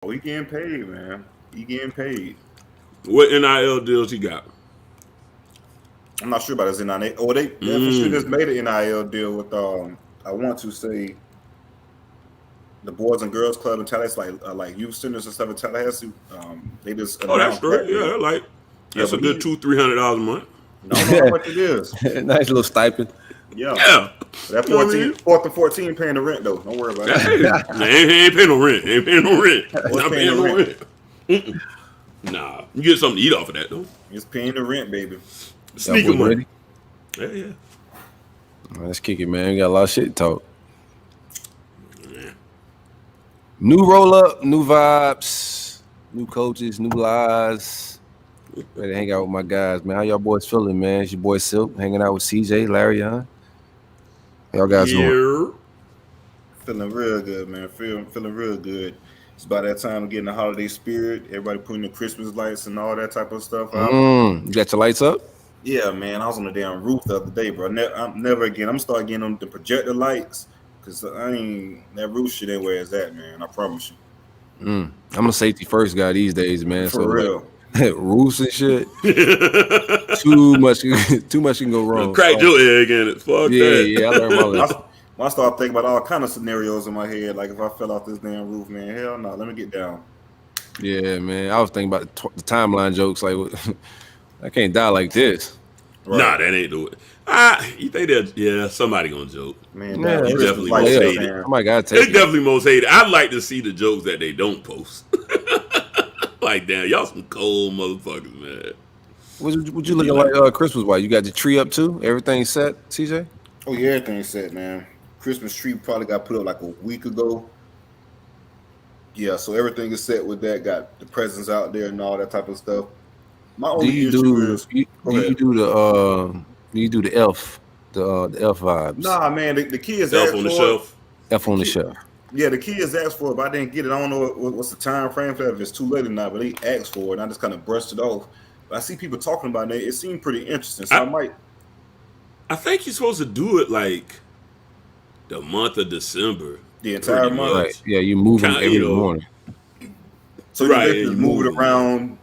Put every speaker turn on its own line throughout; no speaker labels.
Oh, he getting paid, man. He getting paid.
What NIL deals he got?
I'm not sure about his NIL. Oh, they for sure just made an NIL deal with I want to say the Boys and Girls Club in Tallahassee, like youth centers and stuff in Tallahassee. They just
Oh, that's
announced
straight.
that
Yeah,
deal.
like
Yeah,
that's a
but
good $200-300 a month.
I don't know how much it is.
Nice little stipend.
Yeah.
Yeah,
But that
you know what I
14,
mean?
4th and 14 paying the rent though. Don't worry about it.
Hey, he ain't paying no rent. Ain't paying no rent.
What's
Not
paying
paying
the
no
rent?
rent. Nah, you get something to eat off of that though.
It's paying the rent, baby.
Sneaker
boy
money.
ready?
Yeah.
Let's kick it, man. We got a lot of shit to talk. New roll up, new vibes, new coaches, new lives. Ready to hang out with my guys, man. How y'all boys feeling, man? It's your boy Silk hanging out with CJ, Larry, huh? How y'all guys doing?
Feeling real good, man. Feeling real good. It's about that time of getting the holiday spirit. Everybody putting the Christmas lights and all that type of stuff out.
You got your lights up?
Yeah, man. I was on the damn roof the other day, bro. I'm never again. I'm starting getting them the projector lights because that roof shit ain't where it's at, man. I promise you.
I'm a safety first guy these days, man.
For real.
Like, roofs and shit. too much can go wrong.
Crack your egg in it. Fuck that.
Yeah, I learned my lesson.
When I start thinking about all kind of scenarios in my head, like if I fell off this damn roof, man, hell no, let me get down.
Yeah, man. I was thinking about the timeline jokes. Like, I can't die like this.
Right.
Nah, that ain't the way. You think that? Yeah, somebody gonna joke.
Man,
Yeah,
You
it's
definitely
like
most
that,
hated.
man.
Oh my God,
It's definitely most hated. I'd like to see the jokes that they don't post. Like, damn, y'all some cold motherfuckers, man.
What you looking like Christmas wise? You got the tree up too? Everything set, CJ?
Oh yeah, everything's set, man. Christmas tree probably got put up like a week ago. Yeah, so everything is set with that. Got the presents out there and all that type of stuff. My only issue is
do you do the elf vibes?
Nah, man. The kids
Elf
asked
on the
for
shelf.
Elf on the shelf.
Yeah, the kids asked for it, but I didn't get it. I don't know what's the time frame for that. If it's too late or not, but they asked for it, and I just kind of brushed it off. But I see people talking about it. It seemed pretty interesting, so I might.
I think you're supposed to do it like the month of December.
The entire
pretty
month.
much.
Right. Yeah, you move them
Kinda,
every
you know,
morning.
So
Right,
you basically
you
move it
move it.
around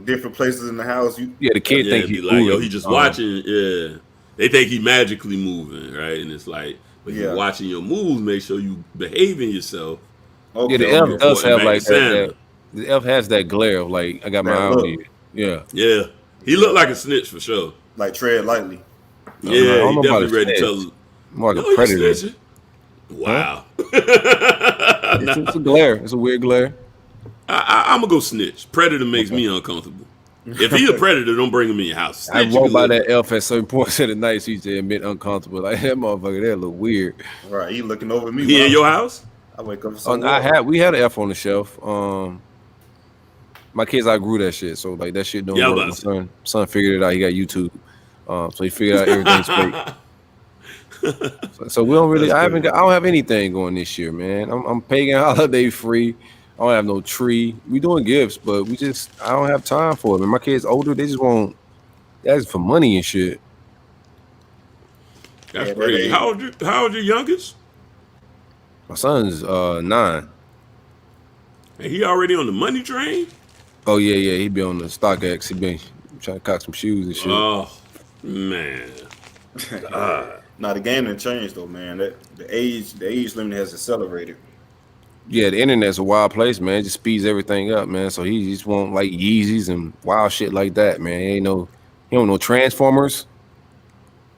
different places in the house.
Yeah, the kid
Yeah,
think
be
he's
like, yo,
moving.
he just watching. Yeah, they think he magically moving, right? And it's like, but
Yeah.
you watching your moves, make sure you behaving yourself.
Okay,
Yeah, the elf
okay.
does have
Back
like
to Santa.
that. The elf has that glare of like I got my
That
eye on
look.
you. Yeah.
Yeah, he looked like a snitch for sure.
Like tread lightly.
I
Yeah,
don't
he
know about
definitely
a
ready to
snitch.
tell.
More like
Yo,
a predator.
you snitching? Wow.
It's a glare. It's a weird glare.
I'm gonna go snitch. Predator makes me uncomfortable. If he's a predator, don't bring him in your house.
I
Snitch, you
walk
can
by
live.
that elf at certain points of the night, so he's a bit uncomfortable. Like that motherfucker, that look weird.
Right, he looking over at me.
He
when
in
I-
your house?
I wake up.
We had an elf on the shelf. My kids outgrew that shit, so like that shit don't
Yeah,
work. My son figured it out. He got YouTube, so he figured out everything's fake. So we don't really. I don't have anything going this year, man. I'm pagan holiday free. I don't have no tree. We doing gifts, but I don't have time for it. Man, my kids older, they just want that's for money and shit.
That's
Yeah,
crazy.
that
How old your youngest?
My son's 9.
And he already on the money train?
Oh yeah, he be on the StockX. He been trying to cock some shoes and shit.
Oh man.
Now the game didn't change though, man. That the age limit has accelerated.
Yeah, the internet's a wild place, man. It just speeds everything up, man. So he just want like Yeezys and wild shit like that, man. He don't know Transformers.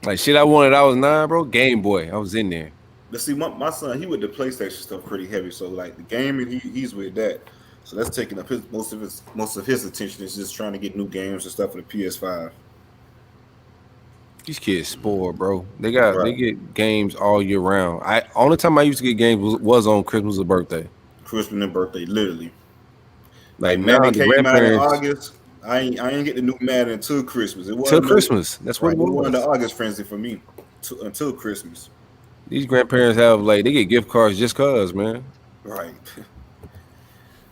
Like shit I wanted, I was 9, bro. Game Boy, I was in there.
But see, my son, he with the PlayStation stuff pretty heavy. So like the gaming, he's with that. So that's taking up most of his attention is just trying to get new games and stuff for the PS5.
These kids spoiled, bro. They
Right.
get games all year round. Only time I used to get games was on Christmas or birthday.
Christmas and birthday, literally.
Like
Madden
now, the
came out in
grandparents
August. I ain't get the new Madden until Christmas. It
till
wasn't
Christmas. That's what
Right,
it
it wasn't the
was.
August frenzy for me until Christmas.
These grandparents have like they get gift cards just cause, man.
Right.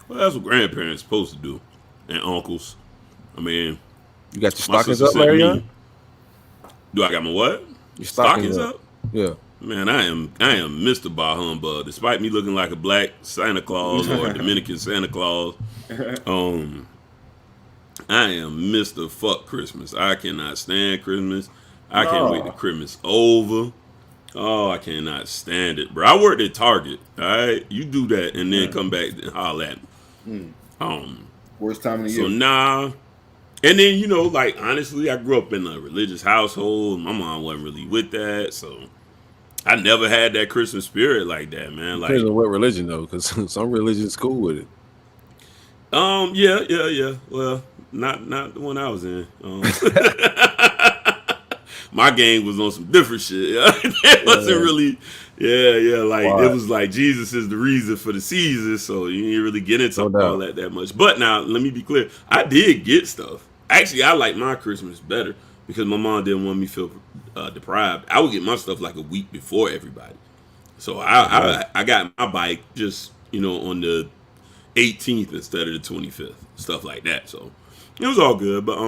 Well, that's what grandparents supposed to do. And uncles. I mean,
You got your
my
stockings
sister
up,
sent
Larry?
me. Do I got my what?
Your
Stockings up?
Yeah.
Man, I am Mr. Bah Humbug. Despite me looking like a black Santa Claus or a Dominican Santa Claus, I am Mr. Fuck Christmas. I cannot stand Christmas. I can't wait till Christmas over. Oh, I cannot stand it, bro. I worked at Target. All right, you do that and then come back and holler at me.
Worst time of the
So
year.
nah. And then, you know, like, honestly, I grew up in a religious household. My mom wasn't really with that, so I never had that Christmas spirit like that, man. Like,
Depends on what religion though, because some religions cool with it.
yeah. Well, not the one I was in. My gang was on some different shit. It wasn't really, like
Why?
it was like Jesus is the reason for the season, so you didn't really get into
No
all
doubt.
that much. But now, let me be clear, I did get stuff. Actually, I like my Christmas better because my mom didn't want me to feel deprived. I would get my stuff like a week before everybody. So I got my bike just, you know, on the 18th instead of the 25th, stuff like that. So it was all good. But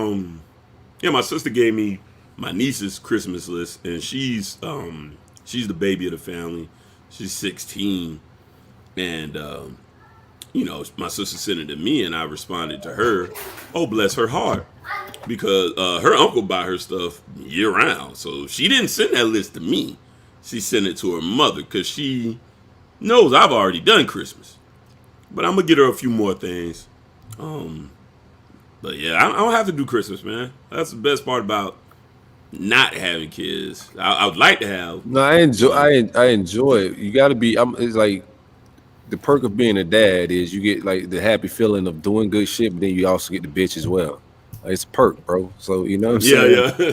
yeah, my sister gave me my niece's Christmas list, and she's the baby of the family. She's 16, and you know, my sister sent it to me, and I responded to her, "Oh, bless her heart," because her uncle buy her stuff year round. So she didn't send that list to me. She sent it to her mother because she knows I've already done Christmas. But I'm gonna get her a few more things. But yeah, I don't have to do Christmas, man. That's the best part about not having kids. I would like to have.
No, I enjoy it. You got to be. It's like the perk of being a dad is you get like the happy feeling of doing good shit, but then you also get the bitch as well. Like, it's a perk, bro. So you know what I'm saying?
Yeah.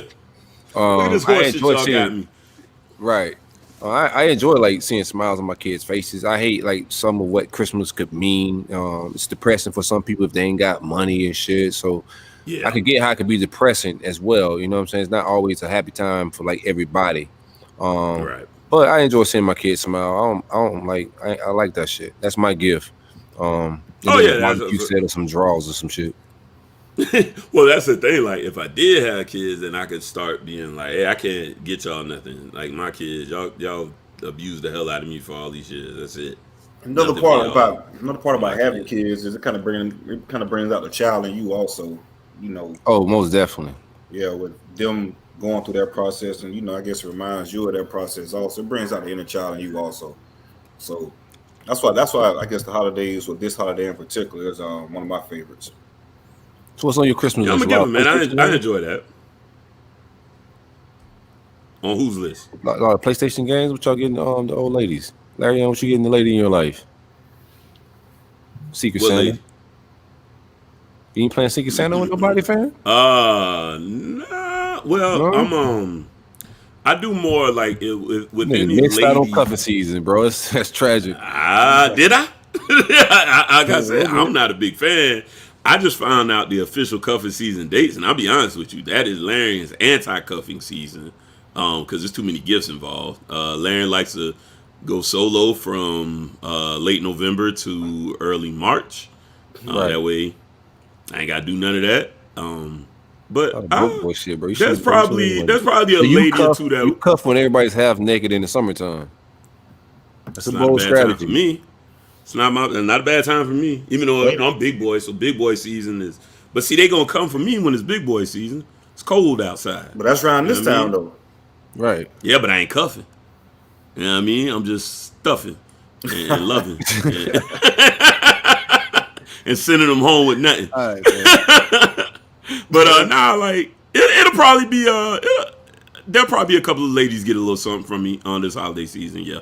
Look at this
I
horse shit
enjoy
y'all
seeing,
got me.
right. I enjoy like seeing smiles on my kids' faces. I hate like some of what Christmas could mean. It's depressing for some people if they ain't got money and shit. So
Yeah.
I could get how it could be depressing as well. You know what I'm saying? It's not always a happy time for like everybody.
Right.
But I enjoy seeing my kids smile. I like that shit. That's my gift.
Oh, yeah, that's-
You said some draws or some shit.
Well, that's the thing. Like, if I did have kids, then I could start being like, "Hey, I can't get y'all nothing. Like, my kids, y'all abused the hell out of me for all these years. That's it."
Another
Nothing
part
for
about
My
having
kids.
kids is it kind of brings out the child in you also. You know,
Oh, most definitely.
yeah, with them going through their process, and you know, I guess it reminds you of their process also. It brings out the inner child in you also. So that's why I guess the holidays, or this holiday in particular, is one of my favorites.
So what's on your Christmas
Yeah, I'm
list?
gonna
A
give
lot
it,
of
man.
PlayStation
I
games?
enjoy that. On whose list?
A lot of PlayStation games. What y'all getting? The old ladies. Larry, what you getting the lady in your life? Secret
What
Santa.
lady?
You ain't playing Secret Santa with nobody, fam?
Nah. Well,
No?
I do more like with
Nigga
any
missed out on
lady.
cuffing season, bro. That's tragic.
Did I? Like I said,
Yeah,
I'm not a big fan. I just found out the official cuffing season dates, and I'll be honest with you, that is Larry's anti-cuffing season, because there's too many gifts involved. Larry likes to go solo from late November to early March.
Right.
That way, I ain't gotta do none of that. But
Broke boy shit, bro. You
there's
shouldn't-
probably
you
a
So
lady or two
you
that
cuff when everybody's half naked in the summertime. That's
it's
a
not a
bold
bad
strategy.
time for me. It's not a bad time for me. Even though
Right.
you know I'm big boy, so big boy season is. But see, they gonna come for me when it's big boy season. It's cold outside.
But that's around
You know
this
what I
time
mean?
though.
Right.
Yeah, but I ain't cuffing. You know what I mean? I'm just stuffing and loving and sending them home with nothing.
All right, man.
But nah, like it'll probably be there'll probably be a couple of ladies get a little something from me on this holiday season. Yeah,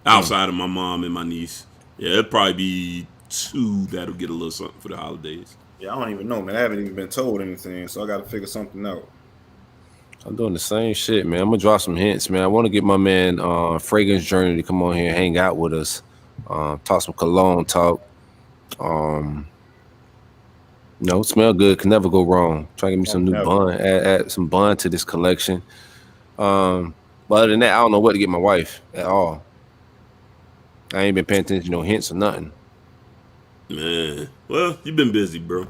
outside of my mom and my niece. Yeah, it'll probably be 2 that'll get a little something for the holidays.
Yeah, I don't even know, man. I haven't even been told anything, so I got to figure something out.
I'm doing the same shit, man. I'm gonna drop some hints, man. I want to get my man Fragrance Journey to come on here and hang out with us. Talk some cologne talk. Smell good, can never go wrong. Try to get me some new
Never.
bun, add some bun to this collection. But other than that, I don't know what to get my wife at all. I ain't been paying attention to no hints or nothing.
Man, well, you've been busy, bro.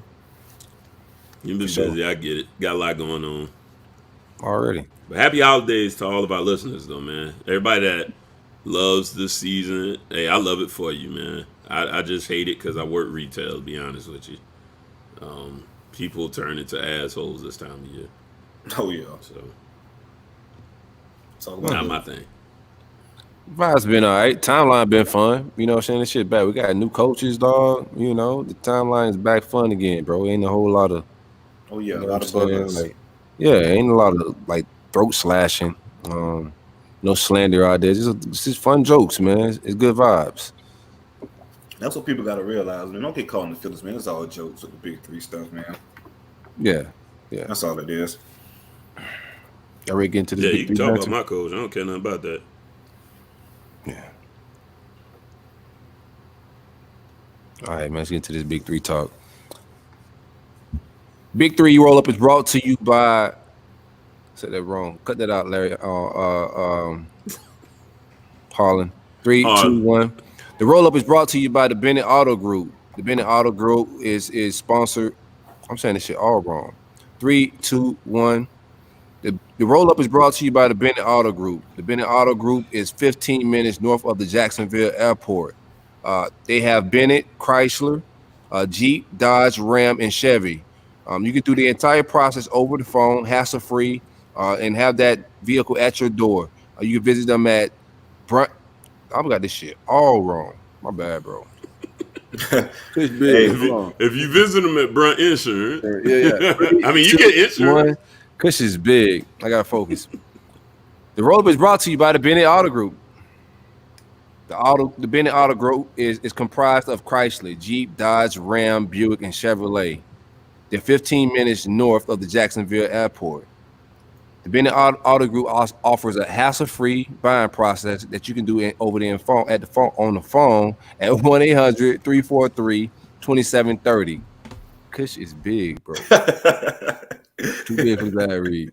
You've been
For sure.
busy. I get it. Got a lot going on.
already.
But happy holidays to all of our listeners, though, man. Everybody that loves this season, hey, I love it for you, man. I just hate it because I work retail, to be honest with you. People turn into assholes this time of year.
Oh yeah.
So,
So
not my thing.
Vibe's been all right. Timeline been fun. You know what I'm saying? This shit back. We got new coaches, dog. You know, the timeline is back fun again, bro. Ain't a whole lot of,
Oh yeah,
you know
a lot
what
of
I'm saying?
buggers.
Like, yeah, ain't a lot of like throat slashing. No slander out there. Just fun jokes, man. It's good vibes.
That's what people gotta realize. Man, don't get caught in the feelings, man. It's all jokes with the big three stuff, man.
Yeah.
That's all it is.
Y'all ready to get into this
Yeah, you
big
can
three
talk
matchup?
about my coach. I don't care nothing about that.
Yeah. All right, man. Let's get into this big three talk. Big three roll up is brought to you by. Said that wrong. Cut that out, Larry. Harlan. 3, 2,
Harlan.
1. The roll up is brought to you by the Bennett Auto Group. The Bennett Auto Group is sponsored. I'm saying this shit all wrong. 3, 2, 1. The roll up is brought to you by the Bennett Auto Group. The Bennett Auto Group is 15 minutes north of the Jacksonville Airport. They have Bennett, Chrysler, Jeep, Dodge, Ram, and Chevy. You can do the entire process over the phone, hassle-free, and have that vehicle at your door. You can visit them at Brunt. I've got this shit all wrong. My bad, bro. It's big.
Hey,
If you visit them at Brunt Insurance,
Yeah.
I mean, you get insurance.
Kush is big. I gotta focus. The roll-up is brought to you by the Bennett Auto Group. The Bennett Auto Group is comprised of Chrysler, Jeep, Dodge, Ram, Buick, and Chevrolet. They're 15 minutes north of the Jacksonville Airport. The Bennett Auto Group offers a hassle-free buying process that you can do on the phone at 1-800-343-2730. Kush is big, bro. Too big for that read.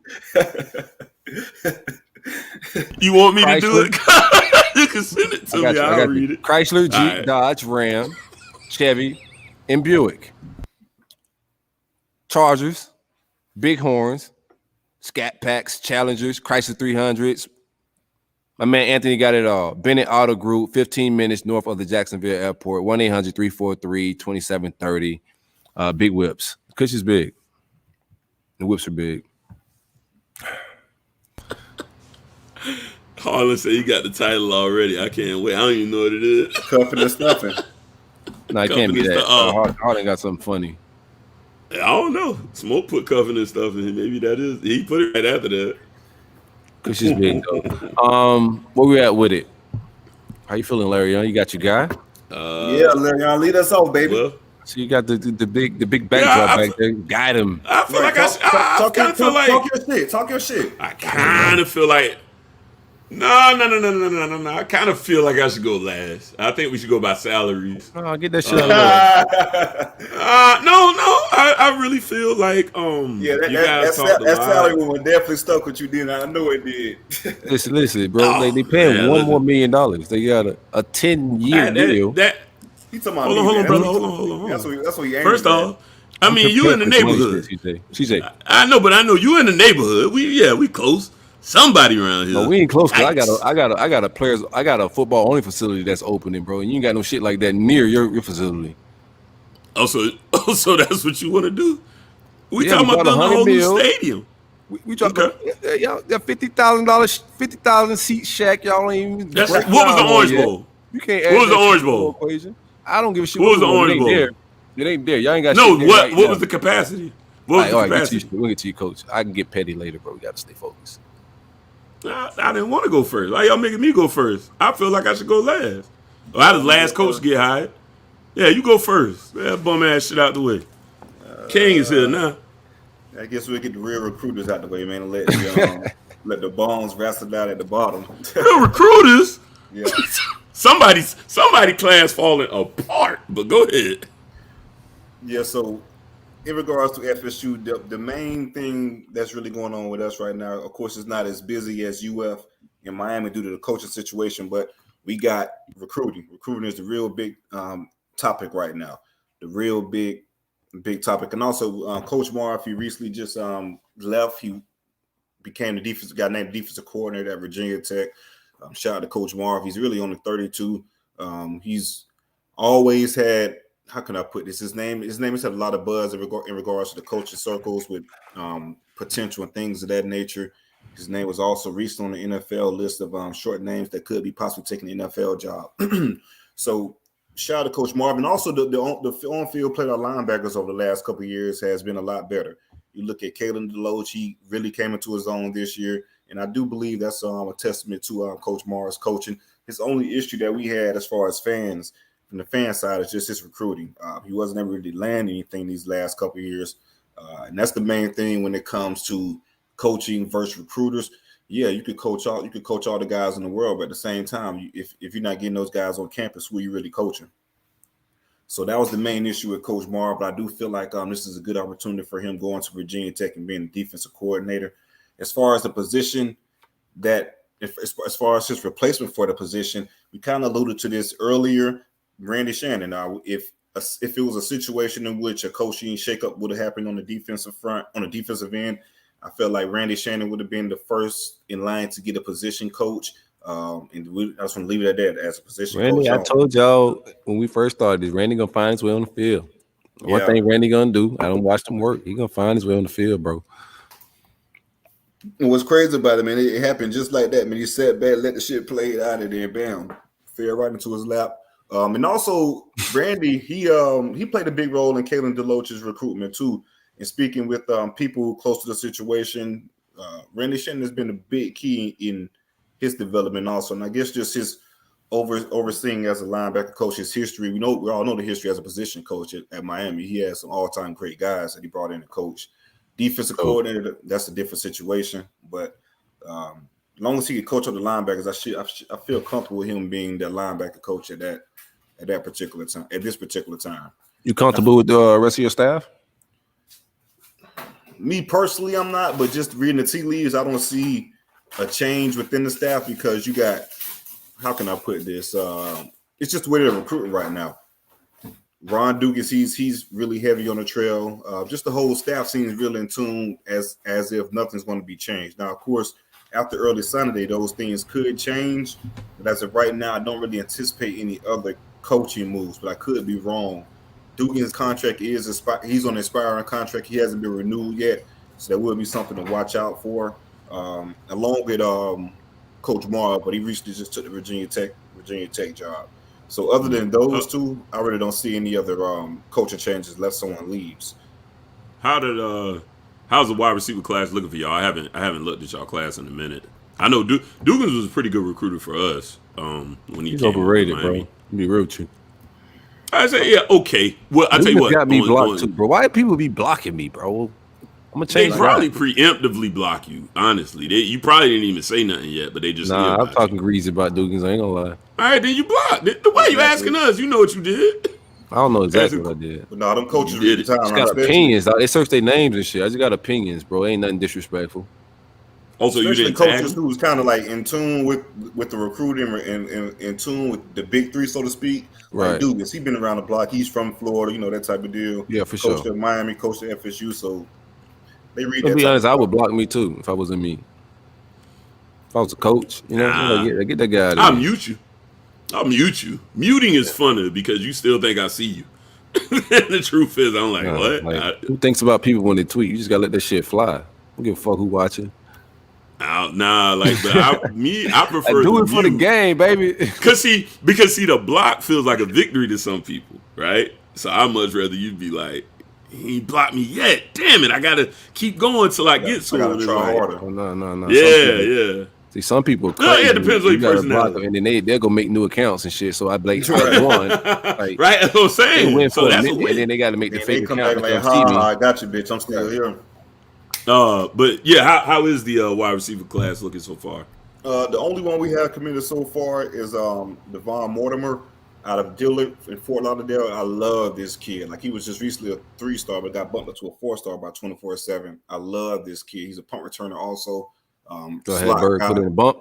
You want me to do
Chrysler?
it? You can send it to
I got
me.
you.
I'll read it.
Chrysler, Jeep,
All right.
Dodge, Ram, Chevy, and Buick. Chargers, Bighorns, Scat Packs, Challengers, Chrysler 300s. My man Anthony got it all. Bennett Auto Group, 15 minutes north of the Jacksonville Airport, 1-800-343-2730. Big whips. Kush is big. The whips are big.
Harlan said you got the title already. I can't wait. I don't even know what it is.
Cuffing and stuffing.
No, it can't be
Company
that.
stuff.
Harden got something funny.
I don't know. Smoke put cuffing and stuff in. Maybe that is. He put it right after that.
Kush is big though. Where we at with it? How you feeling, Larry? You got your guy?
Yeah, Leon, lead us off, baby.
Well,
So you got the big backdrop back there. Guide him.
I feel like
Talk
I kind of feel like
your shit. Talk your shit.
I kind of feel like no. I kind of feel like I should go last. I think we should go by salaries.
Oh, get that shit out of the way.
No. I really feel like
Yeah,
you guys talked
that
a lot.
salary one definitely stuck with you, didn't I? I know it did.
Listen, bro.
Oh,
they paying
man,
$1
listen.
more $1 million. They got a 10-year deal.
He talking about
Hold on,
me, man.
brother. Hold on.
That's what he aimed
First
at.
off, I mean, you in the neighborhood.
She said,
I know, but I know you in the neighborhood. We close. Somebody around here.
"No, we ain't close. 'Cause I
Yikes.
got a football only facility that's opening, bro. And you ain't got no shit like that near your facility.
Oh, so that's what you want to do? We
Yeah,
talking
we
about
bought
building a
100
whole new
mil.
stadium.
We talking
Okay.
y'all that $50,000, 50,000 seat shack. Y'all ain't even.
That's
break
what was the
down
Orange
yet.
Bowl?
You can't.
What
add
was the
that
Orange
shit to the
Bowl?
equation. I don't give a shit.
What was the Orange
it ain't
Bowl?
there. It ain't there. Y'all ain't got.
No,
shit there
what
right
what
now.
was the capacity? What was
All
the
right,
capacity?
we'll get to you, coach. I can get petty later, bro. We got to stay focused.
I didn't want to go first. Why y'all making me go first? I feel like I should go last. Oh, how does last coach get hired? Yeah, you go first. That bum ass shit out the way. King is here now.
I guess we'll get the real recruiters out the way, man, and let let the bones wrestle out at the bottom.
Real recruiters.
Yeah.
Somebody class falling apart. But go ahead.
Yeah, so in regards to FSU, the main thing that's really going on with us right now, of course, is not as busy as UF in Miami due to the coaching situation, but we got recruiting. Recruiting is the real big topic right now. The real big topic. And also, Coach Marv, he recently just left. He became got named defensive coordinator at Virginia Tech. Shout out to Coach Marv. He's really only 32. He's always had, how can I put this? His name has had a lot of buzz in regards to the coaching circles with potential and things of that nature. His name was also recently on the NFL list of short names that could be possibly taking the NFL job. So shout out to Coach Marvin. Also, the on-field play of linebackers over the last couple of years has been a lot better. You look at Kalen DeLoach, he really came into his own this year, and I do believe that's a testament to Coach Marv's coaching. His only issue that we had as far as fans, from the fan side, is just his recruiting. He wasn't ever really landing anything these last couple of years, and that's the main thing when it comes to coaching versus recruiters. Yeah, you could coach all the guys in the world, but at the same time, if you're not getting those guys on campus, who are you really coaching? So that was the main issue with Coach Marr, but I do feel like this is a good opportunity for him going to Virginia Tech and being a defensive coordinator. As far as the position as far as his replacement for the position, we kind of alluded to this earlier. Randy Shannon. If it was a situation in which a coaching shakeup would have happened on the defensive front, on the defensive end, I felt like Randy Shannon would have been the first in line to get a position coach. I just want to leave it at that as a position
Randy,
coach.
I told y'all when we first started, is Randy gonna find his way on the field. One thing Randy gonna do, I don't watch him work. He gonna find his way on the field, bro.
And what's crazy about it, man, it happened just like that. Man, he sat back, let the shit play out of there, bam, fell right into his lap. And also, Randy, he played a big role in Kalen DeLoach's recruitment too. And speaking with people close to the situation, Randy Shannon has been a big key in his development also. And I guess just his overseeing as a linebacker coach, his history. We all know the history as a position coach at Miami. He has some all-time great guys that he brought in to coach. Defensive coordinator, that's a different situation. But as long as he can coach up the linebackers, I feel comfortable with him being that linebacker coach at that particular time, at this particular time.
You comfortable with the rest of your staff?
Me personally, I'm not, but just reading the tea leaves, I don't see a change within the staff because you got, how can I put this? It's just the way they're recruiting right now. Ron Dugas, he's really heavy on the trail. Just the whole staff seems really in tune as if nothing's going to be changed. Now, of course, after early Sunday, those things could change. But as of right now, I don't really anticipate any other coaching moves, but I could be wrong. Dugan's contract he's on an expiring contract. He hasn't been renewed yet, so that will be something to watch out for. Along with Coach Marr, but he recently just took the Virginia Tech job. So other than those two, I really don't see any other coaching changes unless someone leaves.
How's the wide receiver class looking for y'all? I haven't looked at y'all class in a minute. I know Dugans was a pretty good recruiter for us when
he's overrated, bro. Let me be real with you.
I say, yeah, okay. Well, I tell you what,
got me blocked too, bro. Why do people be blocking me, bro? I'm gonna change.
They probably preemptively block you. Honestly, you probably didn't even say nothing yet, but they just.
Nah, I'm talking greasy about Dugans. I ain't gonna lie.
All right, then you blocked. Why you asking us? You know what you did.
I don't know exactly what I did.
But no, them coaches read the time.
Just got opinions. They search their names and shit. I just got opinions, bro. Ain't nothing disrespectful.
Also, you didn't
coaches who's kind of like in tune with the recruiting and in tune with the big three, so to speak.
Right.
Like Dugas, he's been around the block. He's from Florida, that type of deal.
Yeah, for sure.
Coached at Miami, coached at FSU, so they read.
To be honest, I would block me too if I wasn't me. If I was a coach, get that guy out of
I'll
here.
mute you. I'll mute you. Muting is funner because you still think I see you. The truth is, I'm like, what?
Like, who thinks about people when they tweet? You just gotta let that shit fly. I don't give a fuck who watching.
Nah, like, but I prefer
I do
to
it for the game, baby.
Because the block feels like a victory to some people, right? So I much rather you be like, he ain't blocked me yet. Damn it, I gotta keep going till I get to him.
I gotta try harder.
Oh, no.
Yeah.
See, some people.
No, it depends on your personality.
And then they'll go make new accounts and shit. So I blame one. Like,
right, that's what I'm saying.
They win
so
for
that's
a minute, and then they got to make the fake account.
Like, I got you, bitch. I'm still here.
But yeah, how is the wide receiver class looking so far?
The only one we have committed so far is Devon Mortimer out of Dillard in Fort Lauderdale. I love this kid. Like, he was just recently a 3-star, but got bumped up to a 4-star by 24/7. I love this kid. He's a punt returner also.
Go ahead, Bird, put in a bump.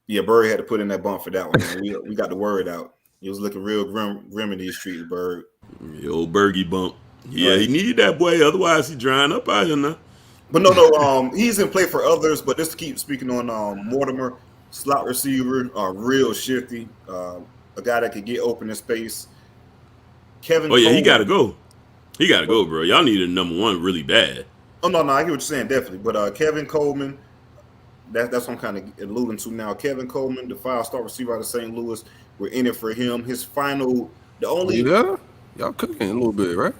Yeah, Bird had to put in that bump for that one. we got the word out. He was looking real grim in these streets, Bird.
The old Bergie bump. Yeah, He needed that boy. Otherwise, he drying up out here now.
But no, he's in play for others. But just to keep speaking on Mortimer, slot receiver, real shifty, a guy that could get open in space. Kevin.
Oh yeah, he
Coleman.
gotta go. He gotta go, bro. Y'all need a number one really bad.
Oh no, I get what you're saying, definitely. But Kevin Coleman, that's what I'm kind of alluding to now. Kevin Coleman, the 5-star receiver out of St. Louis, we're in it for him. His final, the only.
Yeah, y'all cooking a little bit, right?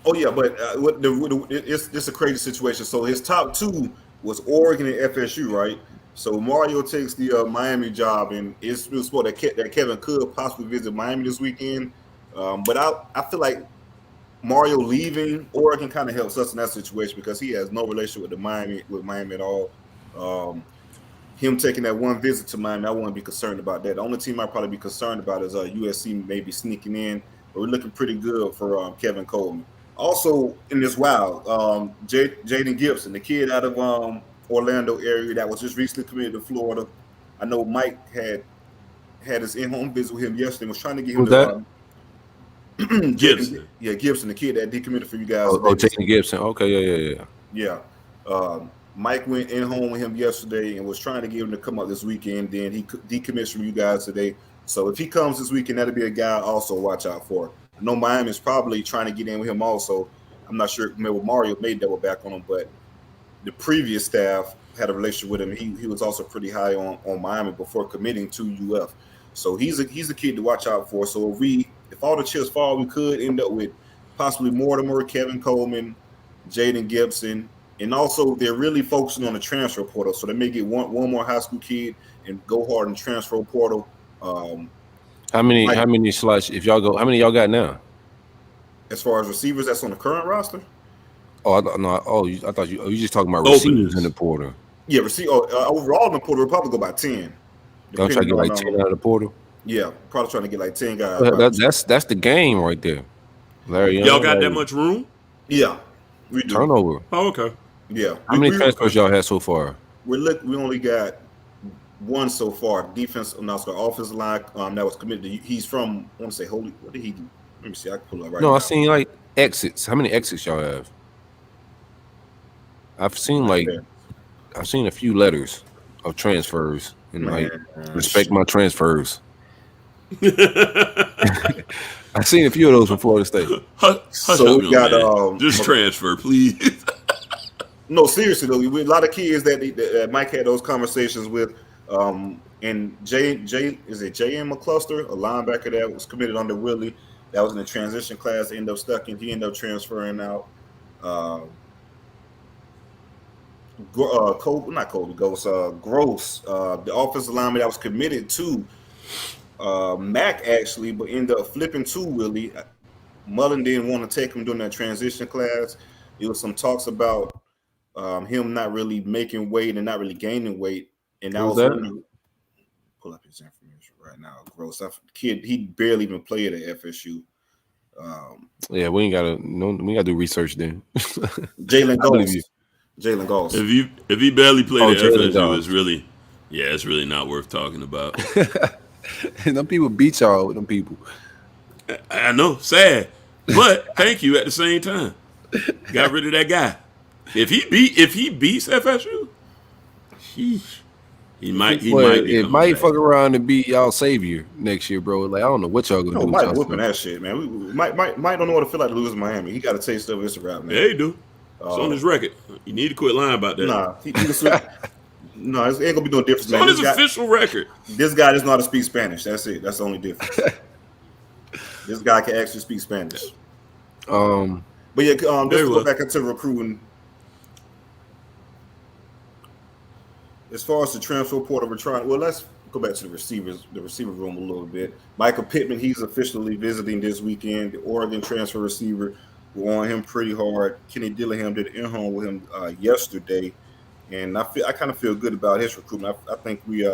Oh yeah, but it's a crazy situation. So his top two was Oregon and FSU, right? So Mario takes the Miami job, and it's sport that Kevin could possibly visit Miami this weekend. But I feel like Mario leaving Oregon kind of helps us in that situation because he has no relationship with Miami at all. Him taking that one visit to Miami, I wouldn't be concerned about that. The only team I'd probably be concerned about is USC maybe sneaking in, but we're looking pretty good for Kevin Coleman. Also in this Jaden Gibson, the kid out of Orlando area that was just recently committed to Florida. I know Mike had his in-home visit with him yesterday. Was trying to get him to
Gibson.
Gibson, the kid that decommitted for you guys.
Jaden Gibson. Okay,
yeah. Mike went in home with him yesterday and was trying to get him to come up this weekend. Then he decommits from you guys today. So if he comes this weekend, that'll be a guy also watch out for. I know Miami's probably trying to get in with him also. I'm not sure. Maybe Mario may double back on him, but the previous staff had a relationship with him. He was also pretty high on Miami before committing to UF. So he's a kid to watch out for. So if all the chips fall, we could end up with possibly Mortimer, Kevin Coleman, Jaden Gibson, and also they're really focusing on the transfer portal. So they may get one more high school kid and go hard in the transfer portal.
How many slots? If y'all go, how many y'all got now?
As far as receivers, that's on the current roster.
Oh, I thought you just talking about receivers in the portal.
Yeah, overall in the portal, we'll probably go by 10.
Y'all try to get like 10 out of the portal.
Yeah, probably trying to get like 10 guys.
That's the game right there, Larry.
Y'all got that much room?
Yeah, we do.
Turnover.
Oh, okay.
Yeah.
How many transfers y'all had so far?
We only got one so far. Defense, offensive line that was committed. He's from, I want to say Holy. What did he do? Let me see. I can pull it up right now.
No, I seen like exits. How many exits y'all have? I've seen a few letters of transfers and respect my transfers. I've seen a few of those from Florida State.
So we got
just transfer, please.
No, seriously though, we a lot of kids that Mike had those conversations with. And J.M. McCluster, a linebacker that was committed under Willie, that was in the transition class. He ended up transferring out. Gross, the offensive lineman that was committed to Mac actually, but ended up flipping to Willie. Mullen didn't want to take him during that transition class. There was some talks about him not really making weight and not really gaining weight, and that was pull up his information right now. Gross, kid, he barely even played at FSU.
Yeah, we gotta do research then.
Jalen Goss.
If he barely played at FSU,
Goss.
it's really not worth talking about.
And them people beat y'all with them people.
I know, sad, but thank you at the same time. Got rid of that guy. If he beats FSU, he might
fuck around and be y'all savior next year, bro. Like I don't know what y'all gonna do.
Mike whooping that shit, man. Mike don't know what it feel like to lose in Miami. He got a taste of this route, man.
Yeah, he do. It's on his record. You need to quit lying about that.
No, it ain't gonna be no difference.
It's on his official record.
This guy doesn't know how to speak Spanish. That's it. That's the only difference. This guy can actually speak Spanish. But yeah, just to go back into recruiting. As far as the transfer portal, let's go back to the receiver room a little bit. Michael Pittman, he's officially visiting this weekend. The Oregon transfer receiver, we're on him pretty hard. Kenny Dillingham did an in-home with him yesterday, and I kind of feel good about his recruitment. I think we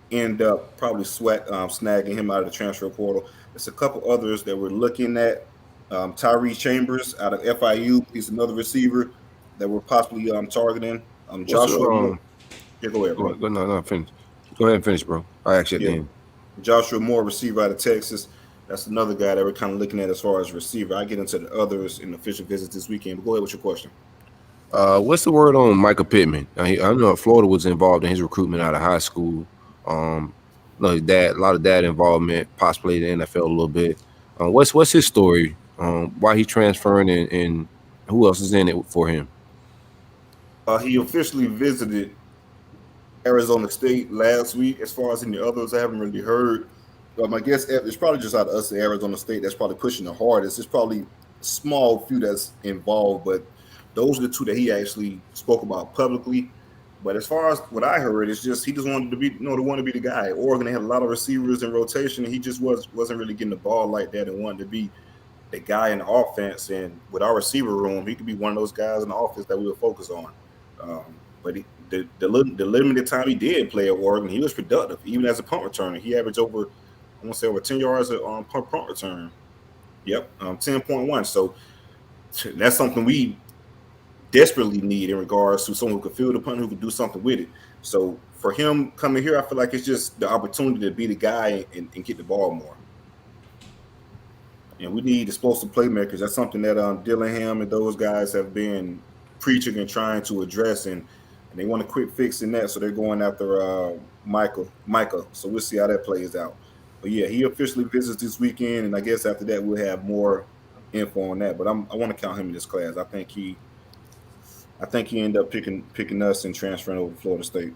end up probably snagging him out of the transfer portal. There's a couple others that we're looking at. Tyree Chambers out of FIU, he's another receiver that we're possibly targeting. Joshua. Yeah, go ahead, bro.
No, finish. Go ahead and finish, bro. I actually did.
Joshua Moore, receiver out of Texas. That's another guy that we're kind of looking at as far as receiver. I get into the others in official visits this weekend. But go ahead with your question.
What's the word on Michael Pittman? I know Florida was involved in his recruitment out of high school. No, his dad, a lot of dad involvement, possibly the NFL a little bit. What's his story? Why he transferring and who else is in it for him?
He officially visited Arizona State last week. As far as any others, I haven't really heard. I guess it's probably just out of us, the Arizona State, that's probably pushing the hardest. There's probably a small few that's involved, but those are the two that he actually spoke about publicly. But as far as what I heard, it's just he just wanted to be, to want to be the guy. Oregon, they had a lot of receivers in rotation, and he just wasn't really getting the ball like that and wanted to be the guy in the offense. And with our receiver room, he could be one of those guys in the offense that we'll focus on. But the limited time he did play at Oregon, he was productive. Even as a punt returner, he averaged over 10 yards on punt return. Yep, 10.1. So that's something we desperately need in regards to someone who could field the punt, who could do something with it. So for him coming here, I feel like it's just the opportunity to be the guy and get the ball more. And we need explosive playmakers. That's something that Dillingham and those guys have been preaching and trying to address, and they want to quit fixing that, so they're going after Micah. So we'll see how that plays out. But yeah, he officially visits this weekend, and I guess after that we'll have more info on that. But I want to count him in this class. I think he ended up picking us and transferring over to Florida State.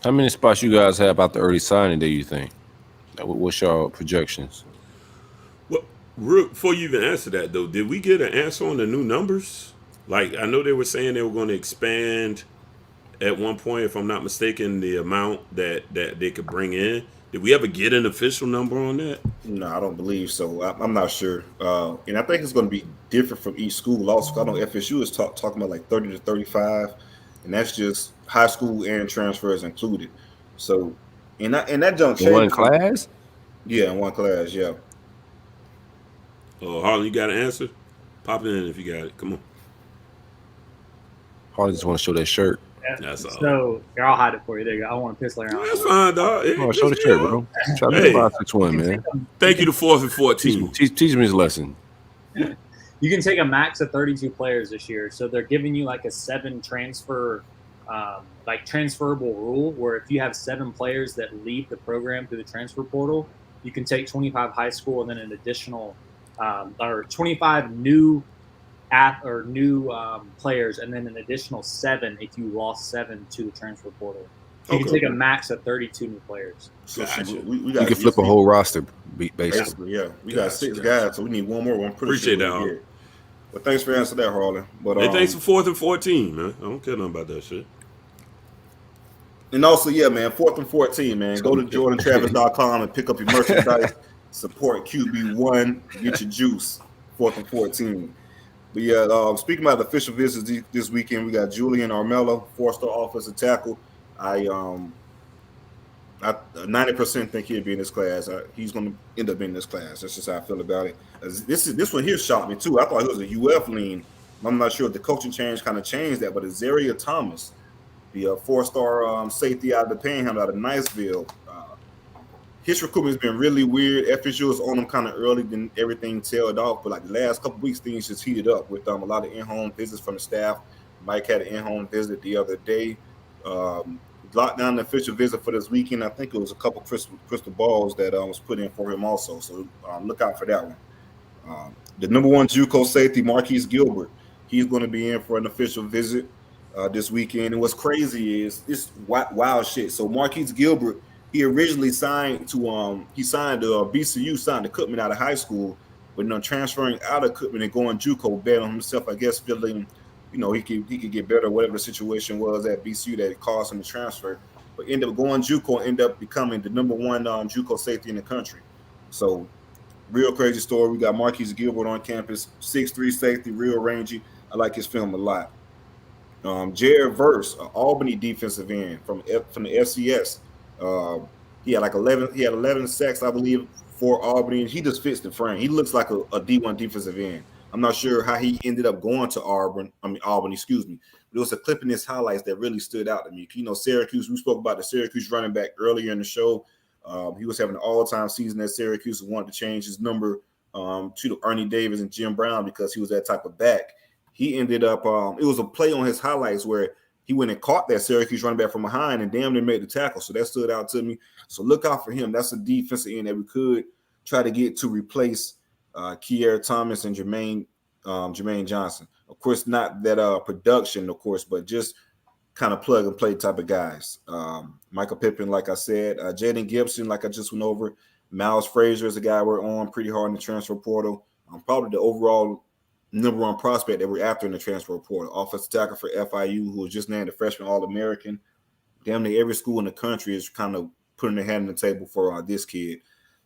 How many spots you guys have out the early signing day, you think? What's your projections?
Well, before you even answer that, though, did we get an answer on the new numbers? Like, I know they were saying they were going to expand at one point, if I'm not mistaken, the amount that they could bring in. Did we ever get an official number on that?
No, I don't believe so. I'm not sure. And I think it's going to be different from each school also. I know FSU is talking about like 30 to 35, and that's just high school and transfers included. So, and that don't change.
One class?
Yeah, in one class, yeah.
Oh, Harlan, you got an answer? Pop it in if you got it. Come on.
Harlan just want to show that shirt.
That's all.
So here, I'll hide it for you. There you go. I want to piss Larry on.
That's fine, dog.
Oh, show the shirt, bro. Try to 561, man.
Thank you to 4th and 14.
Teach me his lesson.
You can take a max of 32 players this year. So they're giving you like a 7 transfer, like transferable rule, where if you have 7 players that leave the program through the transfer portal, you can take 25 high school and then an additional, or 25 new players, and then an additional 7 if you lost 7 to the transfer portal. So you can take a max of 32 new players.
So
Gotcha.
we got
You can flip a whole roster, basically.
Yeah, we got 6 guys, so we need one more. I'm pretty
Appreciate
sure
that,
we'll get. Well, thanks for answering that, Harlan. But
Hey, thanks for 4th and 14, man. I don't care nothing about that shit.
And also, yeah, man, 4th and 14, man. Go to jordantravis.com and pick up your merchandise. Support QB1. Get your juice. 4th and 14. But yeah, speaking about the official visits this weekend, we got Julian Armello, 4-star offensive tackle. I 90% think he'll be in this class. He's going to end up in this class. That's just how I feel about it. This one here shocked me too. I thought he was a UF lean. I'm not sure if the coaching change kind of changed that, but Azaria Thomas, the 4-star safety out of the Panhandle, out of Niceville. His recruitment has been really weird. FSU was on him kind of early, then everything tailed off. But like the last couple weeks, things just heated up with a lot of in-home visits from the staff. Mike had an in-home visit the other day. Locked down the official visit for this weekend. I think it was a couple crystal balls that was put in for him also. So look out for that one. The number 1 JUCO safety, Marquise Gilbert, he's going to be in for an official visit this weekend. And what's crazy is this wild shit. So Marquise Gilbert, he originally signed to BCU, signed to Cookman out of high school, but transferring out of Cookman and going JUCO, bet on himself, I guess, feeling he could get better, whatever the situation was at BCU that caused him to transfer. But end up going JUCO, end up becoming the number 1 JUCO safety in the country. So real crazy story. We got Marquise Gilbert on campus, 6'3" safety, real rangy. I like his film a lot. Jared Verse, Albany defensive end from the FCS. He had 11 sacks, I believe, for Albany. He just fits the frame. He looks like a D1 defensive end. I'm not sure how he ended up going to Albany, excuse me. But it was a clip in his highlights that really stood out to me. Syracuse, we spoke about the Syracuse running back earlier in the show. He was having an all-time season at Syracuse and wanted to change his number to Ernie Davis and Jim Brown because he was that type of back. He ended up, it was a play on his highlights where he went and caught that Syracuse running back from behind and damn near made the tackle. So that stood out to me. So look out for him. That's a defensive end that we could try to get to replace Kier Thomas and Jermaine Johnson. Of course, not that production, of course, but just kind of plug and play type of guys. Michael Pippen, like I said, Jaden Gibson, like I just went over. Miles Frazier is a guy we're on pretty hard in the transfer portal. Probably the overall number one prospect that we're after in the transfer portal. Offensive tackle for FIU, who was just named a freshman All-American. Damn near every school in the country is kind of putting their hand on the table for this kid.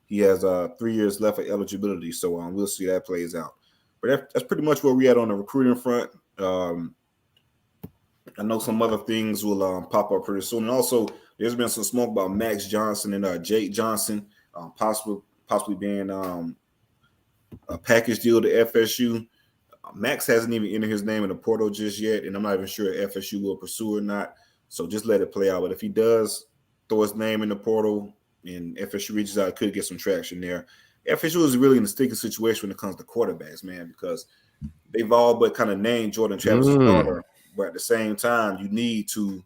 He has 3 years left of eligibility, so we'll see how that plays out. But that's pretty much where we at on the recruiting front. I know some other things will pop up pretty soon. And also, there's been some smoke about Max Johnson and Jake Johnson possibly being a package deal to FSU. Max hasn't even entered his name in the portal just yet, and I'm not even sure if FSU will pursue or not. So just let it play out. But if he does throw his name in the portal and FSU reaches out, it could get some traction there. FSU is really in a sticky situation when it comes to quarterbacks, man, because they've all but kind of named Jordan Travis' starter. But at the same time, you need to,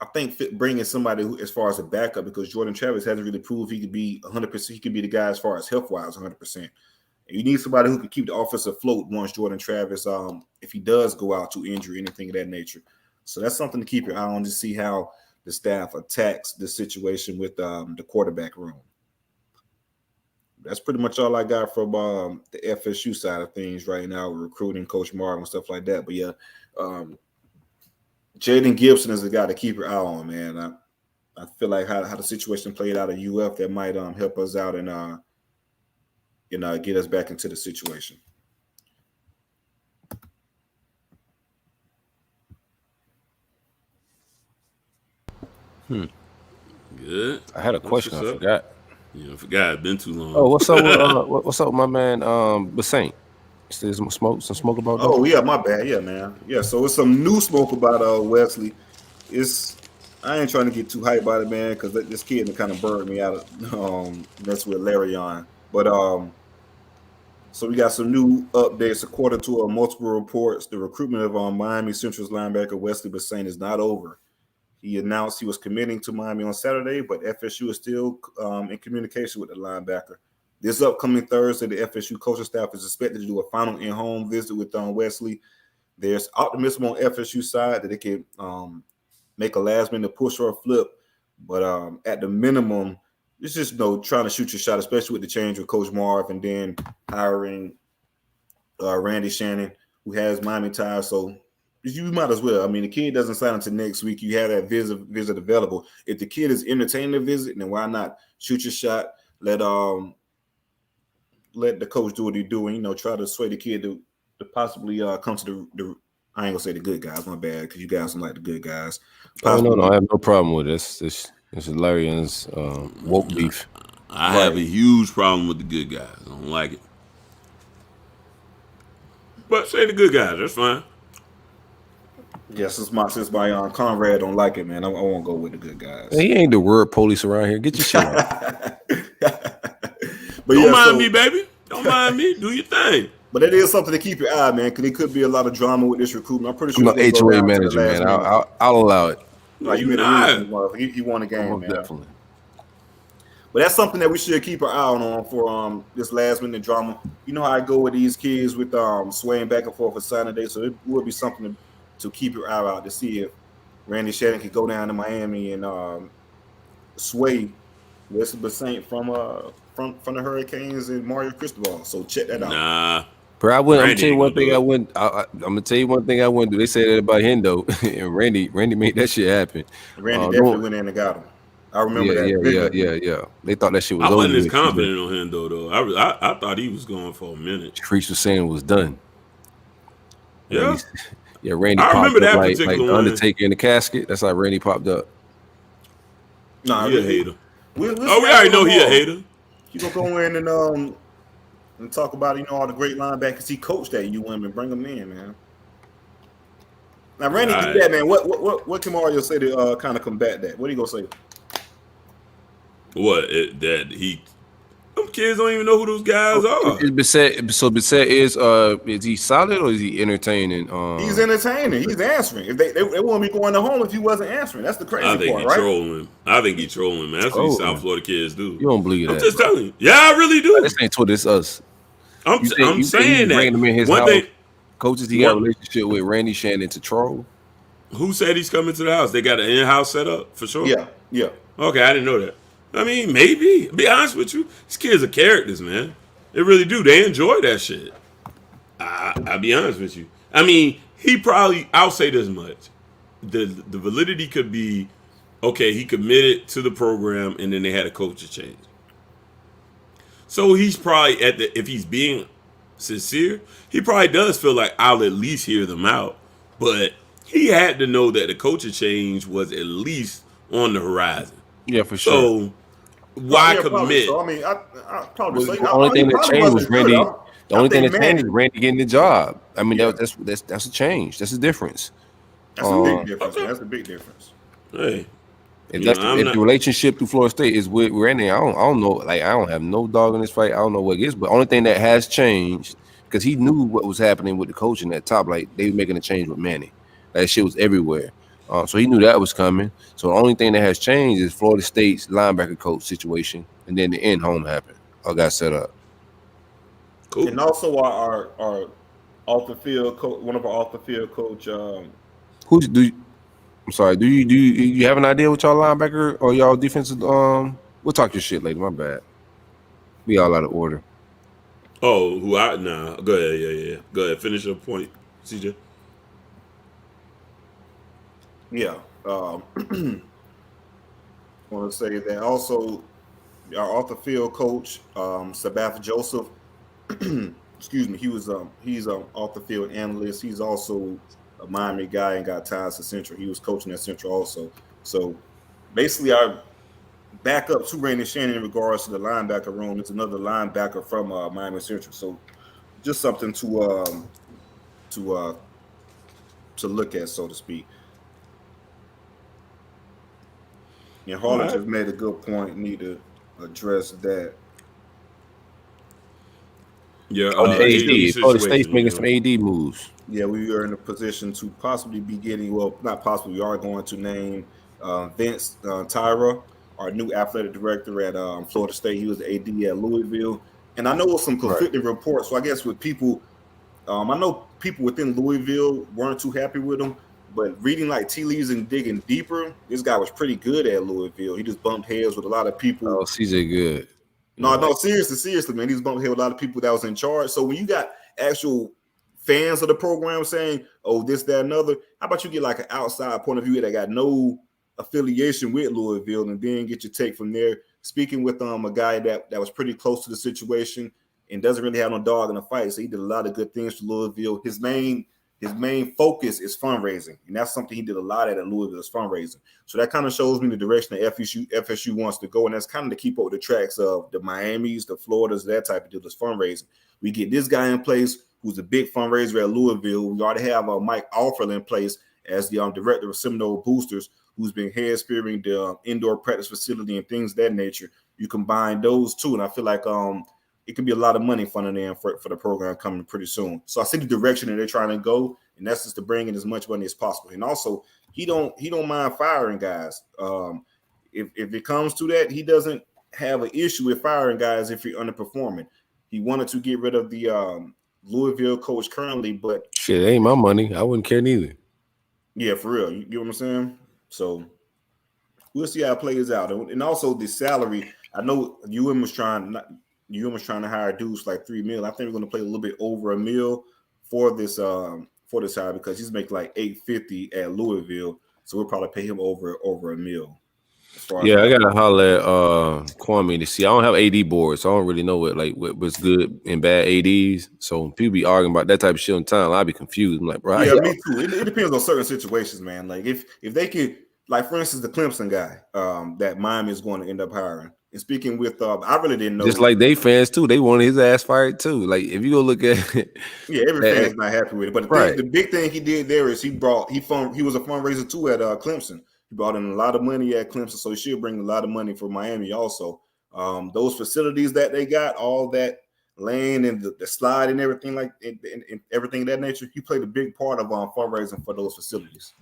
I think, bring in somebody who, as far as a backup, because Jordan Travis hasn't really proved he could be 100%. He could be the guy as far as health-wise, 100%. And you need somebody who can keep the offense afloat once Jordan Travis, if he does go out to injury, anything of that nature. So that's something to keep your eye on to see how the staff attacks the situation with the quarterback room. That's pretty much all I got from the FSU side of things right now, recruiting Coach Martin and stuff like that. But yeah, Jaden Gibson is the guy to keep your eye on, man. I feel like how the situation played out at UF, that might help us out and get us back into the situation.
Good.
I had a question. I forgot.
Yeah, I forgot. It's been too long.
Oh, what's up with what's up with my man Basaint? Still some smoke about that?
Oh, yeah, my bad. Yeah, man. Yeah, so it's some new smoke about Wesley. I ain't trying to get too hyped about it, man, because this kid kind of burned me out. That's with Larion. But so we got some new updates. According to multiple reports, the recruitment of Miami Central's linebacker Wesley Basaint is not over. He announced he was committing to Miami on Saturday, but FSU is still in communication with the linebacker. This upcoming Thursday, the FSU coaching staff is expected to do a final in-home visit with Wesley. There's optimism on FSU side that they can make a last-minute push or a flip, but at the minimum, it's just trying to shoot your shot, especially with the change with Coach Marv and then hiring Randy Shannon, who has Miami ties. So you might as well. I mean, the kid doesn't sign until next week. You have that visit available. If the kid is entertaining the visit, then why not shoot your shot? Let the coach do what he do and try to sway the kid to possibly come to the I ain't gonna say the good guys, my bad, because you guys don't like the good guys.
No, I have no problem with this. It's Larion's woke beef.
I have a huge problem with the good guys. I don't like it. But say the good guys, that's fine.
Yeah, since my Conrad don't like it, man, I won't go with the good guys.
He ain't the word police around here. Get your shit out.
But
don't mind me, baby. Don't mind me. Do your thing.
But it is something to keep your eye, man, because there could be a lot of drama with this recruitment. I'm pretty sure.
I'm an HOA manager, man. I'll allow it.
No, you not. He won a game, man.
Definitely.
But that's something that we should keep our eye on for this last minute drama. You know how I go with these kids with swaying back and forth for Saturday, so it would be something to keep your eye out to see if Randy Shannon could go down to Miami and sway Wesley Basaint from the Hurricanes and Mario Cristobal. So check that out.
Nah.
Bro, I'm gonna tell you one thing I wouldn't. I'm gonna tell you one thing I wouldn't do. They said that about Hendo, and Randy made that shit happen.
Randy definitely went in and got him. I remember that.
Yeah. They thought that shit was
over. I wasn't
over
as confident on Hendo though. I thought he was going for a minute.
Creech was saying it was done.
Yeah.
Randy
I
popped
remember
up
that
like
particular
the
one.
Undertaker in the casket. That's how Randy popped up.
Nah, he a hater.
We
already know he a hater.
You gonna go in and talk about all the great linebackers he coached at UM and bring them in, man. Now Randy did that, man. What can Mario say to kind of combat that? What are you gonna say?
What them kids don't even know who those guys are.
Bissett is he solid or is he entertaining?
He's entertaining. He's answering. If they wouldn't be going to home if he wasn't answering. That's the crazy
I think
part,
he
right?
trolling. I think he trolling, man. That's what these South Florida kids do.
You don't believe
I'm
that?
just telling you. Yeah, I really do.
This ain't Twitter. It's us.
I'm saying that.
Bringing him in his
One
house.
thing,
Coaches he got a relationship with Randy Shannon to troll.
who said he's coming to the house? They got an in-house set up for sure.
Yeah.
Okay, I didn't know that. I mean, maybe. Be honest with you, these kids are characters, man. They really do. They enjoy that shit. I'll be honest with you. I mean, I'll say this much. The validity could be, okay, he committed to the program and then they had a coaching change. So he's probably if he's being sincere, he probably does feel like I'll at least hear them out. But he had to know that the coaching change was at least on the horizon.
Yeah, for sure.
So why commit?
So, I mean, I probably say
The only thing that changed was Randy. The only thing that changed is
Manny.
Randy getting the job. I mean, that's a change. That's a difference.
That's a big difference. That's a big difference.
Hey,
If the relationship through Florida State is with Randy, I don't know. Like, I don't have no dog in this fight. I don't know what it is. But the only thing that has changed, because he knew what was happening with the coaching at top. Like, they were making a change with Manny. That shit was everywhere. So he knew that was coming. So the only thing that has changed is Florida State's linebacker coach situation, and then the end home happened. All got set up.
Cool. And also our off the field coach, one of our off the field coach. I'm sorry. Do you have an idea what y'all linebacker or y'all defensive? We'll talk your shit later. My bad. We all out of order.
Oh, Go ahead. Yeah. Go ahead. Finish your point, CJ.
Yeah. I want to say that also our off the field coach, Sabath Joseph. Excuse me. He's an off the field analyst. He's also a Miami guy and got ties to Central. He was coaching at Central also. So basically, our backup to Randy Shannon in regards to the linebacker room is another linebacker from Miami Central. So just something to look at, so to speak. And Harlan just made a good point. Need to address that.
Yeah,
Florida State's making some AD moves.
Yeah, we are in a position to possibly be getting, well, not possibly, we are going to name Vince Tyra, our new athletic director at Florida State. He was the AD at Louisville. And I know with some conflicting reports, so I guess with people, I know people within Louisville weren't too happy with him, but reading like tea leaves and digging deeper, this guy was pretty good at Louisville. He just bumped heads with a lot of people.
Oh, CJ good.
No, seriously, man. He's bumped heads with a lot of people that was in charge. So when you got actual fans of the program saying, oh, this, that, another, how about you get like an outside point of view that got no affiliation with Louisville and then get your take from there? Speaking with a guy that was pretty close to the situation and doesn't really have no dog in the fight. So he did a lot of good things for Louisville. His main focus is fundraising, and that's something he did a lot at Louisville is fundraising. So that kind of shows me the direction that FSU wants to go, and that's kind of to keep up with the tracks of the Miamis, the Floridas, that type of deal is fundraising. We get this guy in place who's a big fundraiser at Louisville. We already have Mike Alford in place as the director of Seminole Boosters, who's been head spearheading the indoor practice facility and things of that nature. You combine those two, and I feel like it could be a lot of money funding in for the program coming pretty soon. So I see the direction that they're trying to go, and that's just to bring in as much money as possible. And also, he don't mind firing guys. If it comes to that, he doesn't have an issue with firing guys if you're underperforming. He wanted to get rid of the Louisville coach currently, but
shit, it ain't my money. I wouldn't care neither. Yeah,
for real. You get what I'm saying? So we'll see how it plays out. And also the salary. I know UM was trying to hire dudes like $3 million. I think we're going to play a little bit over $1 million for this hire because he's making like $850 at Louisville. So we'll probably pay him over $1 million.
Yeah, I gotta holler at Kwame to see. I don't have AD boards, so I don't really know what's good and bad ADs. So people be arguing about that type of shit on time, I'd be confused. I'm like, bro,
yeah, me too. It depends on certain situations, man. Like if they could, like for instance, the Clemson guy that Miami is going to end up hiring. And speaking with, I really didn't know.
Just like they fans too, they wanted his ass fired too. Like if you go look at it,
yeah, every fan is not happy with it. But the big thing he did there is he was a fundraiser too at Clemson. He brought in a lot of money at Clemson, so he should bring a lot of money for Miami also. Those facilities that they got, all that land and the slide and everything and everything of that nature, he played a big part of fundraising for those facilities.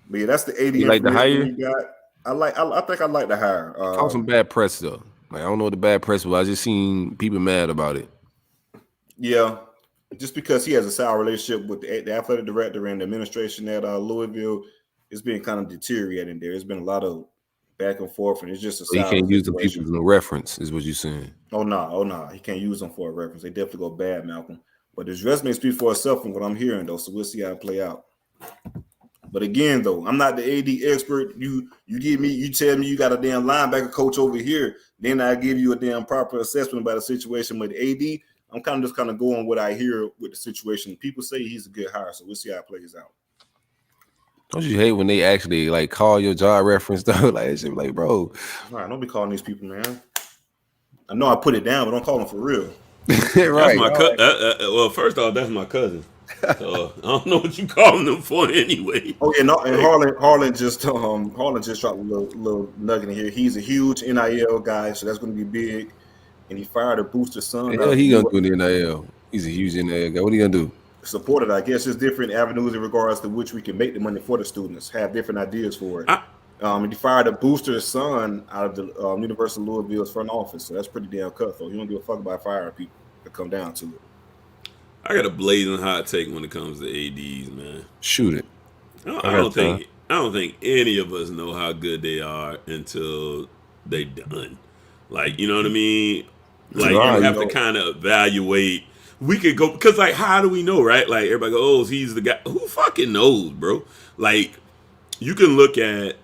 But yeah, that's the AD.
You like the hire?
You got. I think I like the hire.
Caught some bad press though. Like I don't know what the bad press was. I just seen people mad about it.
Yeah, just because he has a sour relationship with the athletic director and the administration at Louisville, it's been kind of deteriorating there. It's been a lot of back and forth, and it's just a
so you can't use the people as a reference, is what you're saying.
Oh no, he can't use them for a reference. They definitely go bad, Malcolm. But his resume speaks for itself from what I'm hearing, though. So we'll see how it play out. But again, though, I'm not the AD expert. You tell me you got a damn linebacker coach over here, then I give you a damn proper assessment about the situation with AD. I'm kind of going what I hear with the situation. People say he's a good hire, so we'll see how it plays out.
Don't you hate when they actually like call your job reference though? Like, bro.
All right, don't be calling these people, man. I know I put it down, but don't call them for real.
Right.
That's my well, first off, that's my cousin. So I don't know what you calling them for anyway.
Oh yeah, no, and Harlan just dropped a little nugget in here. He's a huge NIL guy, so that's going to be big. And he fired a booster son.
Hell, he gonna do in the NIL. He's a huge NIL guy. What are you gonna do?
Supported, I guess, just different avenues in regards to which we can make the money for the students. Have different ideas for it. And he fired a booster's son out of the University of Louisville's front office, so that's pretty damn cutthroat. He don't give a fuck about firing people to come down to it.
I got a blazing hot take when it comes to ADs, man.
Shoot it.
I don't think any of us know how good they are until they done. Like, you know what I mean? Like, you have to kind of evaluate. We could go, because, like, how do we know, right? Like, everybody go, oh, he's the guy. Who fucking knows, bro? Like, you can look at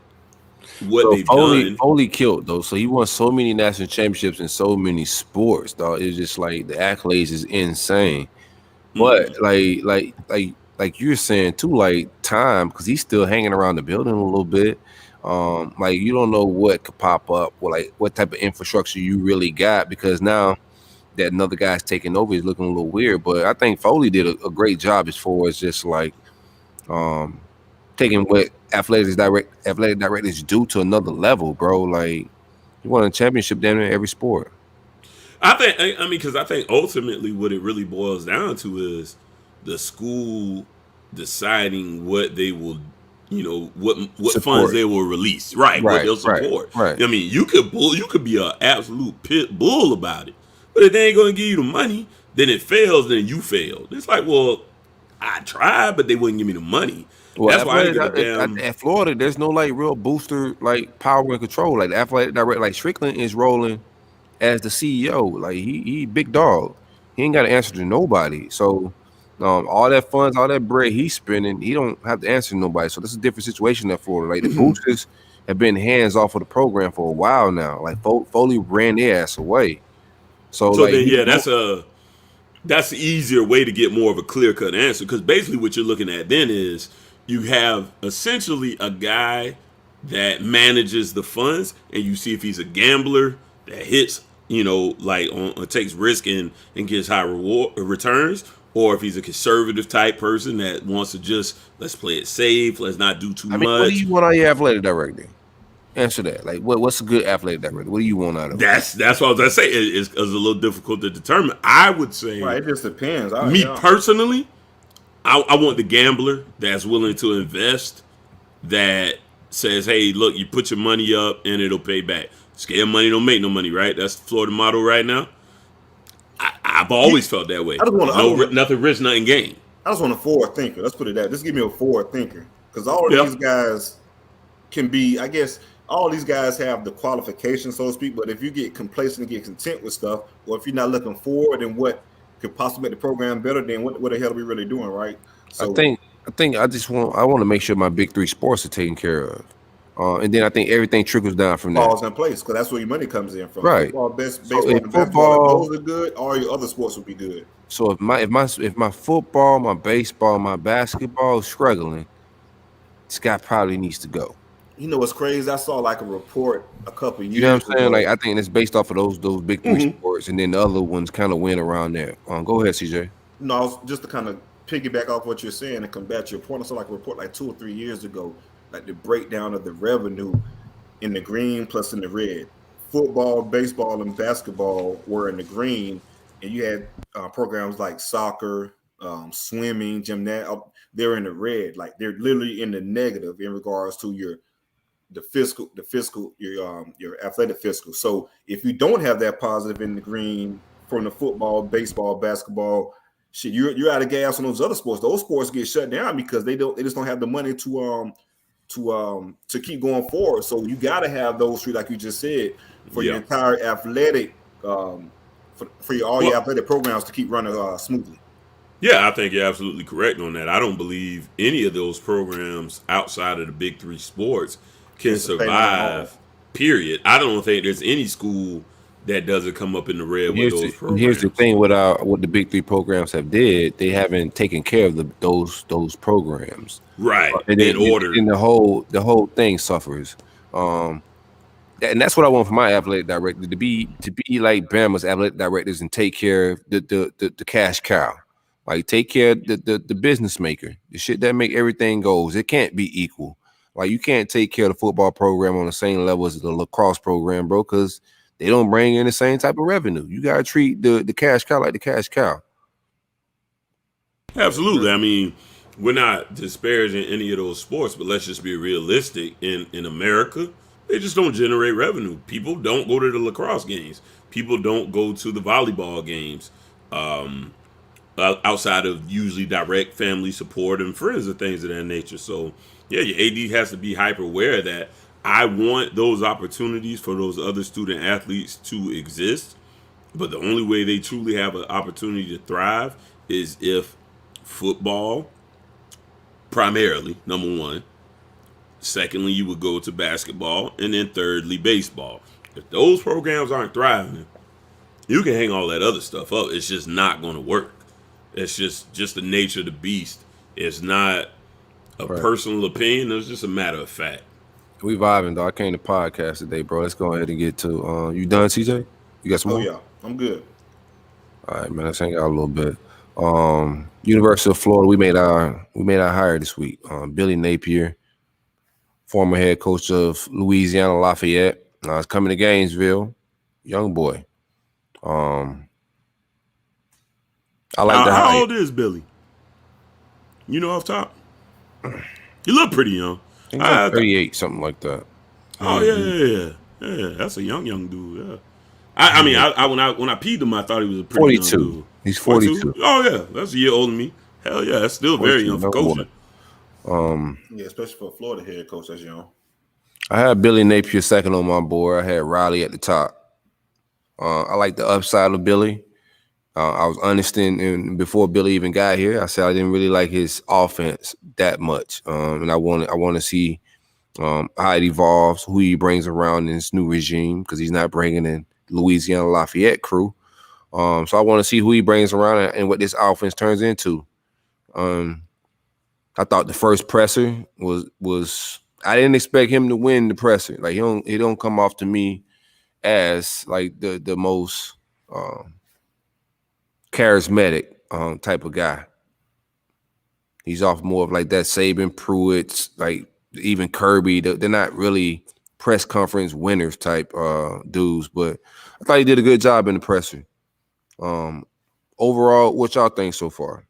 what they've done.
Foley killed, though. So he won so many national championships in so many sports, dog. It's just, like, the accolades is insane. But, like you're saying, too, like, time, because he's still hanging around the building a little bit. Like, you don't know what could pop up or like what type of infrastructure you really got, because now that another guy's taking over is looking a little weird. But I think Foley did a great job as far as just like taking what athletic directors do to another level, bro. Like, he won a championship damn near every sport.
I mean, because I think ultimately what it really boils down to is the school deciding what they will, what funds they will release, right? What they'll support.
Right.
I mean, you could be an absolute pit bull about it, but if they ain't going to give you the money, then it fails. Then you failed. It's like, well, I tried, but they wouldn't give me the money.
Well,
that's why
at Florida, there's no like real booster like power and control. Like the athletic director, like Strickland is rolling as the CEO. Like he big dog. He ain't got to answer to nobody. So. All that funds, all that bread he's spending, he don't have to answer to nobody. So this is a different situation at Florida. Like the boosters have been hands off of the program for a while now. Like Foley ran their ass away. So like,
then, yeah, that's the easier way to get more of a clear cut answer, because basically what you're looking at then is you have essentially a guy that manages the funds, and you see if he's a gambler that hits, takes risk and gets high returns. Or if he's a conservative type person that wants to just, let's play it safe, let's not do too much.
What do you want out of your athletic director? Answer that. Like, what's a good athletic director? What do you want out of it?
That's what I was going to say. It's a little difficult to determine. I would say,
right, it just depends.
Personally, I want the gambler that's willing to invest, that says, hey, look, you put your money up and it'll pay back. Scare money don't make no money, right? That's the Florida model right now. I've always felt that way. Nothing risk, nothing gain.
I just want a forward thinker. Let's put it that. Just give me a forward thinker, because all of these guys can be. I guess all these guys have the qualifications, so to speak. But if you get complacent and get content with stuff, or if you're not looking forward and what could possibly make the program better, then what the hell are we really doing, right? So
I think I want to make sure my big three sports are taken care of. And then I think everything trickles down from there.
Falls in place, because that's where your money comes in from.
Right.
Football, baseball, and basketball, those are good. All your other sports would be good.
So if my football, my baseball, my basketball is struggling, this guy probably needs to go.
You know what's crazy? I saw like a report a couple of years.
You know what I'm saying? Like, I think it's based off of those big three sports, and then the other ones kind of went around there. Go ahead, CJ.
No, just to kind of piggyback off what you're saying and combat your point. I saw like a report like 2 or 3 years ago, like the breakdown of the revenue in the green plus in the red. Football, baseball, and basketball were in the green, and you had programs like soccer, swimming, gymnastics. They're in the red, like they're literally in the negative in regards to the fiscal, your athletic fiscal. So if you don't have that positive in the green from the football, baseball, basketball, shit, you're out of gas on those other sports. Those sports get shut down because they just don't have the money to keep going forward. So you got to have those three, like you just said, for your entire athletic, for your athletic programs to keep running smoothly.
Yeah, I think you're absolutely correct on that. I don't believe any of those programs outside of the big three sports can survive. Period. I don't think there's any school that doesn't come up in the red with those programs.
Here's the thing: what the big three programs have did, they haven't taken care of those programs.
Right.
And the whole thing suffers. And that's what I want for my athletic director to be like Bama's athletic directors and take care of the cash cow. Like take care of the business maker, the shit that make everything goes. It can't be equal. Like you can't take care of the football program on the same level as the lacrosse program, bro, because they don't bring in the same type of revenue. You gotta treat the cash cow like the cash cow.
Absolutely. I mean, we're not disparaging any of those sports, but let's just be realistic. In America, they just don't generate revenue. People don't go to the lacrosse games. People don't go to the volleyball games. Outside of usually direct family support and friends and things of that nature. So, yeah, your AD has to be hyper aware of that. I want those opportunities for those other student athletes to exist, but the only way they truly have an opportunity to thrive is if football, primarily, number one. Secondly, you would go to basketball, and then thirdly, baseball. If those programs aren't thriving, you can hang all that other stuff up. It's just not going to work. It's just the nature of the beast. It's not a personal opinion. It's just a matter of fact.
We vibing, though. I came to podcast today, bro. Let's go ahead and get to you done, CJ? You got some more?
Oh, yeah. I'm good.
All right, man. Let's hang out a little bit. University of Florida, we made our hire this week. Billy Napier, former head coach of Louisiana Lafayette. He's coming to Gainesville. Young boy. I like that.
How old is Billy? You know off top? You look pretty young.
I think like 38, something like that.
Oh yeah. That's a young dude. Yeah. I mean, when I peed him, I thought he was a pretty
42.
young dude.
He's 42.
Oh yeah, that's a year older than me. Hell yeah, that's still very young for coaching.
Yeah, especially for a Florida head coach, that's young.
I had Billy Napier second on my board. I had Riley at the top. I like the upside of Billy. I was honest and before Billy even got here, I said I didn't really like his offense that much, and I want to see how it evolves, who he brings around in this new regime, because he's not bringing in Louisiana Lafayette crew. So I want to see who he brings around and what this offense turns into. I thought the first presser was I didn't expect him to win the presser. Like he don't come off to me as like the most charismatic type of guy. He's off more of like that Saban, Pruitt, like even Kirby. They're not really press conference winners type dudes, but I thought he did a good job in the presser. Overall, what y'all think so far?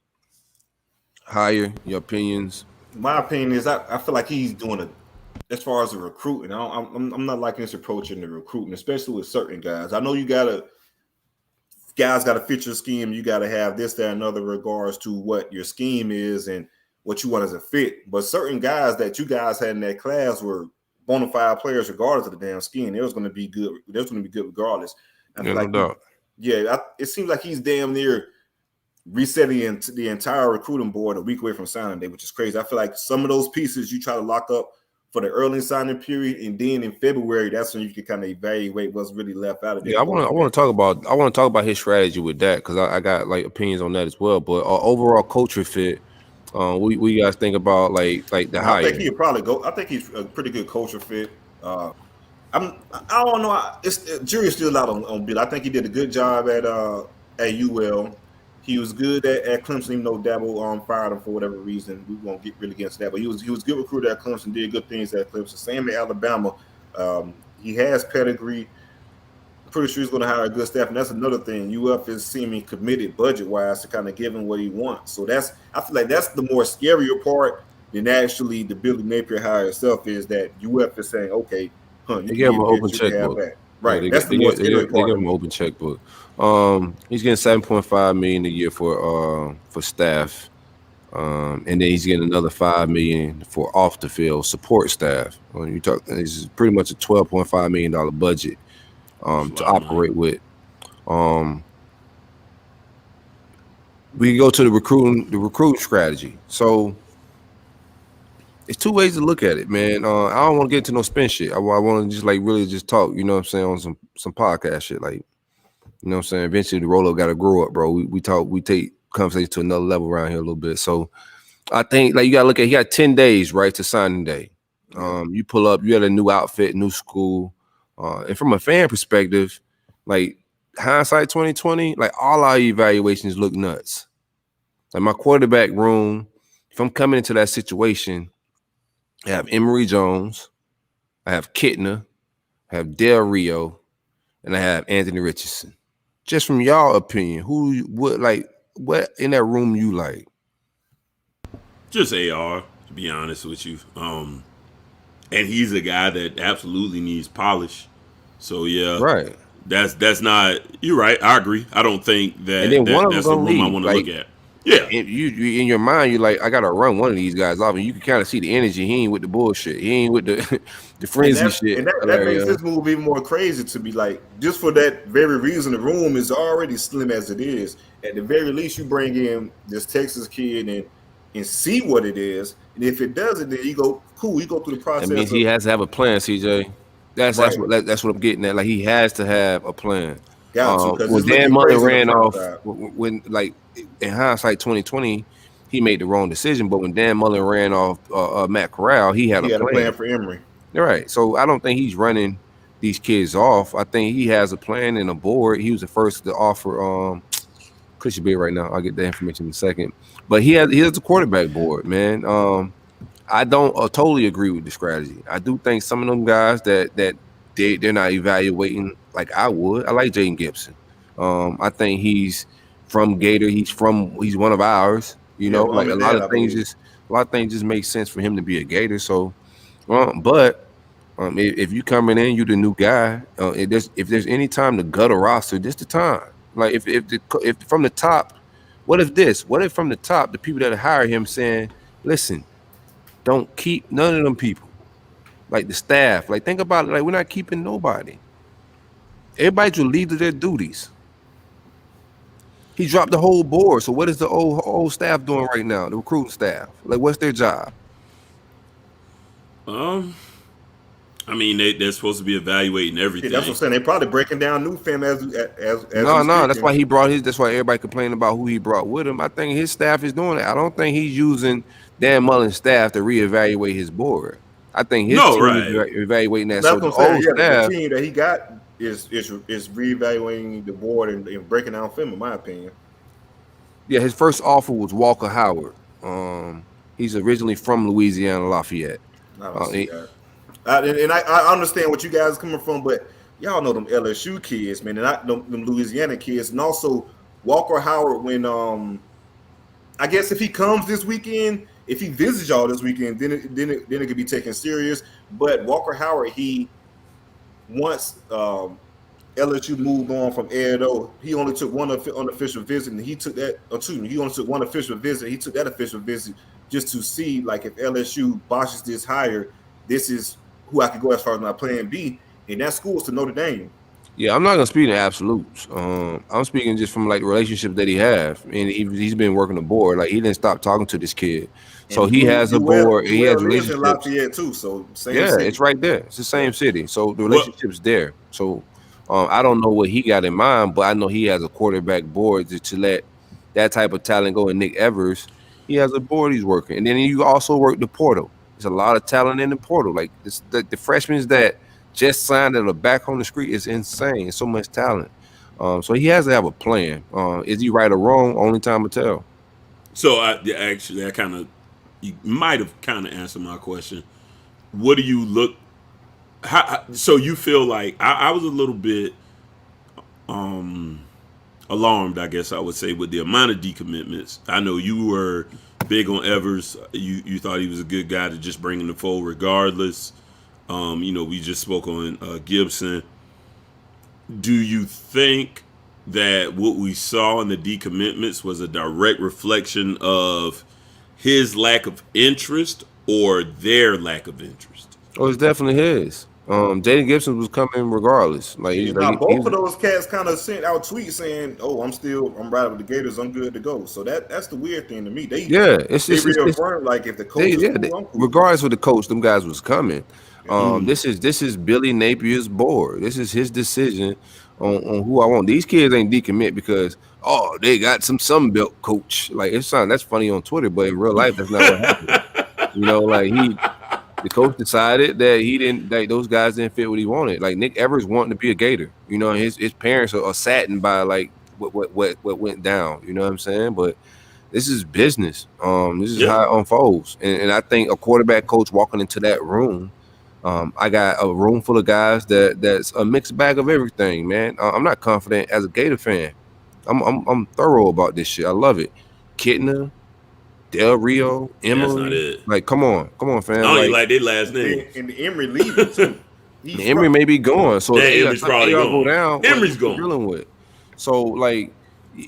Hire, your opinions?
My opinion is I feel like he's doing as far as the recruiting. I'm not liking this approach in the recruiting, especially with certain guys. I know guys got to fit your scheme. You got to have this, that, and other regards to what your scheme is and what you want as a fit. But certain guys that you guys had in that class were bona fide players regardless of the damn scheme. They was going to be good. They was going to be good regardless.
No doubt.
It seems like he's damn near resetting the entire recruiting board a week away from signing day, which is crazy. I feel like some of those pieces you try to lock up for the early signing period, and then in February, that's when you can kind of evaluate what's really left out of it.
Yeah, I want to talk about his strategy with that, because I got like opinions on that as well. But overall culture fit, what you guys think about like the hire?
I think he'll probably go. I think he's a pretty good culture fit. I don't know. Jury's still out on Bill. I think he did a good job at UL. He was good at Clemson, even though Dabo fired him for whatever reason. We won't get really against that, but he was good recruiter at Clemson, did good things at Clemson. Same at Alabama. He has pedigree. I'm pretty sure he's going to hire a good staff, and that's another thing. UF is seeming committed budget-wise to kind of give him what he wants. So I feel like that's the more scarier part than actually the Billy Napier hire itself. Is that UF is saying, okay, you
they give him an open checkbook.
Right,
yeah,
that's the more scary part.
They give him an open checkbook. He's getting $7.5 million a year for staff, and then he's getting another $5 million for off the field support staff. This is pretty much a $12.5 million budget to operate with. We can go to the recruiting strategy. So it's two ways to look at it, man. I don't want to get into no spin shit. I want to just like really just talk, you know what I'm saying, on some podcast shit. Like, you know what I'm saying? Eventually the RollUp got to grow up, bro. We take conversation to another level around here a little bit. So I think like you got to look at, he got 10 days, right, to signing day. You pull up, you had a new outfit, new school. And from a fan perspective, like hindsight 2020, like all our evaluations look nuts. Like my quarterback room, if I'm coming into that situation, I have Emory Jones, I have Kittner, I have Del Rio, and I have Anthony Richardson. Just from y'all opinion, what in that room you like?
Just AR, to be honest with you. And he's a guy that absolutely needs polish. So yeah,
right.
That's not. You're right. I agree. I don't think that,
and then one of
that's
them
the room I want to look at. Yeah,
you in your mind, you're like, I gotta run one of these guys off, and you can kind of see the energy. He ain't with the bullshit. He ain't with the frenzy shit.
And that makes this move even more crazy to be like, just for that very reason, the room is already slim as it is. At the very least, you bring in this Texas kid and see what it is. And if it doesn't, then you go cool. You go through the process.
That means he has to have a plan, CJ. That's what I'm getting at. Like he has to have a plan. When Dan Mullen ran off, when like in hindsight 2020, he made the wrong decision. But when Dan Mullen ran off Matt Corral, he had a plan
for Emory.
All right. So I don't think he's running these kids off. I think he has a plan and a board. He was the first to offer Cushy Beer right now. I'll get that information in a second. But he has a quarterback board, man. I don't totally agree with the strategy. I do think some of them guys that they're not evaluating like I would. I like Jaden Gibson. I think he's from Gator. He's one of ours. You know, like a lot of things just make sense for him to be a Gator. So, if you coming in, you the new guy. If there's any time to gut a roster, this the time. Like if from the top, what if from the top the people that hire him saying, listen, don't keep none of them people. Like the staff, like think about it. Like we're not keeping nobody. Everybody should leave to their duties. He dropped the whole board. So what is the old staff doing right now? The recruiting staff, like what's their job?
I mean they're supposed to be evaluating everything.
Yeah, that's what I'm saying. They're probably breaking down new film as
no. That's why he brought his. That's why everybody complaining about who he brought with him. I think his staff is doing it. I don't think he's using Dan Mullen's staff to reevaluate his board. I think his team is evaluating that.
That's
so
what I'm saying. The team that he got is reevaluating the board and breaking down film, in my opinion.
Yeah, his first offer was Walker Howard. He's originally from Louisiana, Lafayette.
I don't see that. I understand what you guys are coming from, but y'all know them LSU kids, man, and not them Louisiana kids. And also Walker Howard, when I guess if he comes this weekend, if he visits y'all this weekend, then it could be taken serious. But Walker Howard, once LSU moved on from Edo, he only took one unofficial visit, and he took that. He only took one official visit. He took that official visit just to see, like, if LSU botches this hire, this is who I could go as far as my plan B, and that school is to Notre Dame.
Yeah, I'm not gonna speak in absolutes. I'm speaking just from like the relationship that he have, and he's been working the board. Like he didn't stop talking to this kid, so he has a board. He has relationships.
Lafayette too, so same
city. It's right there. It's the same city, so the relationship's there. So I don't know what he got in mind, but I know he has a quarterback board to let that type of talent go. And Nick Evers, he has a board he's working, and then you also work the portal. There's a lot of talent in the portal. Like the freshmen that just signed that are back on the street is insane. So much talent. So he has to have a plan. Is he right or wrong? Only time will tell.
So I kind of, you might have kind of answered my question. What do you look? So you feel like I was a little bit alarmed, I guess I would say, with the amount of decommitments. I know you were big on Evers. You thought he was a good guy to just bring in the fold regardless. We just spoke on Gibson. Do you think that what we saw in the decommitments was a direct reflection of his lack of interest or their lack of interest?
Oh, it's definitely his. Jaden Gibson was coming regardless.
Both of those cats kind of sent out tweets saying, "Oh, I'm riding with the Gators. I'm good to go." So that's the weird thing to me. It's reaffirmed, like if the coach is cool, I'm cool.
Regardless of the coach, them guys was coming. This is Billy Napier's board. This is his decision on who I want. These kids ain't decommit because they got some Sunbelt coach. Like that's funny on Twitter, but in real life that's not what happened. The coach decided that those guys didn't fit what he wanted. Like Nick Evers wanting to be a Gator. His parents are saddened by like what went down. You know what I'm saying? But this is business. This is how it unfolds. And I think a quarterback coach walking into that room, I got a room full of guys that's a mixed bag of everything, man. I'm not confident as a Gator fan. I'm thorough about this shit. I love it. Kitna, Del Rio, Emory. That's not it. Like, come on, fam.
I don't even like their last name.
And the Emory leaving too.
Emory may be going. So
Emory's probably going.
Go down.
Emory's going.
Dealing with. So like,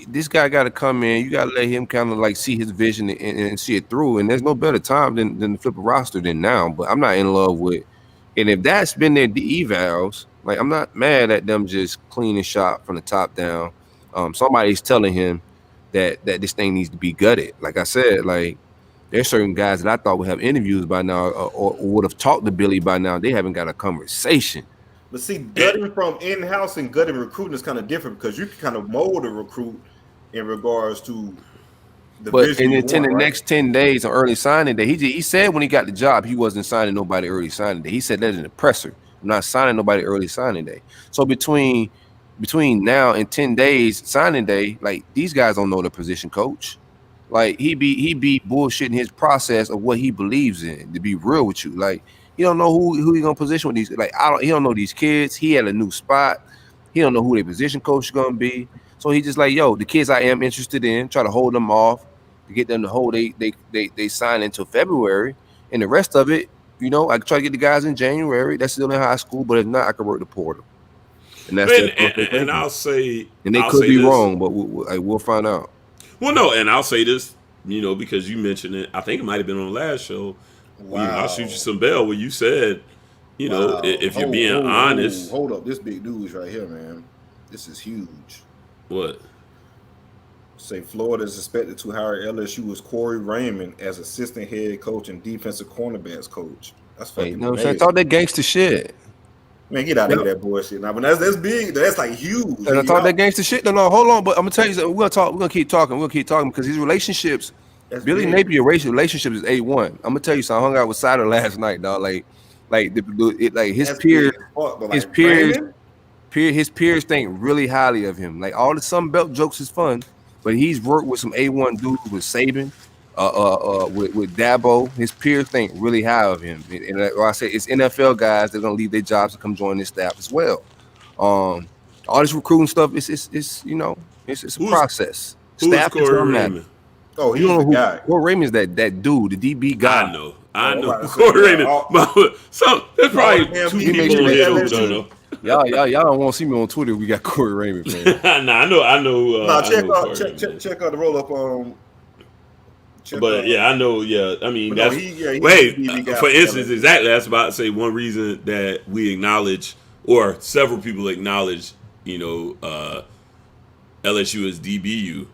this guy got to come in. You got to let him kind of like see his vision and see it through. And there's no better time than to flip a roster than now. But I'm not in love with. And if that's been their evals, like I'm not mad at them just cleaning shop from the top down. Somebody's telling him that this thing needs to be gutted. Like I said, like there's certain guys that I thought would have interviews by now or would have talked to Billy by now. They haven't got a conversation.
But see, gutting from in-house and gutting recruiting is kind of different because you can kind of mold a recruit in regards to the vision.
But in the next 10 days on early signing day, he said when he got the job, he wasn't signing nobody early signing day. He said that in the presser. I'm not signing nobody early signing day. So between now and 10 days signing day, like these guys don't know the position coach. Like he be bullshitting his process of what he believes in. To be real with you, like he don't know who he gonna position with these. Like he don't know these kids. He had a new spot. He don't know who their position coach is gonna be. So he just like, yo, the kids I am interested in, try to hold them off to get them to hold they sign until February, and the rest of it, I can try to get the guys in January. That's still in high school, but if not, I can work the portal. And that's
and I'll say,
and they could be wrong, but we'll find out.
Well, no, and I'll say this, because you mentioned it. I think it might have been on the last show.
Wow.
I'll shoot you some bell where you said, if you're being honest.
Hold up, this big news right here, man. This is huge.
What?
Say Florida is expected to hire LSU's Corey Raymond as assistant head coach and defensive cornerbacks coach. That's fucking amazing.
I thought that gangster shit.
Man, get out of that bullshit now. But that's big. That's like huge.
And I thought that gangster shit. No, hold on. But I'm gonna tell you something. We're gonna keep talking because his relationships, Billy Napier relationships is A1. I'm gonna tell you something. I hung out with Sider last night, dog. His peers think really highly of him. Like all the Sun Belt jokes is fun, but he's worked with some A1 dudes with Saban, with Dabo. His peers think really high of him. And I say it's NFL guys that are gonna leave their jobs to come join this staff as well. All this recruiting stuff it's a process.
Staff is Raymond?
Oh, he's the guy.
Corey Raymond's that dude, the DB guy.
I know. Corey Raymond. There's probably two people on here who don't know.
Y'all don't want to see me on Twitter. We got Corey Raymond, man.
Nah, I know.
Check out the RollUp.
I know. Yeah, I mean that's. For instance, exactly. That's about to say one reason that we acknowledge, or several people acknowledge, LSU as DBU.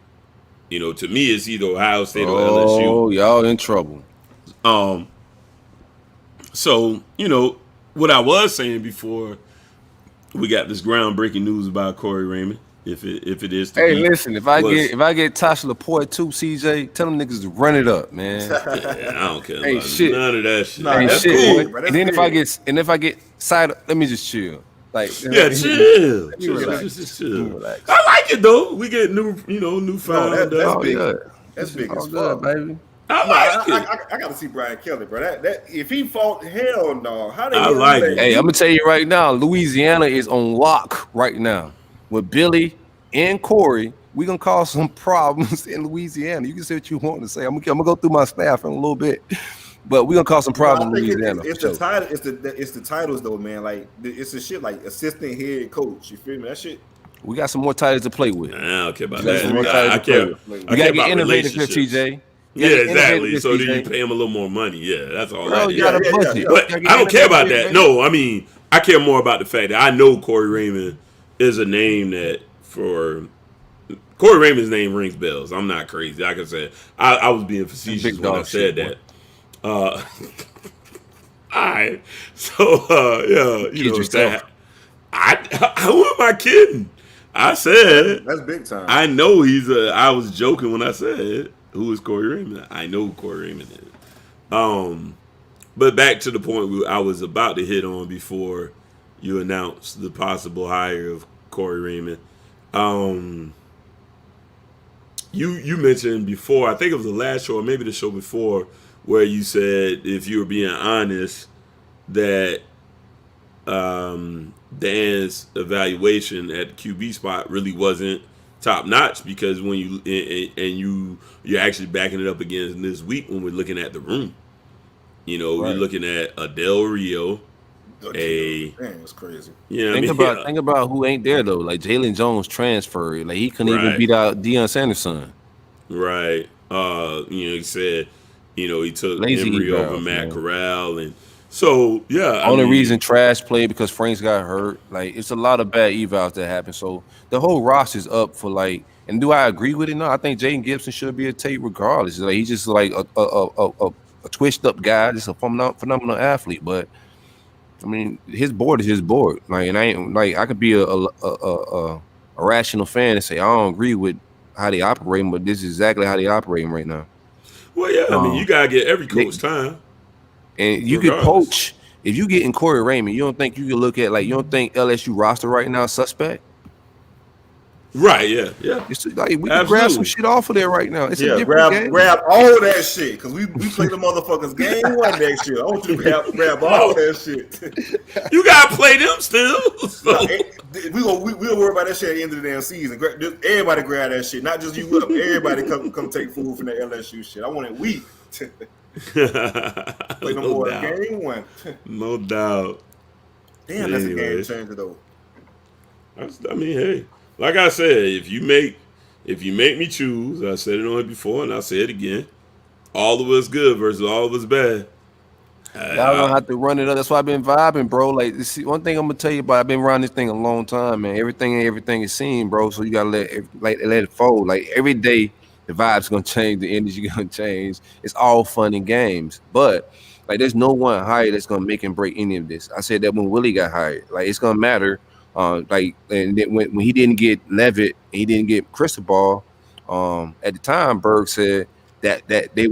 To me, it's either Ohio State or LSU.
Oh, y'all in trouble.
So what I was saying before we got this groundbreaking news about Corey Raymond, if it is.
Listen, if I get Tasha Lapointe too, CJ, tell them niggas to run it up, man.
Yeah, I don't care.
Shit.
None of that shit.
That's
cool.
And then if I get Cider, let me just chill. Like,
Yeah, chill.
Let me relax.
Chill.
Let me relax.
I like it though. We get new found.
that's
Oh,
big.
yeah.
That's big
all
as
good,
fuck.
baby.
I like it.
I got to see Brian Kelly, bro. That if he fought, hell no. How the
I
hell
like it.
Hey, I'm gonna tell you right now, Louisiana is on lock right now with Billy and Corey. We gonna cause some problems in Louisiana. You can say what you want to say. I'm gonna go through my staff in a little bit, but we gonna cause some problems in Louisiana.
It's the title. It's the titles though, man. Like it's the shit like assistant head coach. You feel me? That shit.
We got some more titles to play with.
I don't care about
We got some more
that.
titles
I
to play
care.
with.
I
You
care
gotta get
about
innovative here,
relationships.
TJ.
Yeah, exactly. So
TJ.
then you pay him a little more money. Yeah, that's all.
Bro,
that
you got a
is.
budget.
But
You gotta get
I don't care about
innovative,
that.
man.
No, I mean, I care more about the fact that I know Corey Raymond is a name that for Corey Raymond's name rings bells. I'm not crazy. Like I said, I was being facetious
Big
when I
dog
said
shit,
that. All right. So yeah, you know
yourself.
that. Who am I kidding? I said
That's big time.
I know I was joking when I said who is Corey Raymond. I know who Corey Raymond is. But back to the point I was about to hit on before you announced the possible hire of Corey Raymond. You mentioned before, I think it was the last show or maybe the show before, where you said if you were being honest that Dan's evaluation at the QB spot really wasn't top notch because when you're actually backing it up against this week when we're looking at the room. You know,
Right.
you're looking at a Del Rio,
Man, it's crazy.
you know,
Think about who ain't there though. Like Jalen Jones transferred. Like he couldn't even
Right.
beat out Deion Sanders' son.
right? He said, he took
Lazy
Emery
evals,
over Matt
man.
Corral, and so yeah.
Only reason Trash played because Franks got hurt. Like it's a lot of bad evals that happen. So the whole roster's up for like. And do I agree with it? No, I think Jaden Gibson should be a tape regardless. Like he's just like a twitched up guy, just a phenomenal athlete. But I mean, his board is his board. Like, and I ain't like I could be a rational fan and say I don't agree with how they operate, but this is exactly how they operating right now.
Well, yeah, I mean, you gotta get every coach time.
And you could poach if you get in Corey Raymond. You don't think you can look at you don't think LSU roster right now suspect?
Right? Yeah.
It's like we can grab some shit off of there right now. It's a different game.
grab all that shit because we play the motherfuckers game one next year. I want you to grab all that shit.
You gotta play them still. So.
We'll worry about that shit at the end of the damn season. Everybody grab that shit, not just you. Everybody come take food from that LSU shit. I want it weak. Play no more game one.
No doubt.
Damn, that's a game changer though.
I mean, hey, like I said, if you make me choose, I said it on it before and I'll say it again. All of us good versus all of us bad.
Y'all don't have to run it up. That's why I've been vibing, bro. Like, see, one thing I'm gonna tell you about, I've been around this thing a long time, man. Everything is seen, bro. So you gotta let it fold. Like every day, the vibe's gonna change, the energy gonna change. It's all fun and games, but like, there's no one hire that's gonna make and break any of this. I said that when Willie got hired. Like, it's gonna matter. And then when he didn't get Levitt, and he didn't get Cristobal. At the time, Berg said that they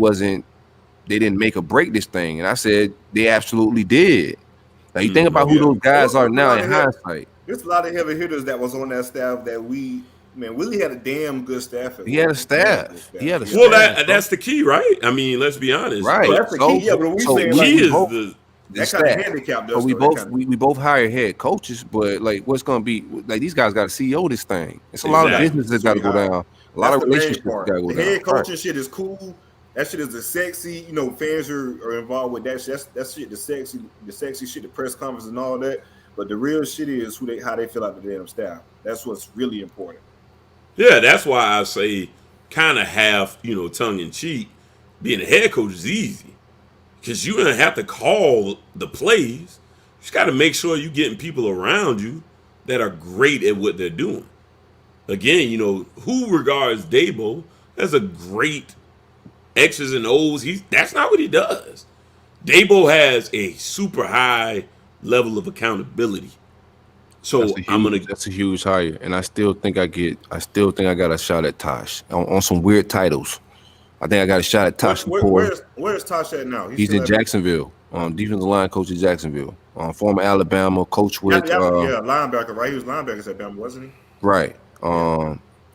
didn't make or break this thing, and I said they absolutely did. Now you think about who those guys are now in hindsight.
There's a lot of heavy hitters that was on that staff that Willie had a damn good staff.
He had a staff.
Well, that's the key, right? I mean, let's be honest.
Right.
So that's the key. Yeah, but we saying
key is
the that kind of handicap.
But we both hire head coaches, but like, what's gonna be like? These guys got to CEO this thing. It's a lot of business that's got to go down. A lot of relationships got to go down.
The head coaching shit is cool. That shit is the sexy. Fans are involved with that shit. That's shit. The sexy shit. The press conference and all that. But the real shit is how they feel out the damn staff. That's what's really important.
Yeah, that's why I say kind of half, tongue in cheek. Being a head coach is easy because you're gonna have to call the plays. You just got to make sure you're getting people around you that are great at what they're doing. Again, who regards Dabo as a great X's and O's? That's not what he does. Dabo has a super high level of accountability. So
that's a huge hire, and I still think I got a shot at Tosh on some weird titles. I think I got a shot at Tosh.
Where's Tosh at now?
He's in Jacksonville. defensive line coach at Jacksonville. Former Alabama coach
Yeah,
with
linebacker, right? He was linebacker at Bama, wasn't he?
right.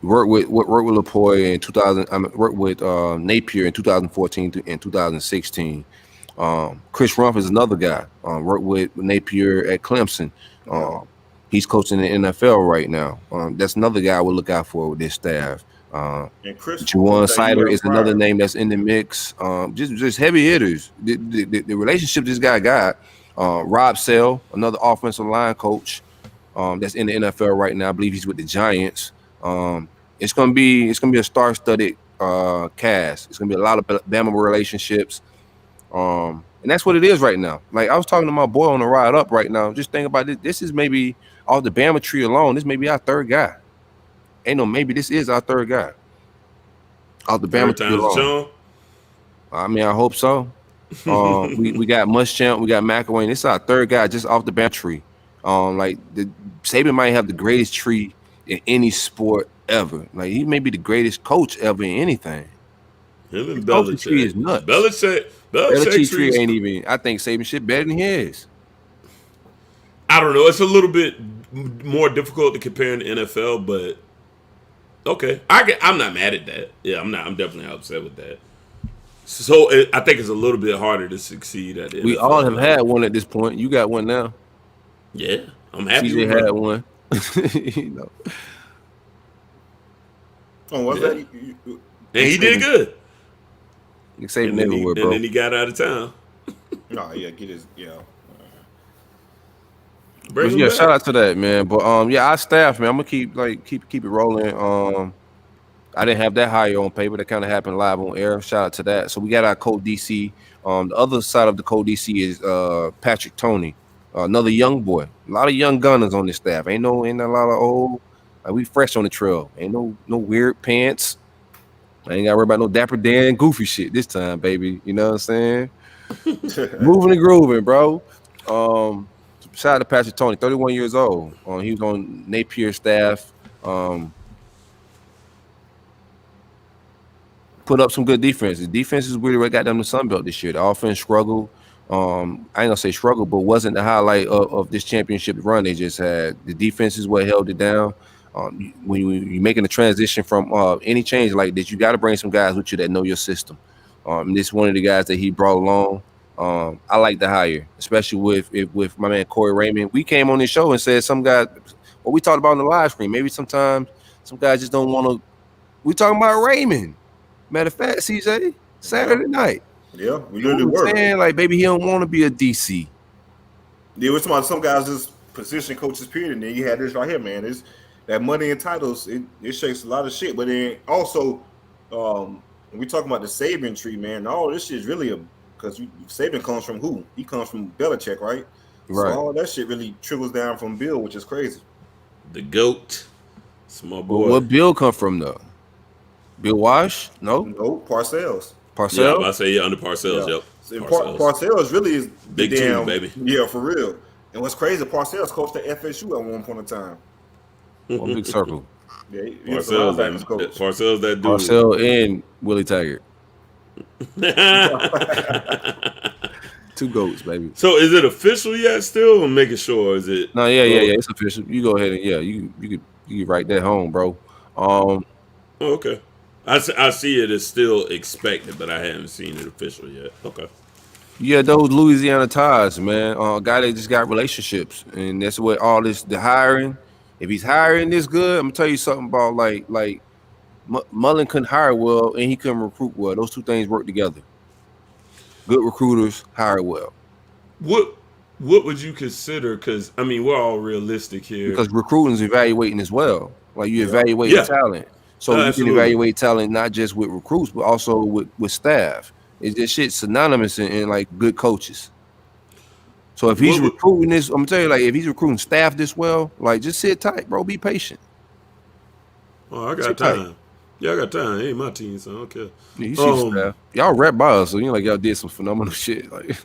Worked with Lapoy in 2000. Worked with Napier in 2014 and 2016. Chris Rumph is another guy. Worked with Napier at Clemson. He's coaching the NFL right now. That's another guy I would look out for with this staff.
And Chris
Juwan Sider is another name that's in the mix. Just heavy hitters. The relationship this guy got. Rob Sell, another offensive line coach, that's in the NFL right now. I believe he's with the Giants. It's gonna be a star-studded cast. It's gonna be a lot of Bama relationships. And that's what it is right now. Like I was talking to my boy on the ride up right now. Just think about this. This is maybe off the Bama tree alone. This may be our third guy. Ain't no maybe. This is our third guy. Off the Bama tree alone. I mean, I hope so. We got Muschamp, we got McElwain. This is our third guy just off the Bama tree. Saban might have the greatest tree in any sport ever. Like he may be the greatest coach ever in anything.
Him and Belichick
tree is nuts.
Belichick
tree ain't even. I think Saban shit better than his.
I don't know. It's a little bit more difficult to compare in the NFL, but okay. I'm not mad at that. Yeah, I'm not. I'm definitely upset with that. So I think it's a little bit harder to succeed at it.
We all have had one at this point. You got one now.
Yeah, I'm happy.
TJ had one. You know.
Oh, was that?
And he did good.
You saved him everywhere, bro.
And then he got out of town.
No, yeah, get his
Yeah, shout out to that, man. But our staff, man, I'm gonna keep it rolling. I didn't have that higher on paper. That kind of happened live on air. Shout out to that. So we got our co-DC. The other side of the co-DC is Patrick Toney, another young boy. A lot of young gunners on this staff. Ain't a lot of old. We fresh on the trail. Ain't no weird pants. I ain't got to worry about no Dapper Dan goofy shit this time, baby. You know what I'm saying? Moving and grooving, bro. Shout out to Patrick Toney, 31 years old. He was on Napier's staff. Put up some good defense. The defense is really what got them the Sun Belt this year. The offense struggled. I ain't gonna say struggle, but wasn't the highlight of this championship run they just had. The defense is what held it down. When you're making a transition from any change like this, you got to bring some guys with you that know your system. And this is one of the guys that he brought along. I like the hire, especially with my man Corey Raymond. We came on this show and said some guys, what we talked about on the live stream, maybe sometimes some guys just don't want to. We talking about Raymond. Matter of fact, CJ, Saturday night.
Yeah, we literally were.
Saying, like, baby, he don't want to be a DC.
Yeah, we're talking about some guys just position coaches, period. And then you had this right here, man. It's that money and titles, it shakes a lot of shit. But then also, when we talking about the Saban tree, man, all this shit is really because Saban comes from who? He comes from Belichick, right?
Right.
So all that shit really trickles down from Bill, which is crazy.
The GOAT. Small boy.
Well, what Bill come from, though? Bill Wash? No,
Parcells.
Yeah, I say under Parcells. Yep.
So Parcells really is
big
damn,
team, baby.
Yeah, for real. And what's crazy, Parcells coached at FSU at one point in time.
One big circle.
Yeah,
Parcells that dude.
Parcell and Willie Taggart. Two goats, baby.
So is it official yet? Still, I'm making sure. Is it?
No, yeah. It's official. You go ahead and you could write that home, bro.
Okay. I see it as still expected, but I haven't seen it official yet. Okay.
Yeah, those Louisiana ties, man. A guy that just got relationships, and that's what all the hiring. If he's hiring this good, I'm gonna tell you something about like Mullen couldn't hire well and he couldn't recruit well. Those two things work together. Good recruiters hire well.
What would you consider? Because I mean, we're all realistic here.
Because recruiting is evaluating as well. Like you evaluate talent. So you can evaluate talent not just with recruits, but also with staff. This shit synonymous in like good coaches. So if he's recruiting this, I'm gonna tell you, like if he's recruiting staff this well, like just sit tight, bro. Be patient.
Oh, I got time. Yeah, I got time. It ain't my team, so I don't care.
Yeah, you see staff. Y'all rap by us, so you know like y'all did some phenomenal shit. Like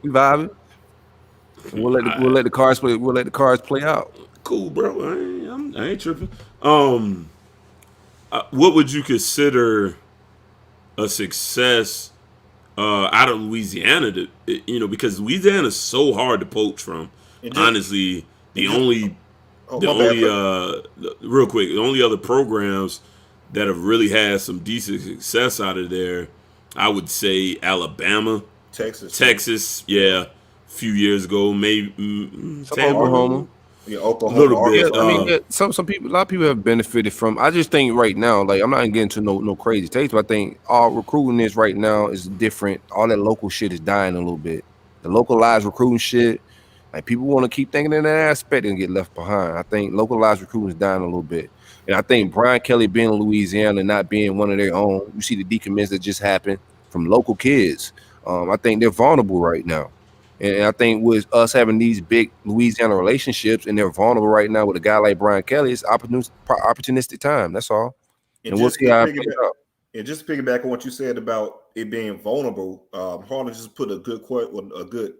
we vibing. We'll let the cards play. We'll let the cards play out.
Cool, bro. I ain't tripping. What would you consider a success out of Louisiana, because Louisiana is so hard to poach from. Honestly, the only real quick, the only other programs that have really had some decent success out of there, I would say Alabama, Texas, yeah, a few years ago, maybe
Oklahoma.
Yeah, Oklahoma.
A little bit.
Yeah, I mean, some people, a lot of people have benefited from. I just think right now, like I'm not getting to no crazy takes, but I think all recruiting is right now is different. All that local shit is dying a little bit. The localized recruiting shit, like people want to keep thinking in that aspect and get left behind. I think localized recruiting is dying a little bit, and I think Brian Kelly being in Louisiana and not being one of their own. You see the decommits that just happened from local kids. I think they're vulnerable right now. And I think with us having these big Louisiana relationships and they're vulnerable right now with a guy like Brian Kelly, it's opportunistic time. That's all. And we'll see how it plays out.
And just to piggyback on what you said about it being vulnerable, Harlan just put a good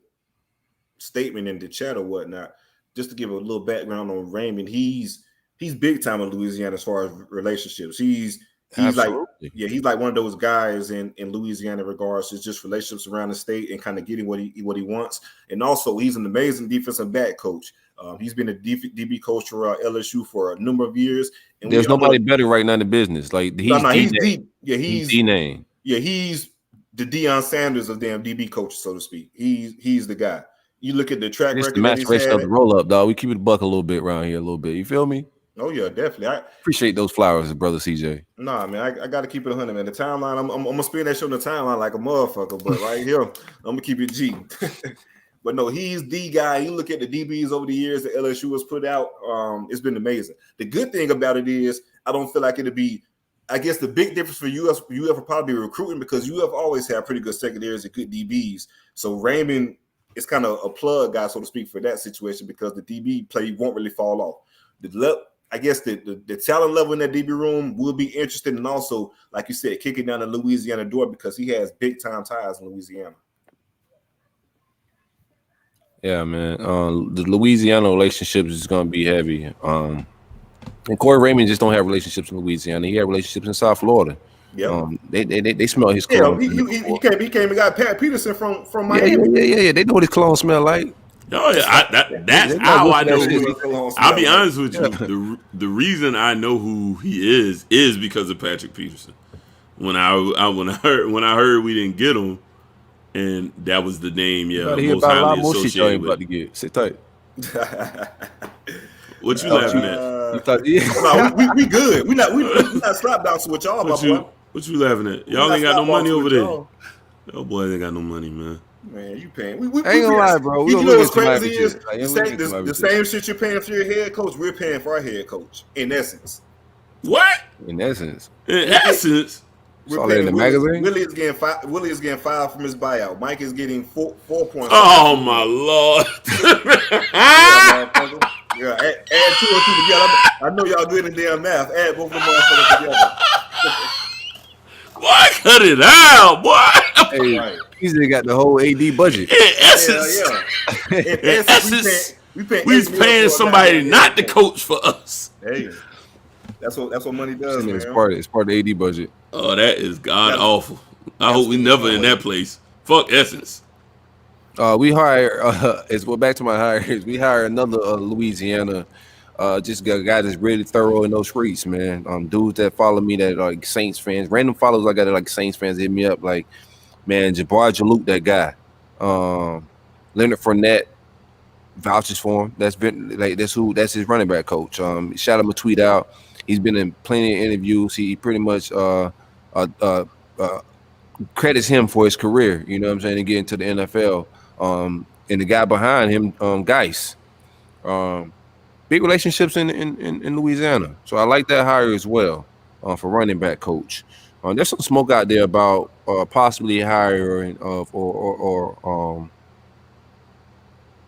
statement in the chat or whatnot. Just to give a little background on Raymond, he's big time in Louisiana as far as relationships. He's he's like one of those guys in Louisiana in regards to just relationships around the state and kind of getting what he wants. And also, he's an amazing defensive back coach. He's been a DB coach for LSU for a number of years. And
there's nobody better right now in the business. Like he's the name.
Yeah, he's the Deion Sanders of damn DB coaches, so to speak. He's the guy. You look at the track record.
The maturation of the roll up, dog. We keep it a buck a little bit around here, a little bit. You feel me?
Oh yeah, definitely. I
appreciate those flowers, brother CJ.
Nah, man, I got to keep it 100, man. The timeline, I'm gonna spin that shit on the timeline like a motherfucker, but right here, I'm gonna keep it G. But no, he's the guy. You look at the DBs over the years that LSU has put out. It's been amazing. The good thing about it is I don't feel like it'll be. I guess the big difference for UF will probably be recruiting because UF always had pretty good secondaries and good DBs. So Raymond is kind of a plug guy, so to speak, for that situation because the DB play won't really fall off. I guess the talent level in that DB room will be interesting, and also, like you said, kicking down the Louisiana door because he has big time ties in Louisiana.
Yeah, man. The Louisiana relationships is going to be heavy. And Corey Raymond just don't have relationships in Louisiana. He had relationships in South Florida.
Yeah,
they smell his cologne.
Yeah, he came and got Pat Peterson from Miami.
Yeah. They know what his cologne smell like.
Oh yeah, that's how I know. I'll be honest with you. The reason I know who he is because of Patrick Peterson. When I heard we didn't get him, and that was the name. Yeah, most highly associated with.
About to get. Sit tight.
What you laughing at?
No, we good. We not slapdowns with y'all, my boy.
What you laughing at? Y'all ain't got no money over there. Yo, boy, they got no money, man.
Man, you paying.
I ain't gonna lie, bro.
You know what's crazy is the same shit you're paying for your head coach, we're paying for our head coach. In essence.
What?
In essence.
We're paying
in the magazine.
Willie is getting 5 from his buyout. Mike is getting 4 points.
Oh my lord.
Yeah, add 2 or 2 together. I know y'all good in damn math. Add both of them motherfuckers together.
Boy, cut it out, boy.
Hey, right. He's got the whole AD budget.
In essence,
In essence, we
paying somebody not to coach for us.
Hey, that's what money does, man.
It's part of the AD budget.
Oh, that is god awful. I hope we never in that place. Fuck Essence.
We hire. Back to my hires. We hire another Louisiana. Just a guy that's really thorough in those streets, man. Dudes that follow me that are like Saints fans, random followers I got that like Saints fans hit me up like, man, Jabbar Jaluk, that guy. Leonard Fournette vouches for him. That's his running back coach. Shot him a tweet out. He's been in plenty of interviews. He pretty much credits him for his career. You know what I'm saying? To get into the NFL. And the guy behind him, Geis. Big relationships in Louisiana. So I like that hire as well for running back coach. There's some smoke out there about possibly hiring or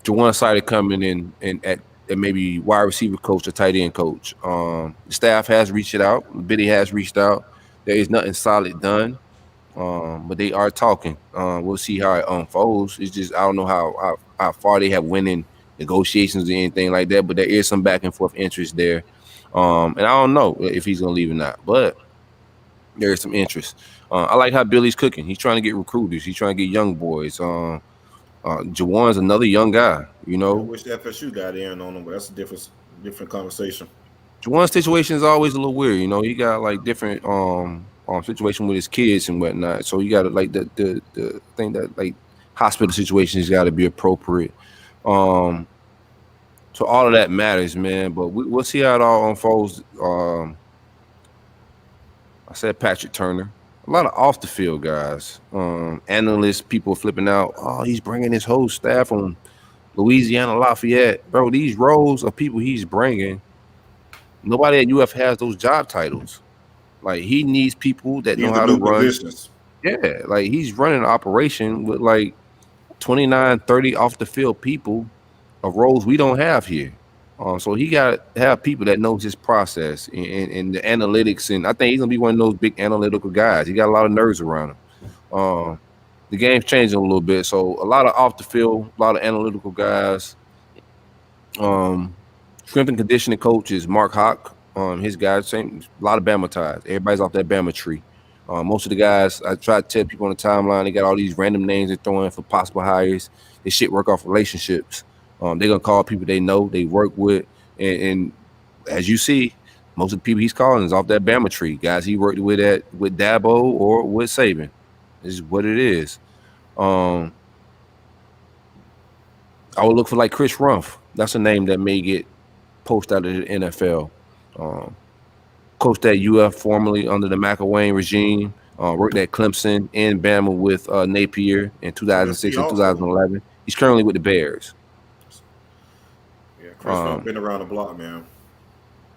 Jawan Sider coming in and at maybe wide receiver coach or tight end coach. The staff has reached out. Biddy has reached out. There is nothing solid done, but they are talking. We'll see how it unfolds. It's just I don't know how far they have went in negotiations or anything like that, but there is some back and forth interest there. And I don't know if he's gonna leave or not. But There's some interest. I like how Billy's cooking. He's trying to get recruiters. He's trying to get young boys. Jawan's another young guy. You
I
know,
wish the FSU got in on him, but that's a different conversation.
Jawan's situation is always a little weird. You know, he got like different situation with his kids and whatnot. So you got to like the thing that like hospital situations got to be appropriate. So all of that matters, man. But we'll see how it all unfolds. I said Patrick Turner. A lot of off the field guys, analysts, people flipping out. Oh, he's bringing his whole staff from Louisiana Lafayette, bro. These roles of people he's bringing. Nobody at UF has those job titles. Like he needs people that know how to run.
Positions.
Yeah, like he's running an operation with like 29, 30 off the field people of roles we don't have here. So he got to have people that knows his process and the analytics, and I think he's gonna be one of those big analytical guys. He got a lot of nerves around him. The game's changing a little bit, so a lot of off the field, a lot of analytical guys. Strength and conditioning coach is Mark Hawk. His guys, same, a lot of Bama ties. Everybody's off that Bama tree. Most of the guys, I try to tell people on the timeline, they got all these random names they're throwing for possible hires. This shit work off relationships. They're gonna call people they know, they work with, and as you see, most of the people he's calling is off that Bama tree. Guys he worked with Dabo or with Saban. This is what it is. I would look for like Chris Rumph. That's a name that may get posted out of the NFL. Coached at UF formerly under the McElwain regime. Worked at Clemson and Bama with Napier in 2006 and 2011. He's currently with the Bears.
Yeah, Chris been around the block, man.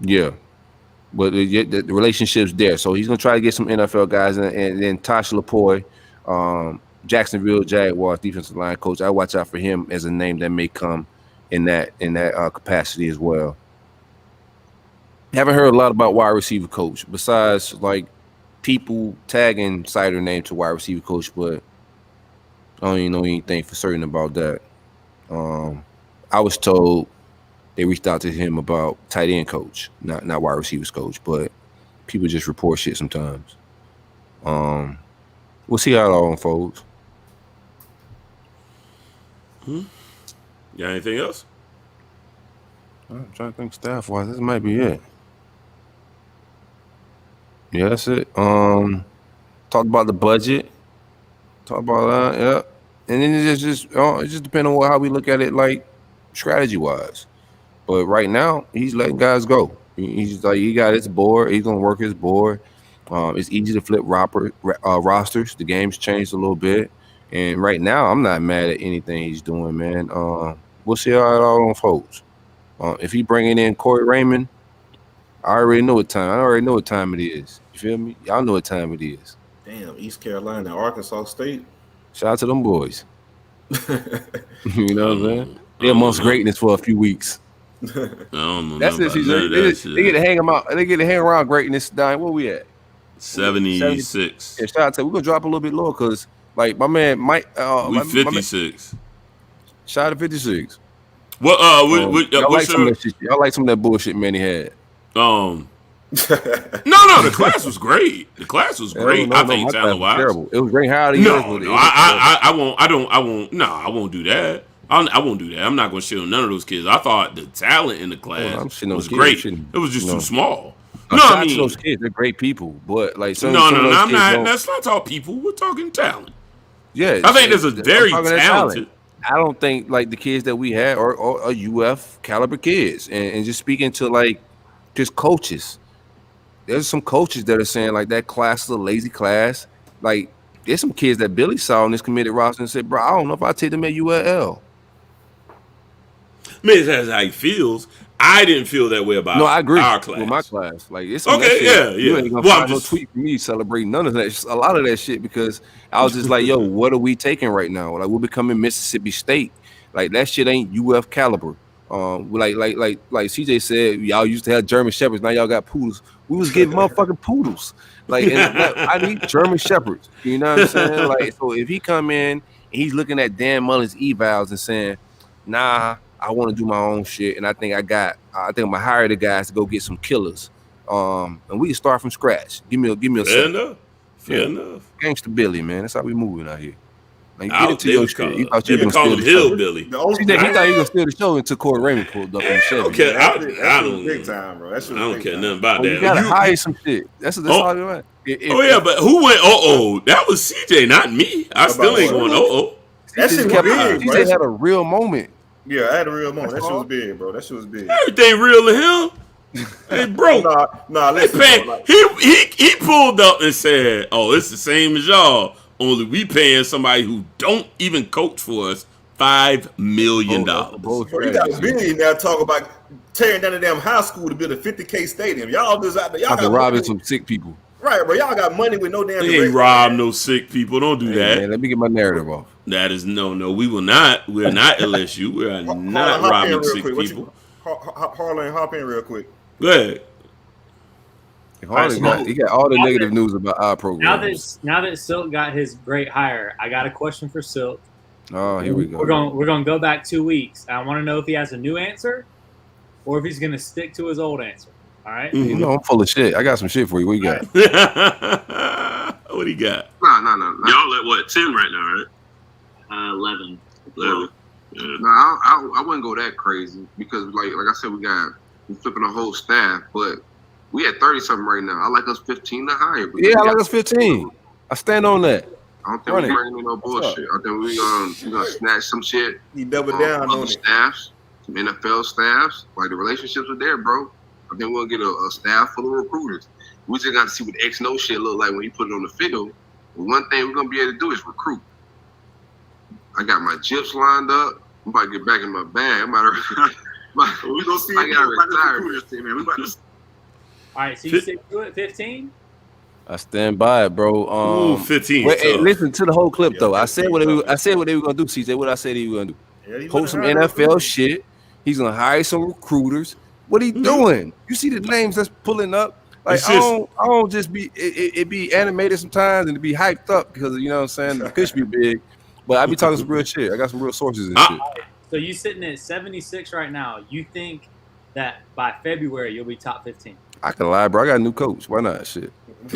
Yeah, but the relationship's there. So he's gonna try to get some NFL guys, and then Tosh Lapoy, Jacksonville Jaguars defensive line coach. I watch out for him as a name that may come in that capacity as well. Haven't heard a lot about wide receiver coach besides like people tagging Sider name to wide receiver coach, but I don't even know anything for certain about that. I was told they reached out to him about tight end coach, not wide receivers coach, but people just report shit sometimes. We'll see how it all unfolds.
Got anything else?
I'm trying to think staff wise. This might be it. Yeah, that's it. Talked about the budget. Talk about that, yeah. And then it just depends on how we look at it, like strategy wise. But right now, he's letting guys go. He's like, he got his board. He's gonna work his board. It's easy to flip rosters. The game's changed a little bit, and right now, I'm not mad at anything he's doing, man. We'll see how it all unfolds. If he bringing in Corey Raymond, I already know what time it is. You feel me? Y'all know what time it is.
Damn, East Carolina, Arkansas State.
Shout out to them boys. You know what I'm saying? They're amongst greatness for a few weeks.
I don't know.
That's it. They get to hang them out. They get to hang around greatness. Dying. Where we at?
76.
Yeah, shout out to. We're gonna drop a little bit lower because, like, my man Mike.
We 56.
Shout out to 56.
What?
Y'all like some of that shit. Y'all like some of that bullshit man he had.
No, the class was great. The class was great. I think talent wise,
terrible. It was great. How
I won't do that. I won't do that. I'm not going to shit on none of those kids. I thought the talent in the class was great. It was just too small.
I mean, those kids, they're great people, but like some of those
I'm
kids
not. Let's not talk people. We're talking talent.
Yeah,
I think there's a very talented.
I don't think like the kids that we had are UF caliber kids, and just speaking to like just coaches. There's some coaches that are saying like that class is a lazy class. Like there's some kids that Billy saw on this committed roster and said, "Bro, I don't know if I take them at ULL."
I mean, that's how he feels. I didn't feel that way about
I agree
our class.
With my class. Like it's
okay, yeah.
You ain't gonna find no tweet from me celebrating none of that. A lot of that shit because I was just like, "Yo, what are we taking right now? Like we're becoming Mississippi State. Like that shit ain't UF caliber." Like CJ said, y'all used to have German Shepherds. Now y'all got poodles. We was getting motherfucking poodles. Like, I need German Shepherds. You know what I'm saying? Like, so if he come in and he's looking at Dan Mullen's evals and saying, "Nah, I want to do my own shit," and I think I'm gonna hire the guys to go get some killers. and we can start from scratch. Give me a
Fair
second.
enough. Fair enough.
Gangsta Billy, man. That's how we moving out here. Like,
Out,
get into your shit. You thought you
they
were
call
gonna
him
steal the show.
Hillbilly.
The only
He thought you were gonna steal the show until Corey Raymond pulled up in the Chevy.
Okay,
that
I
shit
don't.
was big time, bro. That shit was
I don't
big
care
time.
nothing about
Oh,
that.
you gotta hire some shit. That's all you want.
Oh yeah, but who went? That was CJ, not me. I still ain't going.
That shit was big, bro.
CJ had a real moment.
Yeah, I had a real moment. That shit was big, bro. That shit was big.
Everything real to him. Hey, bro.
Nah,
Hey,
listen,
man,
bro, like,
he pulled up and said, "Oh, it's the same as y'all. Only we paying somebody who don't even coach for us $5 million."
bro, you got a billion now talking about tearing down the damn high school to build a 50K stadium. Y'all just out there. Y'all got
robbing some sick people.
Right, bro. Y'all got money with no damn.
They ain't rob no sick people. Don't do that.
Man, let me get my narrative off.
That is no. We will not. We're not LSU. We are not robbing sick people.
Harlan, hop in real quick.
Go ahead.
He got all the negative news about our program.
Now that Silk got his great hire, I got a question for Silk.
Oh, here we go.
We're gonna go back 2 weeks. I want to know if he has a new answer, or if he's gonna stick to his old answer. All right.
You know I'm full of shit. I got some shit for you. What you got?
What do you got?
No.
Y'all at what, 10 right now, right?
11.
11. Yeah.
No, I wouldn't go that crazy because, like I said, we're flipping a whole staff, but we at 30 something right now. I like us 15 to higher.
Yeah, I like us 15. I stand on that.
I don't think we're bringing in no bullshit. I think we're gonna snatch some shit.
You double down on it.
Staffs, some NFL staffs, like the relationships are there, bro. I think we'll get a staff full of recruiters. We just got to see what the X no shit look like when you put it on the field. But one thing we're gonna be able to do is recruit. I got my gyps lined up. I'm about to get back in my bag. I'm about to.
We gonna see.
I gotta retire.
Man. We about to.
All right. So you stick to it. 15.
I stand by it, bro.
15.
Wait, hey, listen to the whole clip though. I said
15,
what they were gonna do, CJ. What I said he was gonna do.
Yeah, he
Post some
would've hired
NFL shit. He's gonna hire some recruiters. What he doing? You see the names that's pulling up? Like I don't just be it be animated sometimes and it be hyped up because you know what I'm saying. The pitch be big, but I be talking some real shit. I got some real sources and shit.
So you sitting at 76 right now. You think that by February you'll be top 15?
I can lie, bro. I got a new coach. Why not? Shit.
It's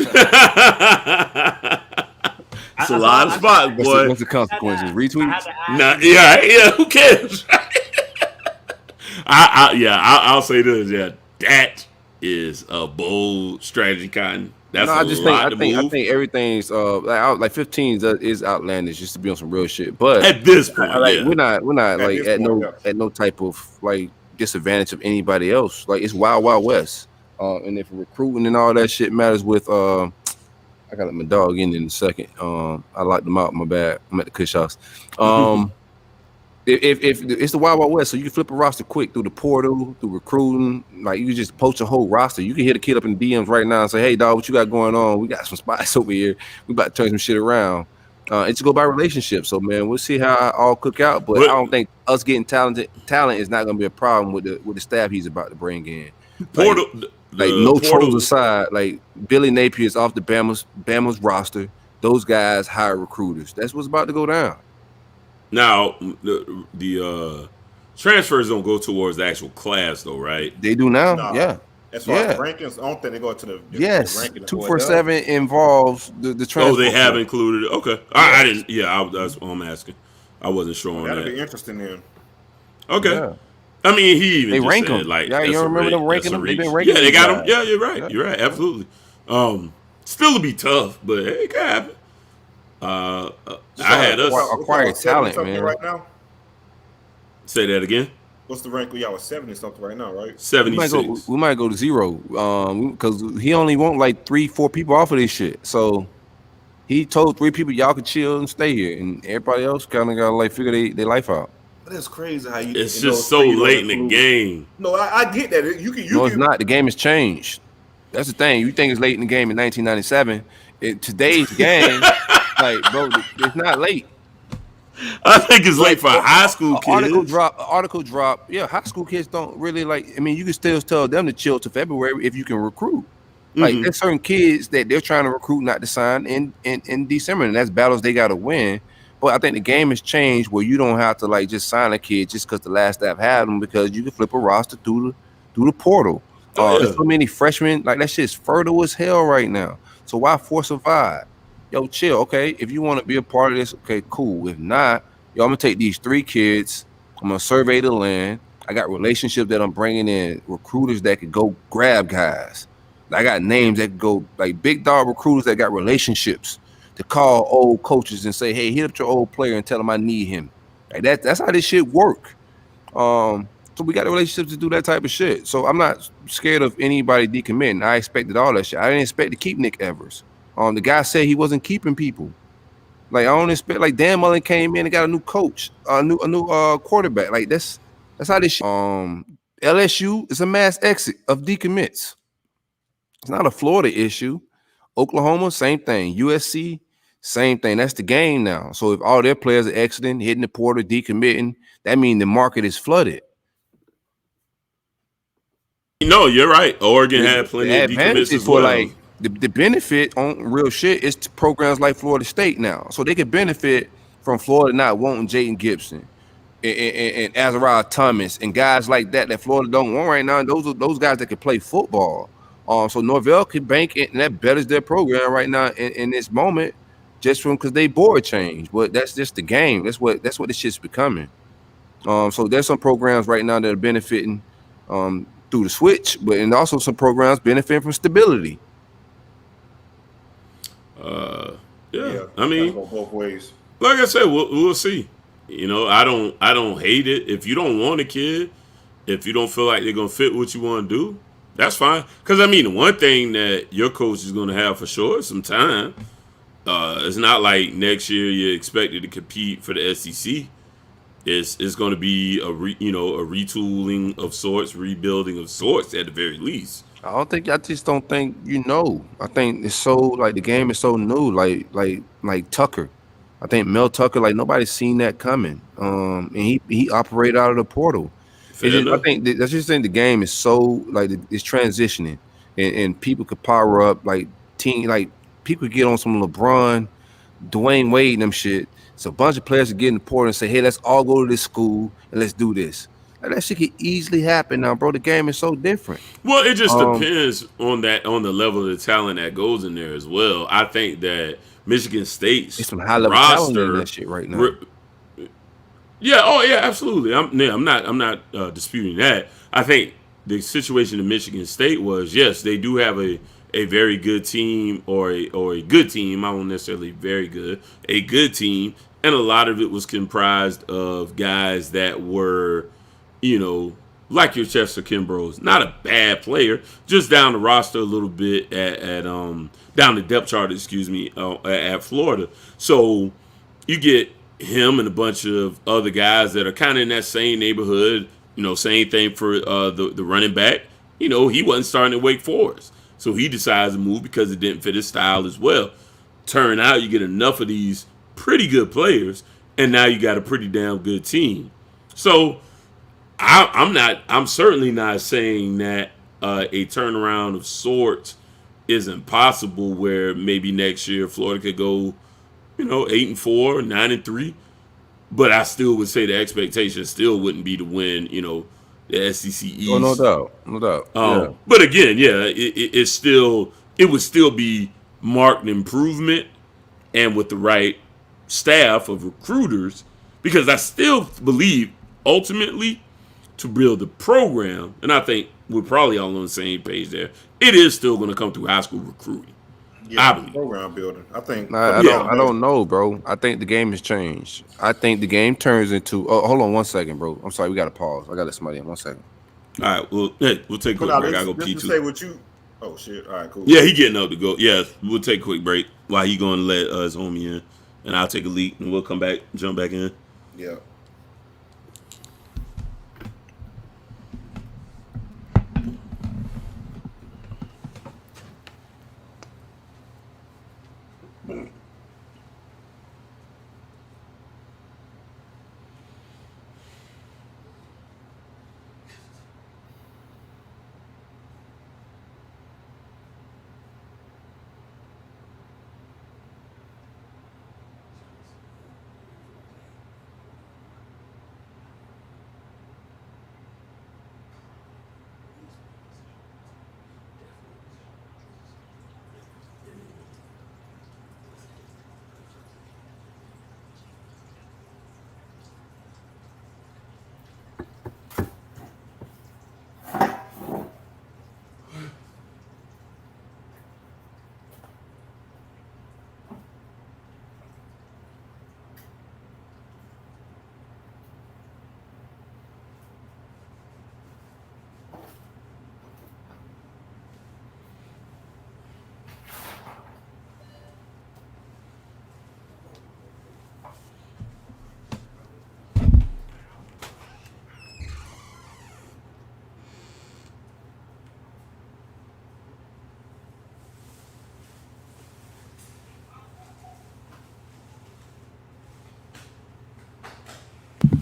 a lot of spots, boy.
What's the consequences? Retweets?
Nah, yeah. Who cares? I'll say this. Yeah, that is a bold strategy, Cotton. That's
I think everything's like 15 is outlandish just to be on some real shit. But
at this point,
we're not like at no type of like disadvantage of anybody else. Like it's wild west. And if recruiting and all that shit matters with I gotta let my dog in a second. I locked them out. My bad. I'm at the Kush house. If it's the Wild West, so you can flip a roster quick through the portal, through recruiting. Like you can just poach a whole roster. You can hit a kid up in DMs right now and say, "Hey, dog, what you got going on? We got some spots over here. We about to turn some shit around." It's go by relationships. So man, we'll see how I all cook out. But I don't think us getting talent is not going to be a problem with the staff he's about to bring in.
Portal.
Like no trolls aside, like Billy Napier is off the Bama's roster. Those guys hire recruiters. That's what's about to go down.
Now the transfers don't go towards the actual class though, right?
They do now.
Nah.
Yeah.
As far as rankings, I don't think they go to the
yes.
ranking.
247 involves the transfer.
Oh, they have included it. Okay, I didn't. Yeah, that's what I'm asking. I wasn't sure on that.
That'd be interesting then.
Okay.
Yeah.
I mean, he even
they rank
said,
them.
like,
Yeah, you don't remember them ranking them? They've been ranking
them. Yeah, they got them.
guys.
Yeah, you're right. Yeah. You're right. Absolutely. Still to be tough, but it can happen. I had us
acquired talent, man.
Right now.
Say that again.
What's the rank? Y'all was 70 something right now, right?
76.
We might go to 0. Because he only want like 3-4 people off of this shit. So he told 3 people y'all could chill and stay here, and everybody else kind of got to like figure their life out.
That's crazy how you.
It's just so late in the game.
No, I get that.
It's not. The game has changed. That's the thing. You think it's late in the game in 1997? Today's game, like, bro, it's not late.
I think it's late for high school kids.
Article drop. Yeah, high school kids don't really like. I mean, you can still tell them to chill to February if you can recruit. Like, there's certain kids that they're trying to recruit not to sign in December, and that's battles they got to win. But I think the game has changed where you don't have to like just sign a kid just because the last staff had them, because you can flip a roster through the portal. There's so many freshmen. Like that shit's fertile as hell right now. So why force a vibe? Yo, chill. Okay, if you want to be a part of this, okay, cool. If not, yo, I'm gonna take these 3 kids. I'm gonna survey the land. I got relationships that I'm bringing in, recruiters that could go grab guys. I got names that could go like big dog recruiters that got relationships to call old coaches and say, hey, hit up your old player and tell him I need him. Like that's how this shit work. So we got the relationships to do that type of shit. So I'm not scared of anybody decommitting. I expected all that shit. I didn't expect to keep Nick Evers. The guy said he wasn't keeping people. Like I don't expect. Like Dan Mullen came in and got a new coach, a new quarterback. Like that's how this shit. LSU is a mass exit of decommits. It's not a Florida issue. Oklahoma, same thing. USC, same thing. That's the game now. So if all their players are exiting, hitting the portal, decommitting, that means the market is flooded.
No, you're right. Oregon had plenty of decommits as well.
Like the benefit on real shit is to programs like Florida State now, so they can benefit from Florida not wanting Jaden Gibson and Azariah Thomas and guys like that Florida don't want right now. And those are those guys that can play football. So Norvell can bank it, and that betters their program right now in this moment, just from because they board change. But that's just the game. That's what this shit's becoming. So there's some programs right now that are benefiting through the switch, but and also some programs benefiting from stability.
Yeah. I mean,
go both ways.
Like I said, we'll see. You know, I don't hate it. If you don't want a kid, if you don't feel like they're gonna fit what you want to do, that's fine. Because I mean, the one thing that your coach is gonna have for sure is some time. It's not like next year you're expected to compete for the SEC. It's going to be a retooling of sorts, rebuilding of sorts at the very least.
I just don't think I think it's so like the game is so new, like Tucker. I think Mel Tucker, like nobody's seen that coming. And he operated out of the portal. I think the game is so like it's transitioning, and people could power up like people get on some LeBron, Dwayne Wade, and them shit. So a bunch of players are getting the portal and say, hey, let's all go to this school and let's do this. Like, that shit could easily happen now, bro. The game is so different.
Well, it just depends on the level of the talent that goes in there as well. I think that Michigan State's
some high level talent in that shit right now.
Yeah, absolutely. I'm not disputing that. I think the situation in Michigan State was, yes, they do have a very good team or a good team. I won't necessarily very good, a good team, and a lot of it was comprised of guys that were, like your Chester Kimbroughs, not a bad player, just down the roster a little bit at down the depth chart, at Florida. So you get him and a bunch of other guys that are kind of in that same neighborhood. Same thing for the running back. He wasn't starting at Wake Forest. So he decides to move because it didn't fit his style as well. Turn out you get enough of these pretty good players, and now you got a pretty damn good team. So I'm certainly not saying that a turnaround of sorts is impossible where maybe next year Florida could go, 8-4, 9-3. But I still would say the expectation still wouldn't be to win, the SEC East.
Oh, no doubt. Yeah.
But again, it would still be marked improvement, and with the right staff of recruiters, because I still believe ultimately to build the program, and I think we're probably all on the same page there, it is still going to come through high school recruiting.
Yeah, program building. I think.
I don't know, bro. I think the game has changed. I think the game turns into. Oh, hold on 1 second, bro. I'm sorry. We got to pause. I got to let somebody in 1 second.
All right. Well, we'll take a quick break. I go pee too.
Say what you. Oh shit! All right, cool.
Yeah, he getting up to go. Yeah, we'll take a quick break while he going to let his homie in, and I'll take a leak, and we'll come back, jump back in.
Yeah.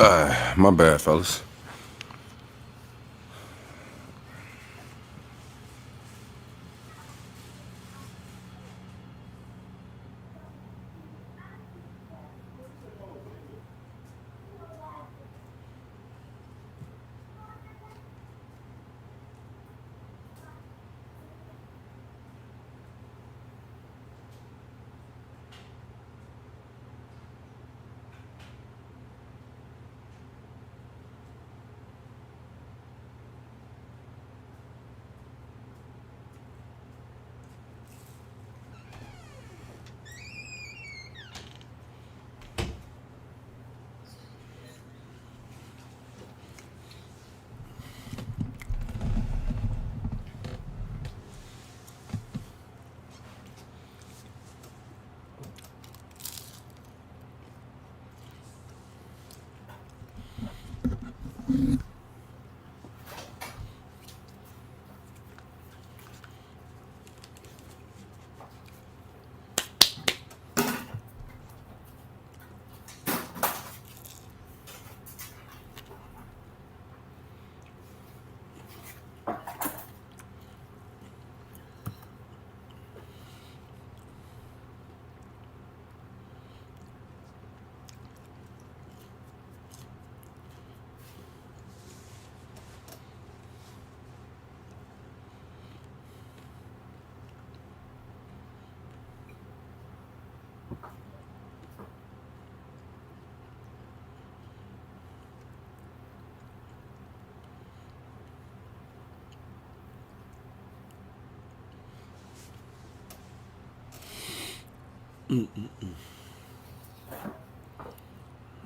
My bad, fellas.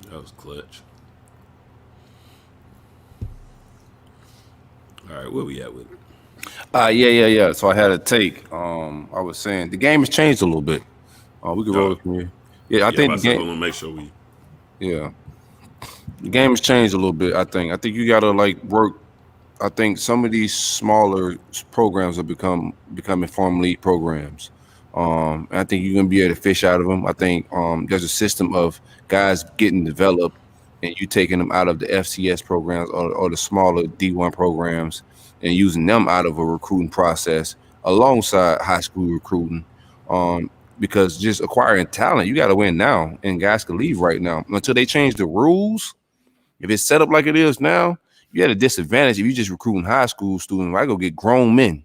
That was clutch. All right, where we at with it?
Yeah. So I had a take. I was saying the game has changed a little bit. We could roll it from here. Yeah, I think the game.
I want to make sure we.
Yeah, the game has changed a little bit. I think you gotta like work. I think some of these smaller programs have becoming farm league programs. And I think you're gonna be able to fish out of them. I think there's a system of guys getting developed, and you taking them out of the FCS programs or the smaller D1 programs, and using them out of a recruiting process alongside high school recruiting. Because just acquiring talent, you got to win now, and guys can leave right now until they change the rules. If it's set up like it is now, you had a disadvantage if you just recruiting high school students. I go get grown men.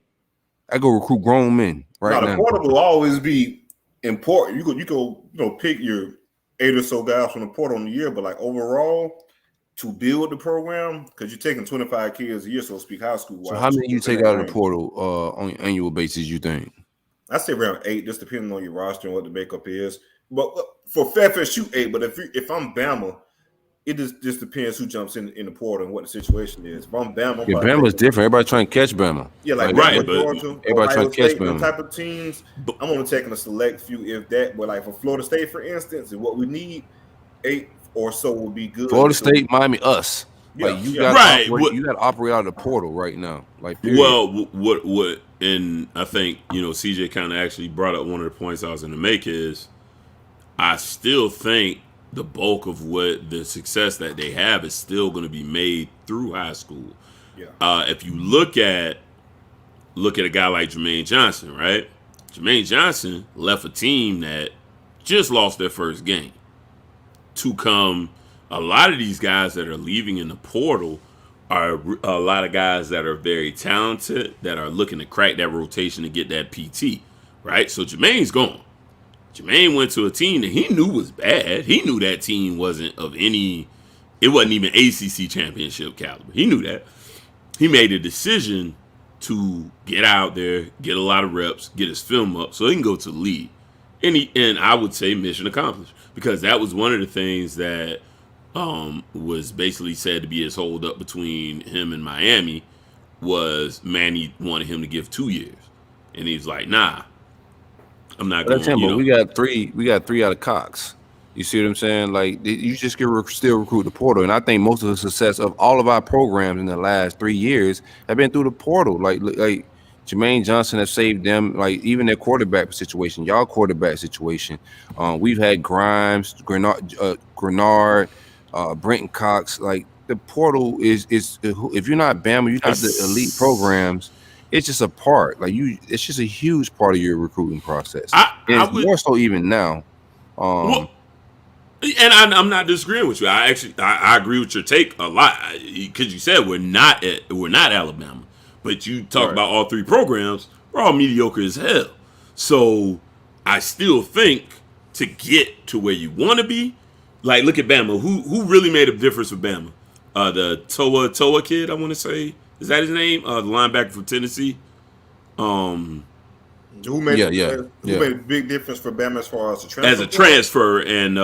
I go recruit grown men right now.
The portal will always be important. You go pick your 8 or so guys from the portal in the year, but like overall, to build the program, because you're taking 25 kids a year, so to speak, high school.
So how many you take out of the portal on an annual basis, you think?
I say around 8, just depending on your roster and what the makeup is. But for Fairfax, shoot 8. But if I'm Bama, it just depends who jumps in the portal and what the situation is. If I'm Bama,
Bama's different. Everybody trying to catch Bama.
Yeah, like
right,
but Georgia,
everybody trying to catch Bama.
Type of teams, I'm only taking a select few, if that. But like for Florida State, for instance, and what we need, 8 or so will be good.
Florida State, Miami, us.
Yeah,
like you got you got to operate out of the portal right now. Like period.
Well, what and I think CJ kind of actually brought up one of the points I was going to make is I still think the bulk of what the success that they have is still going to be made through high school. Yeah. If you look at a guy like Jermaine Johnson, right? Jermaine Johnson left a team that just lost their first game to come. A lot of these guys that are leaving in the portal are a lot of guys that are very talented, that are looking to crack that rotation to get that PT, right? So Jermaine's gone. Jermaine went to a team that he knew was bad. He knew that team wasn't it wasn't even ACC championship caliber. He knew that. He made a decision to get out there, get a lot of reps, get his film up so he can go to the league. And I would say mission accomplished, because that was one of the things that was basically said to be his hold up between him and Miami was Manny wanted him to give 2 years. And he's like, nah, I'm not going to.
But we got three out of Cox. You see what I'm saying? Like you just can still recruit the portal. And I think most of the success of all of our programs in the last 3 years have been through the portal. Like Jermaine Johnson has saved them, like even their quarterback situation, y'all quarterback situation. We've had Grimes, Grenard, Brenton Cox. Like the portal is if you're not Bama, you're not the elite programs. It's just a part. Like it's just a huge part of your recruiting process. It's more so even now.
And I'm not disagreeing with you. I agree with your take a lot because you said we're not Alabama, but you talk about all three programs. We're all mediocre as hell. So I still think to get to where you want to be, like look at Bama. Who really made a difference for Bama? The Toa kid, I want to say, is that his name? The linebacker from Tennessee.
Who made a big difference for Bama as far as the transfer?
As a transfer and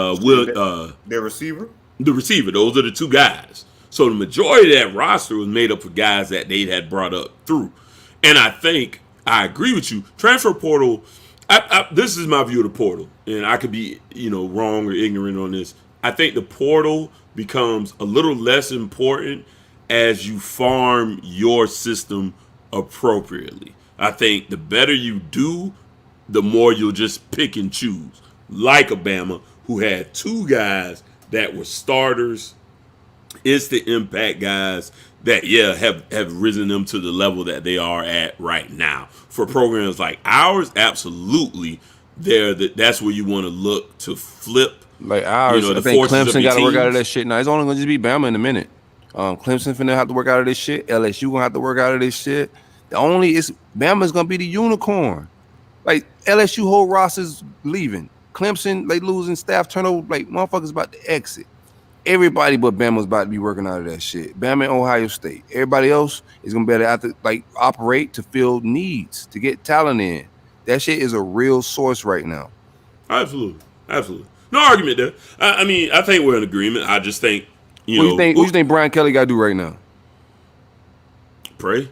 their receiver?
The receiver. Those are the two guys. So the majority of that roster was made up of guys that they had brought up through. And I think I agree with you. Transfer portal, this is my view of the portal. And I could be, wrong or ignorant on this. I think the portal becomes a little less important as you farm your system appropriately. I think the better you do, the more you'll just pick and choose. Like Alabama, who had two guys that were starters, instant impact guys that, have risen them to the level that they are at right now. For programs like ours, absolutely, that's where you want to look to flip.
Like ours, I think Clemson got to work out of that shit. Now, it's only going to just be Bama in a minute. Clemson finna have to work out of this shit. LSU gonna have to work out of this shit. Bama's gonna be the unicorn. Like LSU whole roster's leaving. Clemson, they losing staff turnover. Like motherfuckers about to exit. Everybody but Bama's about to be working out of that shit. Bama and Ohio State. Everybody else is gonna be able to have to operate to fill needs, to get talent in. That shit is a real source right now.
Absolutely. No argument there. I mean, I think we're in agreement. I just think,
what do you think Brian Kelly got to do right now?
Pray.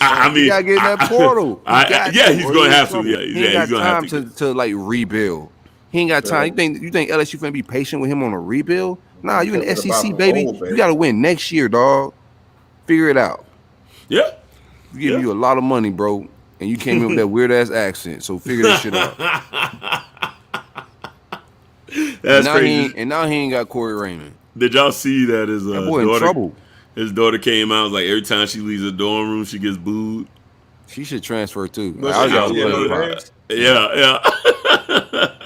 I mean,
he got to get in that portal.
He's going to have to.
He ain't got time to rebuild. He ain't got time. You think LSU finna be patient with him on a rebuild? Nah, you in the SEC, baby. You got to win next year, dog. Figure it out.
Yeah.
We giving you a lot of money, bro, and you came in with that weird ass accent. So figure this shit out.
That's crazy.
And now he ain't got Corey Raymond.
Did y'all see that his
boy
daughter,
in trouble?
His daughter came out, was like every time she leaves the dorm room, she gets booed.
She should transfer too.
Yeah.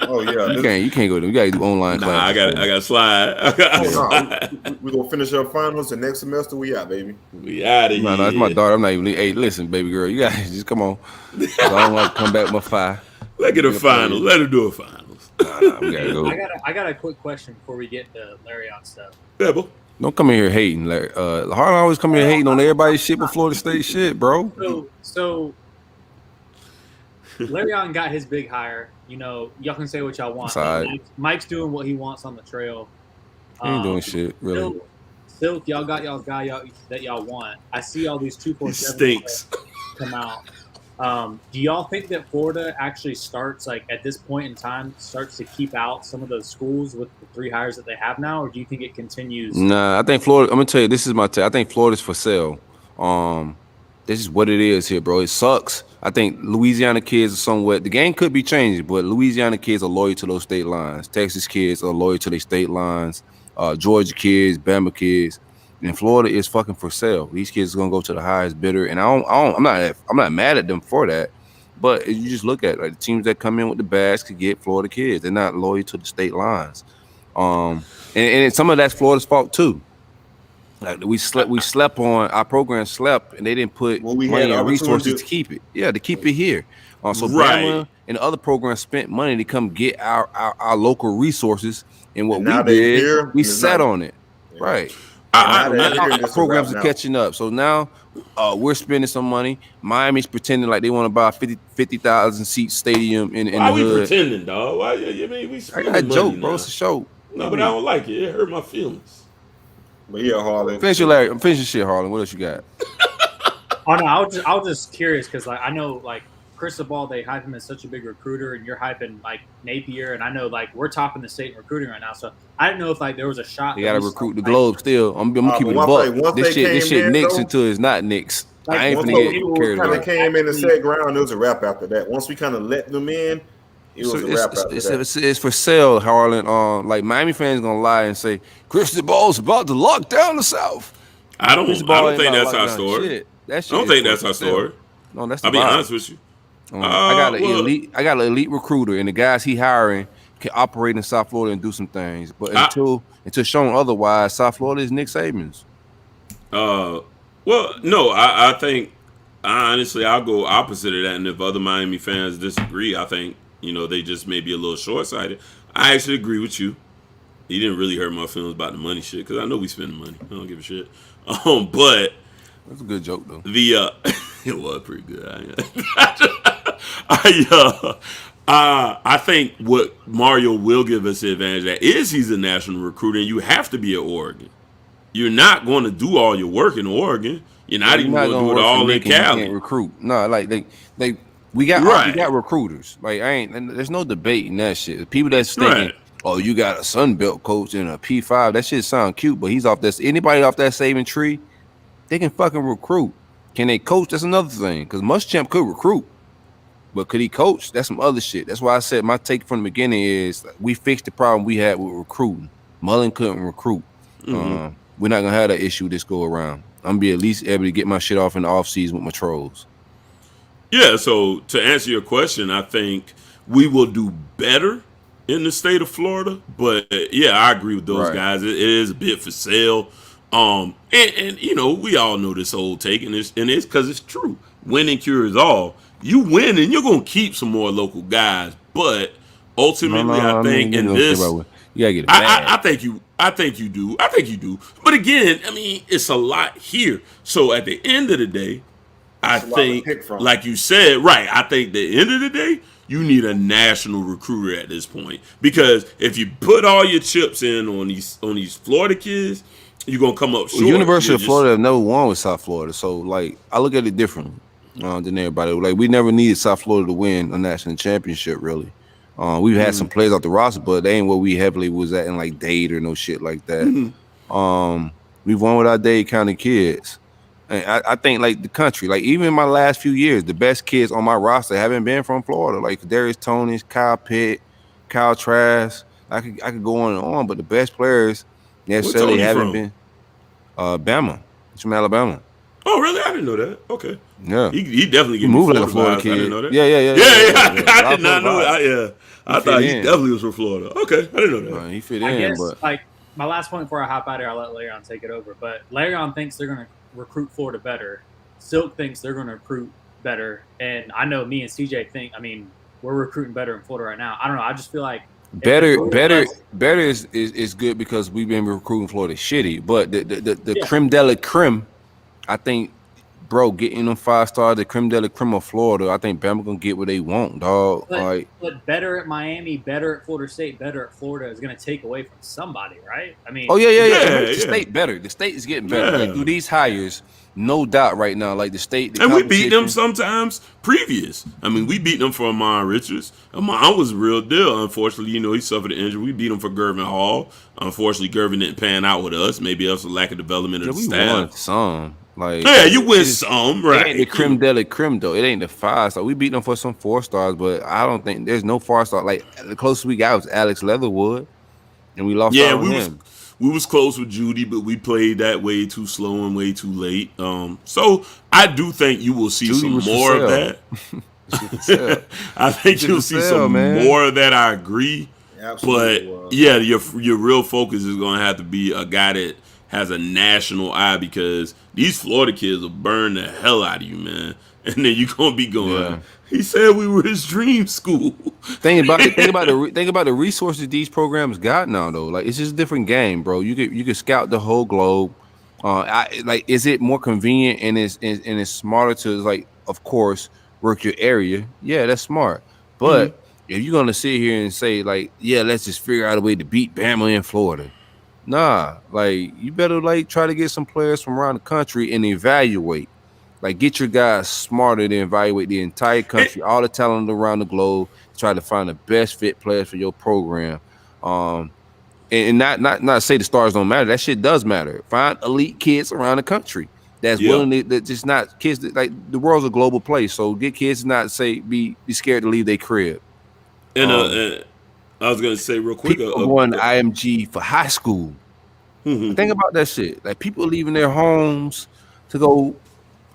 Oh yeah.
You can't go there. You gotta do online class.
I gotta slide.
We're gonna finish up finals and next semester we out, baby.
We out of here.
No, it's my daughter. I'm not even. Hey, listen, baby girl, you guys just come on. So I don't want to come back with my 5.
Let her finals. Let her do a finals.
We gotta go.
I got a quick question before we get to Larry on stuff.
Yeah, bro.
Don't come in here hating, Larry. Harlan always come in here hating on everybody's shit but Florida State shit, bro.
So Larry on got his big hire. Y'all can say what y'all want. Mike's doing what he wants on the trail.
He ain't doing shit, really.
Silk, y'all got y'all guy that y'all want. I see all these 2.7
stinks
come out. Do y'all think that Florida actually starts, like at this point in time, starts to keep out some of those schools with the 3 hires that they have now, or do you think it continues?
Nah, I think Florida. I'm gonna tell you, this is my take. I think Florida's for sale. This is what it is here, bro. It sucks. I think Louisiana kids are somewhat. The game could be changing, but Louisiana kids are loyal to those state lines. Texas kids are loyal to their state lines. Georgia kids, Bama kids. And Florida is fucking for sale. These kids are gonna go to the highest bidder, and I'm not mad at them for that. But you just look at the teams that come in with the bags could get Florida kids. They're not loyal to the state lines, and some of that's Florida's fault too. Like we slept on our program, and they didn't put money and resources to keep it. Yeah, to keep it here. So Bama and the other programs spent money to come get our local resources, and what we did, we sat on it, right. Our programs are catching up. So now we're spending some money. Miami's pretending like they want to buy a 50,000 seat stadium in the hood.
Why we pretending, dog? Why? I
got a joke, bro. It's a show.
No, but I don't like it. It hurt my feelings.
But yeah, Harlan.
Finish your Larry. I'm finishing shit, Harlan. What else you got?
Oh no, I was just curious because I know Cristobal, they hype him as such a big recruiter, and you're hyping Napier, and I know we're topping the state in recruiting right now. So I didn't know if there was a shot.
You got to recruit the Globe still. I'm keeping the buck. This shit nicks until it's not nicks. I ain't finna get carried away.
Came in the set ground, there was a wrap after that. Once we kind of let them in, He was a rap after that.
It's for sale, Harlan. Like Miami fans gonna lie and say Cristobal's about to lock down the South.
I don't
Cristobal ain't
think
about to
that's
lock
our
down
story.
shit. That shit
I don't
is
think
for
that's our
sale.
story.
No, that's the
I'll be
vibe.
honest with you.
I got an
well-
elite. I got an elite recruiter, and the guys he hiring can operate in South Florida and do some things. But until shown otherwise, South Florida is Nick Saban's.
Well, no, I think honestly I'll go opposite of that. And if other Miami fans disagree, I think they just may be a little short sighted. I actually agree with you. He didn't really hurt my feelings about the money shit because I know we spend money. I don't give a shit. But
That's a good joke though.
It was pretty good. I think what Mario will give us the advantage at is he's a national recruiter, and you have to be at Oregon. You're not going to do all your work in Oregon. You're not even going to do it all in Cali.
Can't recruit. No, like we got recruiters. Like there's no debate in that shit. People that's thinking, oh, you got a Sunbelt coach and a P5. That shit sound cute, but he's off this. Anybody off that saving tree, they can fucking recruit. Can they coach? That's another thing. Because Muschamp could recruit, but could he coach? That's some other shit. That's why I said my take from the beginning is we fixed the problem we had with recruiting. Mullen couldn't recruit.
Mm-hmm.
We're not gonna have that issue this go around. I'm gonna be at least able to get my shit off in the off season with my trolls.
Yeah. So to answer your question, I think we will do better in the state of Florida. But yeah, I agree with those guys. It is a bit for sale. And we all know this old take, and it's because it's true. Winning cures all. You win, and you're gonna keep some more local guys. But ultimately, I think in this,
you gotta get it back.
I think you do. But again, I mean, it's a lot here. So at the end of the day, I think, like you said, right. I think at the end of the day, you need a national recruiter at this point, because if you put all your chips in on these Florida kids, you're gonna come up short.
University of Florida have never won with South Florida, so like I look at it differently than everybody. Like we never needed South Florida to win a national championship, really. We've had some players off the roster, but they ain't what we heavily was at in like Dade or no shit like that. We've won with our Dade County kids. And I think like the country, like even in my last few years, the best kids on my roster haven't been from Florida. Like Darius Toney, Kyle Pitt, Kyle Trask. I could go on and on, but the best players necessarily haven't been. Bama. He's from Alabama.
Oh, really? I didn't know that. Okay.
Yeah.
He definitely
He moved like a Florida kid.
I didn't know that.
Yeah.
I did not know that. I thought he definitely was from Florida. Okay. I didn't know that.
He fit
I
in,
guess,
but
like, my last point before I hop out here, I'll let Larion take it over. But Larion thinks they're going to recruit Florida better. Silk thinks they're going to recruit better. And I know me and CJ think, we're recruiting better in Florida right now. I don't know. I just feel like
better is good because we've been recruiting Florida shitty. But the creme de la creme, I think, bro, getting them 5-star, the creme de la creme of Florida, I think Bama gonna get what they want, dog.
But better at Miami, better at Florida State, better at Florida is gonna take away from somebody, right?
The state better. The state is getting better. Like, through these hires, no doubt right now. Like the state,
and we beat them sometimes previous. We beat them for Amon Richards. Amon was a real deal. Unfortunately, he suffered an injury. We beat him for Gervin Hall. Unfortunately, Gervin didn't pan out with us. Maybe it was a lack of development of the staff.
Won some. Like,
you win some, right?
It ain't the creme de la creme though. It ain't the 5-star. We beat them for some 4-stars, but I don't think there's no 4-star. Like the closest we got was Alex Leatherwood, and we lost.
We was close with Judy, but we played that way too slow and way too late. So I do think you will see some more of that. I think you'll see some more of that. I agree. Absolutely. But your real focus is going to have to be a guy that has a national eye, because these Florida kids will burn the hell out of you, man. And then you're going to be going, he said we were his dream school.
Think about the resources these programs got now, though. Like, it's just a different game, bro. You could scout the whole globe. Is it more convenient and it's smarter to, like, of course, work your area? Yeah, that's smart. But if you're gonna sit here and say, like, let's just figure out a way to beat Bama in Florida, nah. Like, you better try to get some players from around the country and evaluate. Like, get your guys smarter to evaluate the entire country, all the talent around the globe, try to find the best fit players for your program. And not say the stars don't matter. That shit does matter. Find elite kids around the country that's willing to, that just not kids that, like, the world's a global place. So get kids to not be scared to leave their crib.
And I was gonna say real quick,
People going to IMG for high school. Think about that shit. Like people leaving their homes to go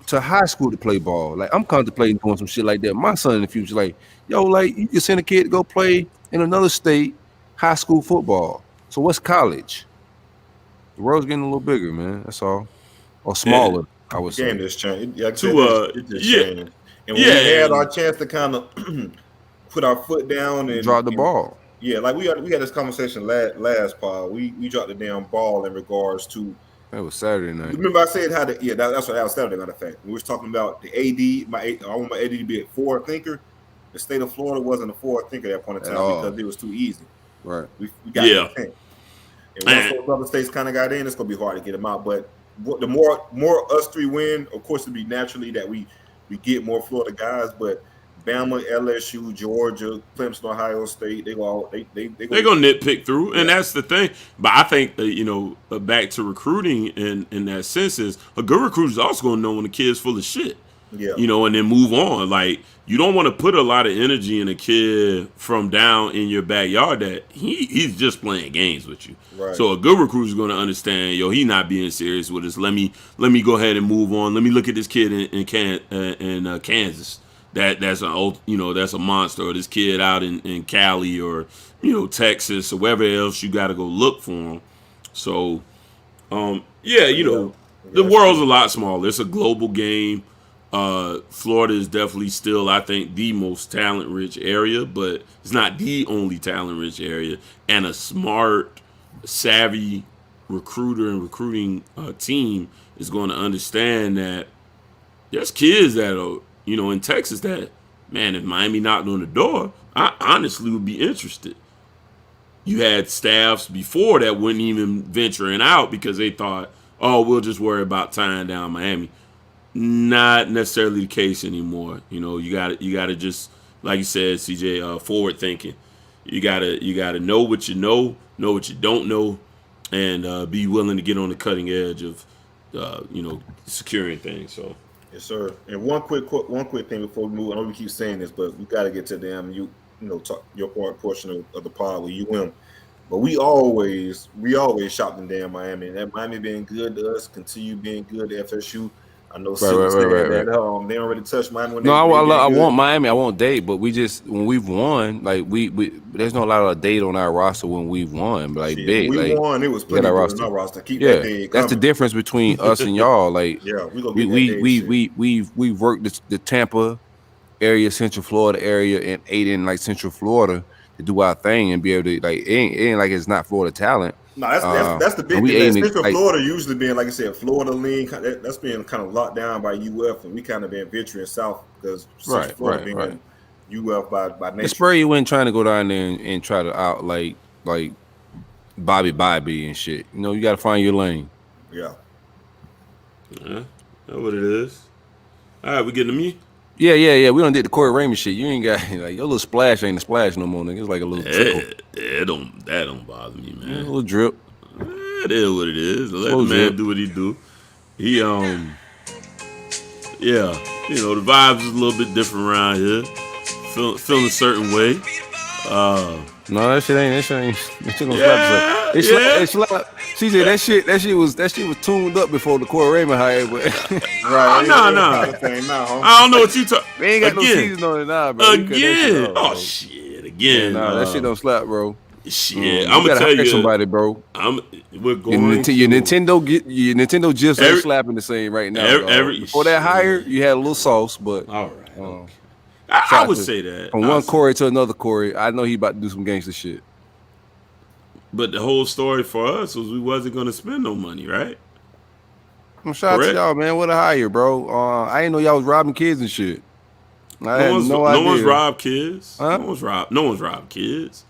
to high school to play ball. Like I'm contemplating doing some shit like that. My son in the future, like, yo, like you can send a kid to go play in another state high school football. So what's college? The world's getting a little bigger, man. That's all. Or smaller, I would
The
say.
game just changed. Like I
To,
said, it just changed. And when we had our chance to kind of put our foot down and
drop the ball.
Yeah, like we had this conversation last pod. We dropped the damn ball in regards to.
That was Saturday night.
Remember I said how the that's what that was Saturday. Matter of fact, we was talking about the AD. I want my AD to be a forward thinker. The state of Florida wasn't a forward thinker at that point in time because it was too easy.
Right.
We got and once those other states kind of got in, it's gonna be hard to get them out. But the more us three win, of course, it'd be naturally that we get more Florida guys, but. Bama, LSU, Georgia, Clemson, Ohio State, they're gonna
nitpick through, and that's the thing. But I think back to recruiting in that sense is a good recruiter is also gonna know when the kid's full of shit.
Yeah.
And then move on. Like you don't want to put a lot of energy in a kid from down in your backyard that he's just playing games with you.
Right.
So a good recruiter is going to understand, he's not being serious with us. Let me go ahead and move on. Let me look at this kid in Kansas. That's a monster, or this kid out in Cali or Texas or wherever else you got to go look for him. So the world's a lot smaller. It's a global game. Florida is definitely still, I think, the most talent rich area, but it's not the only talent rich area. And a smart, savvy recruiter and recruiting team is going to understand that there's kids that are in Texas that, man, if Miami knocked on the door, I honestly would be interested. You had staffs before that wouldn't even venturing out because they thought, we'll just worry about tying down Miami. Not necessarily the case anymore. You got to just, like you said, CJ, forward thinking. You gotta know what you know what you don't know, and be willing to get on the cutting edge of, securing things. So.
Yes, sir. And one quick thing before we move. I know we keep saying this, but we got to get to them. Talk your portion of the pod with UM. But we always shop them damn Miami. And that Miami being good to us, continue being good to FSU. I know that they already touched Miami.
I want Miami. I want Dade, but when we've won, like we there's no lot of Dade on our roster when we've won. But like big,
we won. It was plenty on our roster. Keep that Dade
that's the difference between us and y'all. Like we've worked the Tampa area, Central Florida area, and Aiden like Central Florida to do our thing and be able to like it ain't like it's not Florida talent.
No, that's the big thing. Central Florida usually being, like I said, Florida lean. That's being kind of locked down by UF, and we kind of been venturing south because Central Florida being UF by nature.
The Spur you went trying to go down there and try to out like Bobby and shit. You got to find your lane.
Yeah.
That's what it is. All right, we getting to me?
Yeah. We done did the Corey Raymond shit. You ain't got like your little splash ain't a splash no more, nigga. It's like a little trickle.
That don't bother me, man.
A little drip.
It is what it is. Let the man do what he do. He the vibes is a little bit different around here. Feeling a certain way.
No, that shit gonna slap. It slap. CJ, that shit was tuned up before the Corey Raymond hire, but
right.
No. I don't know what you talking.
We ain't got no season on it now, bro.
Again. Shit. Again.
That shit don't slap, bro.
Shit. I'm gonna tell you
somebody, bro.
We're going
your Nintendo gifs ain't slapping the same right now. Before that hire, you had a little sauce, but
all right. Okay. I would say that.
From one Corey to another Corey, I know he about to do some gangster shit.
But the whole story for us was we wasn't going to spend no money, right?
I'm shout out to y'all, man. What a hire, bro. I didn't know y'all was robbing kids and shit. I had no idea.
No one's robbed kids.
Huh?
No one's robbed kids.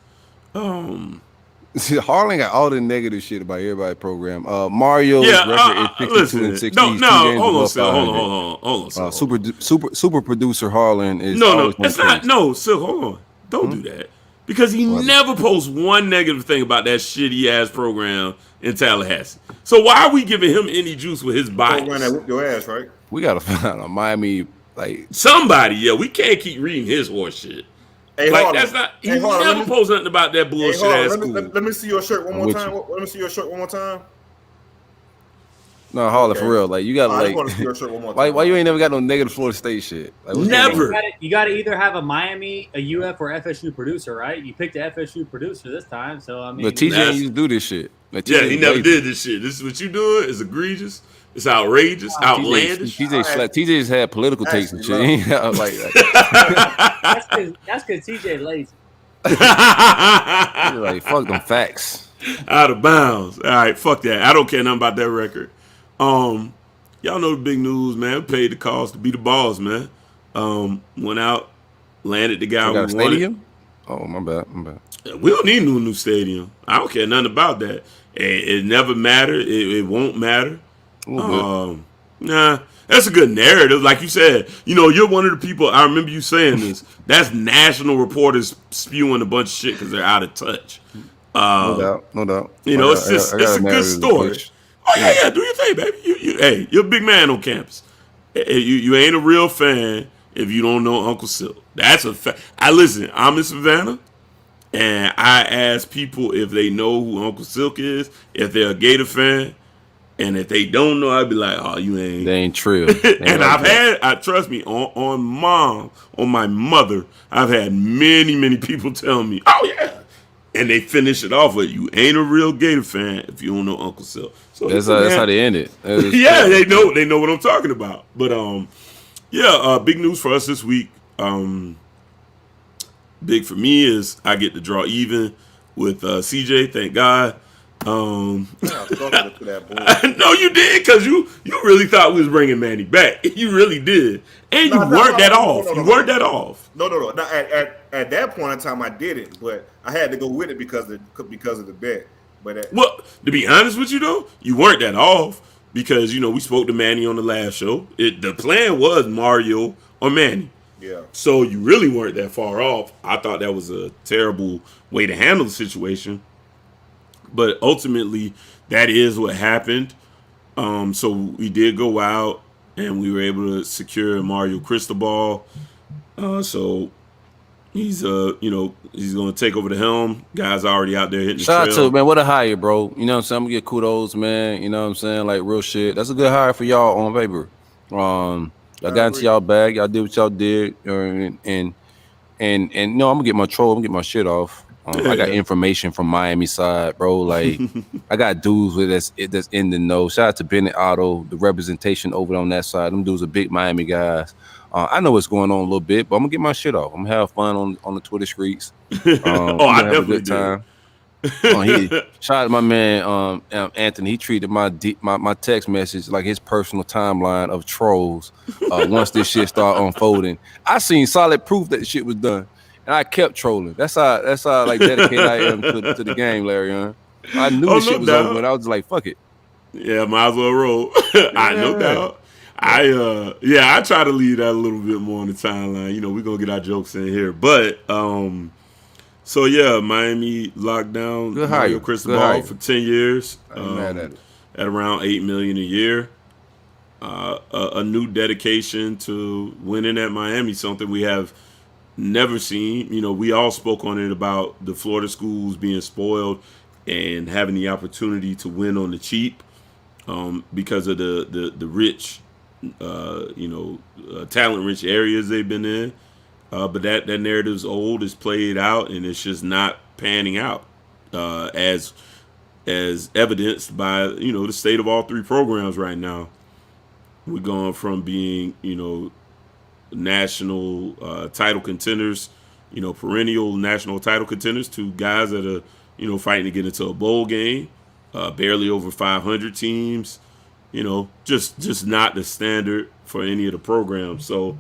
See, Harlan got all the negative shit about everybody's program. Mario's record is 62 and 60.
Hold on.
Super producer Harlan is
it's not. No, Silk, hold on. Don't do that. Because he never posts one negative thing about that shitty ass program in Tallahassee. So why are we giving him any juice with his bias?
Program that whooped your ass, right?
We gotta find a Miami like
somebody. Yeah, we can't keep reading his horse shit.
Hey,
Like
Harlem.
that's not. He
Hey, Harlem,
never posts nothing about that
Hey,
bullshit
hold on.
ass
Let me,
school.
let me see your shirt one
I'm
more
with
time.
you.
Let me see your shirt one more time.
No, Harlem,
Okay.
for real. Like you gotta
I just
like.
want to see your shirt one more time.
Why you ain't never got no negative Florida State shit? Like, what's
Never.
going on?
You got to either have a Miami, a UF, or FSU producer, right? You picked the FSU producer this time, so I mean,
But TJ
That's-
ain't used to do this shit. Like,
Yeah,
TJ
he
is
never
lazy.
did this shit. This is what you doing. It's egregious. It's outrageous. Outlandish.
TJ's had political takes and shit. He ain't got, like
that's because TJ lazy.
he's like fuck them facts.
Out of bounds. All right, fuck that. I don't care nothing about that record. Y'all know the big news, man. We paid the cost to be the boss, man. Went out, landed the guy
We got a
we wanted.
stadium. Oh my bad.
We don't need no new stadium. I don't care nothing about that. It never mattered. It won't matter. Nah, that's a good narrative. Like you said, you're one of the people. I remember you saying this. That's national reporters spewing a bunch of shit because they're out of touch.
No doubt.
It's a good story. Oh yeah, do your thing, baby. Hey, you're a big man on campus. You ain't a real fan if you don't know Uncle Silk. That's a fact. Listen. I'm in Savannah, and I ask people if they know who Uncle Silk is, if they're a Gator fan, and if they don't know, I'd be like, "Oh, you ain't."
They ain't trill.
And trust me, on my mother, I've had many people tell me, "Oh yeah." And they finish it off with, "You ain't a real Gator fan if you don't know Uncle Silk." So
That's how they end it.
Yeah, they know what I'm talking about. But big news for us this week. Big for me is I get to draw even with CJ. Thank God. No, you did, because you really thought we was bringing Manny back. You really did, and you weren't that off. You weren't that off.
No. At that point in time, I didn't, but I had to go with it because of the bet. But
well, to be honest with you though, you weren't that off, because we spoke to Manny on the last show. The plan was Mario or Manny.
Yeah.
So you really weren't that far off. I thought that was a terrible way to handle the situation, but ultimately that is what happened. So we did go out and we were able to secure Mario Cristobal. So he's he's gonna take over the helm. Guys already out there hitting the trail.
Shout out to, man, what a hire, bro. You know what I'm saying? I'm gonna get kudos, man. You know what I'm saying? Like real shit. That's a good hire for y'all on paper. Y'all got into y'all bag. Y'all did what y'all did, and no, I'm gonna get my troll. I'm gonna get my shit off. I got information from Miami side, bro. Like I got dudes with that's in the know. Shout out to Bennett Otto, the representation over on that side. Them dudes are big Miami guys. I know what's going on a little bit, but I'm gonna get my shit off. I'm gonna have fun on the Twitter streets.
I definitely have a good
time. Shout out to my man Anthony. He treated my text message like his personal timeline of trolls. Once this shit started unfolding, I seen solid proof that the shit was done, and I kept trolling. That's how like dedicated I am to the game, Larry. I knew the shit was over, but I was like, fuck it.
Yeah, might as well roll. No doubt. I try to leave that a little bit more on the timeline. We're gonna get our jokes in here, but so yeah, Miami locked down Mario Cristobal for 10 years. At around $8 million a year. A new dedication to winning at Miami, something we have never seen. We all spoke on it about the Florida schools being spoiled and having the opportunity to win on the cheap because of the rich, talent-rich areas they've been in. But that narrative's old, is played out, and it's just not panning out as evidenced by the state of all three programs right now. We're going from being national title contenders, perennial national title contenders, to guys that are fighting to get into a bowl game, barely over 500 teams. Just not the standard for any of the programs. So.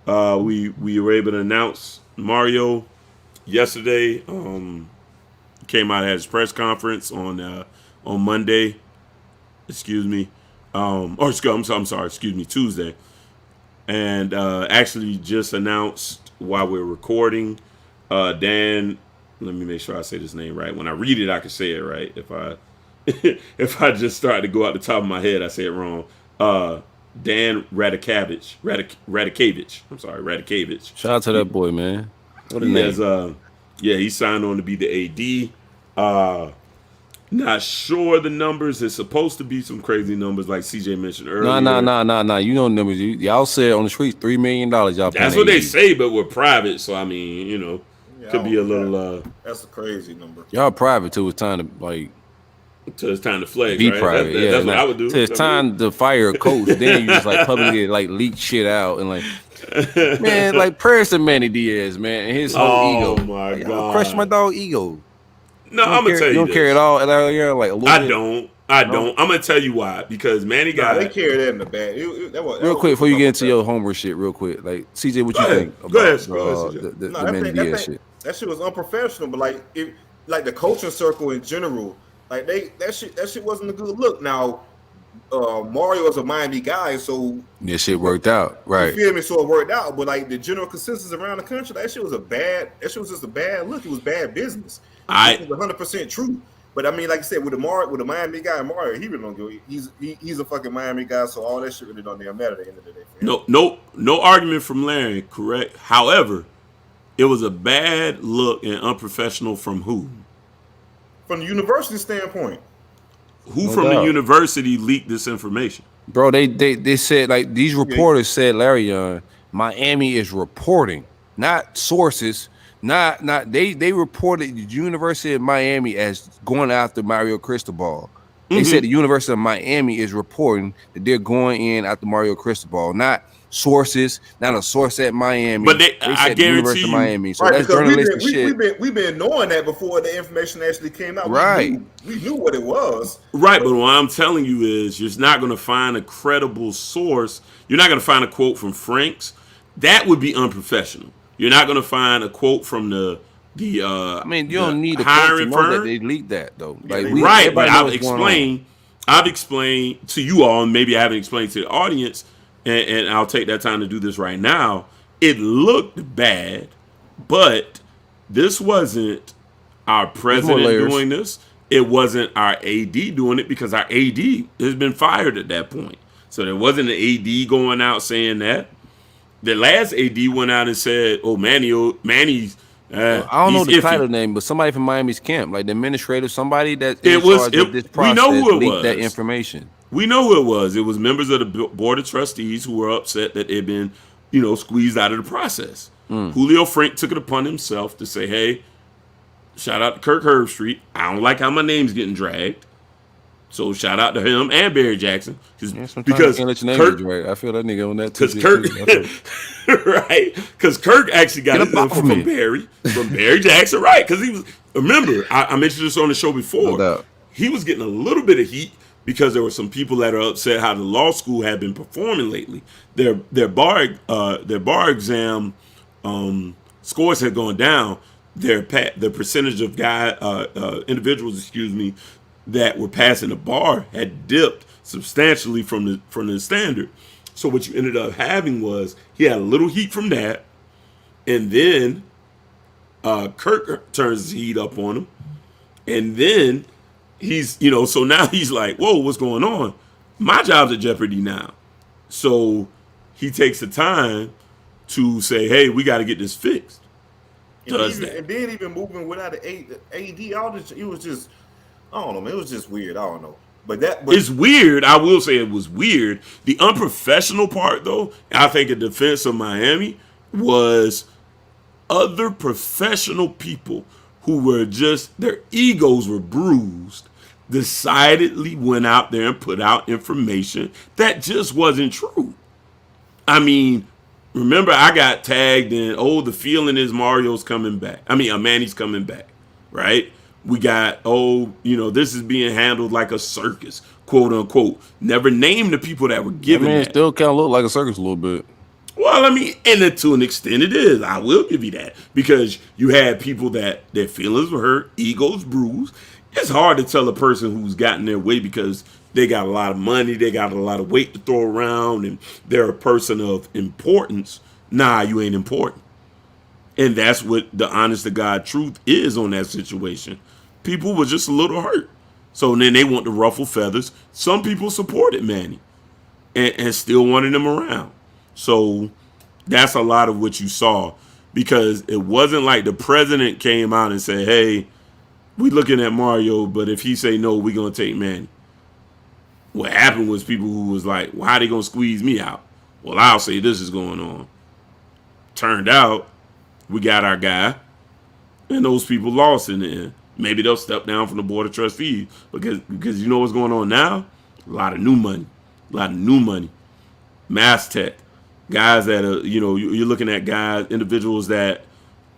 We were able to announce Mario yesterday. Came out at his press conference on Monday. Excuse me. Tuesday. And actually just announced while we're recording. Dan, let me make sure I say this name right. When I read it, I can say it right. If I just start to go out the top of my head, I say it wrong. Dan Radikevich. I'm sorry, Radikevich.
Shout out to that boy, man. What a
He
name.
has he signed on to be the AD. Not sure the numbers. It's supposed to be some crazy numbers, like CJ mentioned earlier.
Nah. You know the numbers. Y'all said on the streets $3 million. Y'all
That's
paying
what they
AD.
say, but we're private, so I mean,
Yeah,
could be a
I don't-
little.
That's a crazy number.
Y'all private till it's time to like
Till it's time to flex,
be
right?
private.
That's what I would do.
Till it's time to fire a coach. Then you just like publicly like leak shit out and like, man, like prayers to Manny Diaz, man, and his whole ego.
My
Like,
God,
crush my dog ego.
No, I'm gonna tell you,
you don't
this.
care at all. Like a little
I
bit?
don't. I'm gonna tell you why. Because Manny
Nah,
got
they carry that in the bag.
Real quick before you get into your homer shit, real quick, like CJ, what you think about
Go ahead, CJ.
the Manny Diaz shit?
That shit was unprofessional, but like the coaching circle in general, like that shit wasn't a good look. Now, Mario is a Miami guy, so
This shit worked out, right?
You feel me? So it worked out, but like the general consensus around the country, that shit was just a bad look. It was bad business. It was 100% true. But I mean, like I said, with the Miami guy, Mario, he really don't go. He's a fucking Miami guy, so all that shit really don't damn matter at the end of the day.
No argument from Larry, correct? However, it was a bad look and unprofessional from who?
From the university standpoint.
Who from the university leaked this information?
Bro, they said, like, these reporters said, Larry, Miami is reporting, not sources, not they reported the University of Miami as going after Mario Cristobal. They said the University of Miami is reporting that they're going in after Mario Cristobal, not sources, not a source at Miami.
But they
said
I
the University
guarantee
of
you,
Miami. So
right,
that's journalistic shit.
We've been knowing that before the information actually came out.
Right.
We knew what it was.
Right, but what I'm telling you is you're not going to find a credible source. You're not going to find a quote from Franks. That would be unprofessional. You're not going to find a quote from the
I mean, you don't need a quote to
hiring
know
firm.
that they leaked that though. Like,
Right, but
everybody
I've explained to you all, and maybe I haven't explained to the audience, and I'll take that time to do this right now. It looked bad, but this wasn't our president doing this. It wasn't our AD doing it because our AD has been fired at that point. So there wasn't an AD going out saying that. The last AD went out and said, "Oh, Manny's."
I don't know the
iffy.
title name, but somebody from Miami's camp, like the administrator, somebody that
It was.
of this process,
we know who it
leaked
was.
that information.
We know who it was. It was members of the board of trustees who were upset that they'd been, squeezed out of the process. Julio Frank took it upon himself to say, "Hey, shout out to Kirk Herbstreit. I don't like how my name's getting dragged." So shout out to him and Barry Jackson because
can't let your name
Kirk,
get dragged. I feel that nigga on that too.
Kirk, right? Because Kirk actually got his info from Barry Jackson, right? Because he was. Remember, I mentioned this on the show before.
No
He was getting a little bit of heat because there were some people that are upset how the law school had been performing lately. Their bar exam scores had gone down. The percentage of individuals, that were passing the bar had dipped substantially from the standard. So what you ended up having was he had a little heat from that, and then Kirk turns his heat up on him, and then he's so now he's like, whoa, what's going on? My job's at jeopardy now. So he takes the time to say, hey, we got to get this fixed.
And then even moving without an AD, all this, it was just, I don't know, man. It was just weird. I don't know. But
it's weird. I will say it was weird. The unprofessional part, though, I think in defense of Miami, was other professional people who were just, their egos were bruised, decidedly went out there and put out information that just wasn't true. I mean, remember I got tagged in, the feeling is Mario's coming back. I mean, Manny's coming back, right? We got, this is being handled like a circus, quote unquote. Never named the people that were giving
it still kind of look like a circus a little bit.
Well, I mean, and to an extent it is. I will give you that. Because you had people that their feelings were hurt, egos bruised. It's hard to tell a person who's gotten their way because they got a lot of money, they got a lot of weight to throw around, and they're a person of importance. Nah, you ain't important. And that's what the honest to God truth is on that situation. People were just a little hurt. So then they want to ruffle feathers. Some people supported Manny and still wanted him around. So that's a lot of what you saw. because it wasn't like the president came out and said, "Hey, we looking at Mario, but if he say no, we gonna take Manny." What happened was people who was like, "Well, how they gonna squeeze me out?" Well, I'll say this is going on. Turned out we got our guy, and those people lost in the end. Maybe they'll step down from the board of trustees because you know what's going on now? A lot of new money. Mass tech. Guys that are, you're looking at individuals that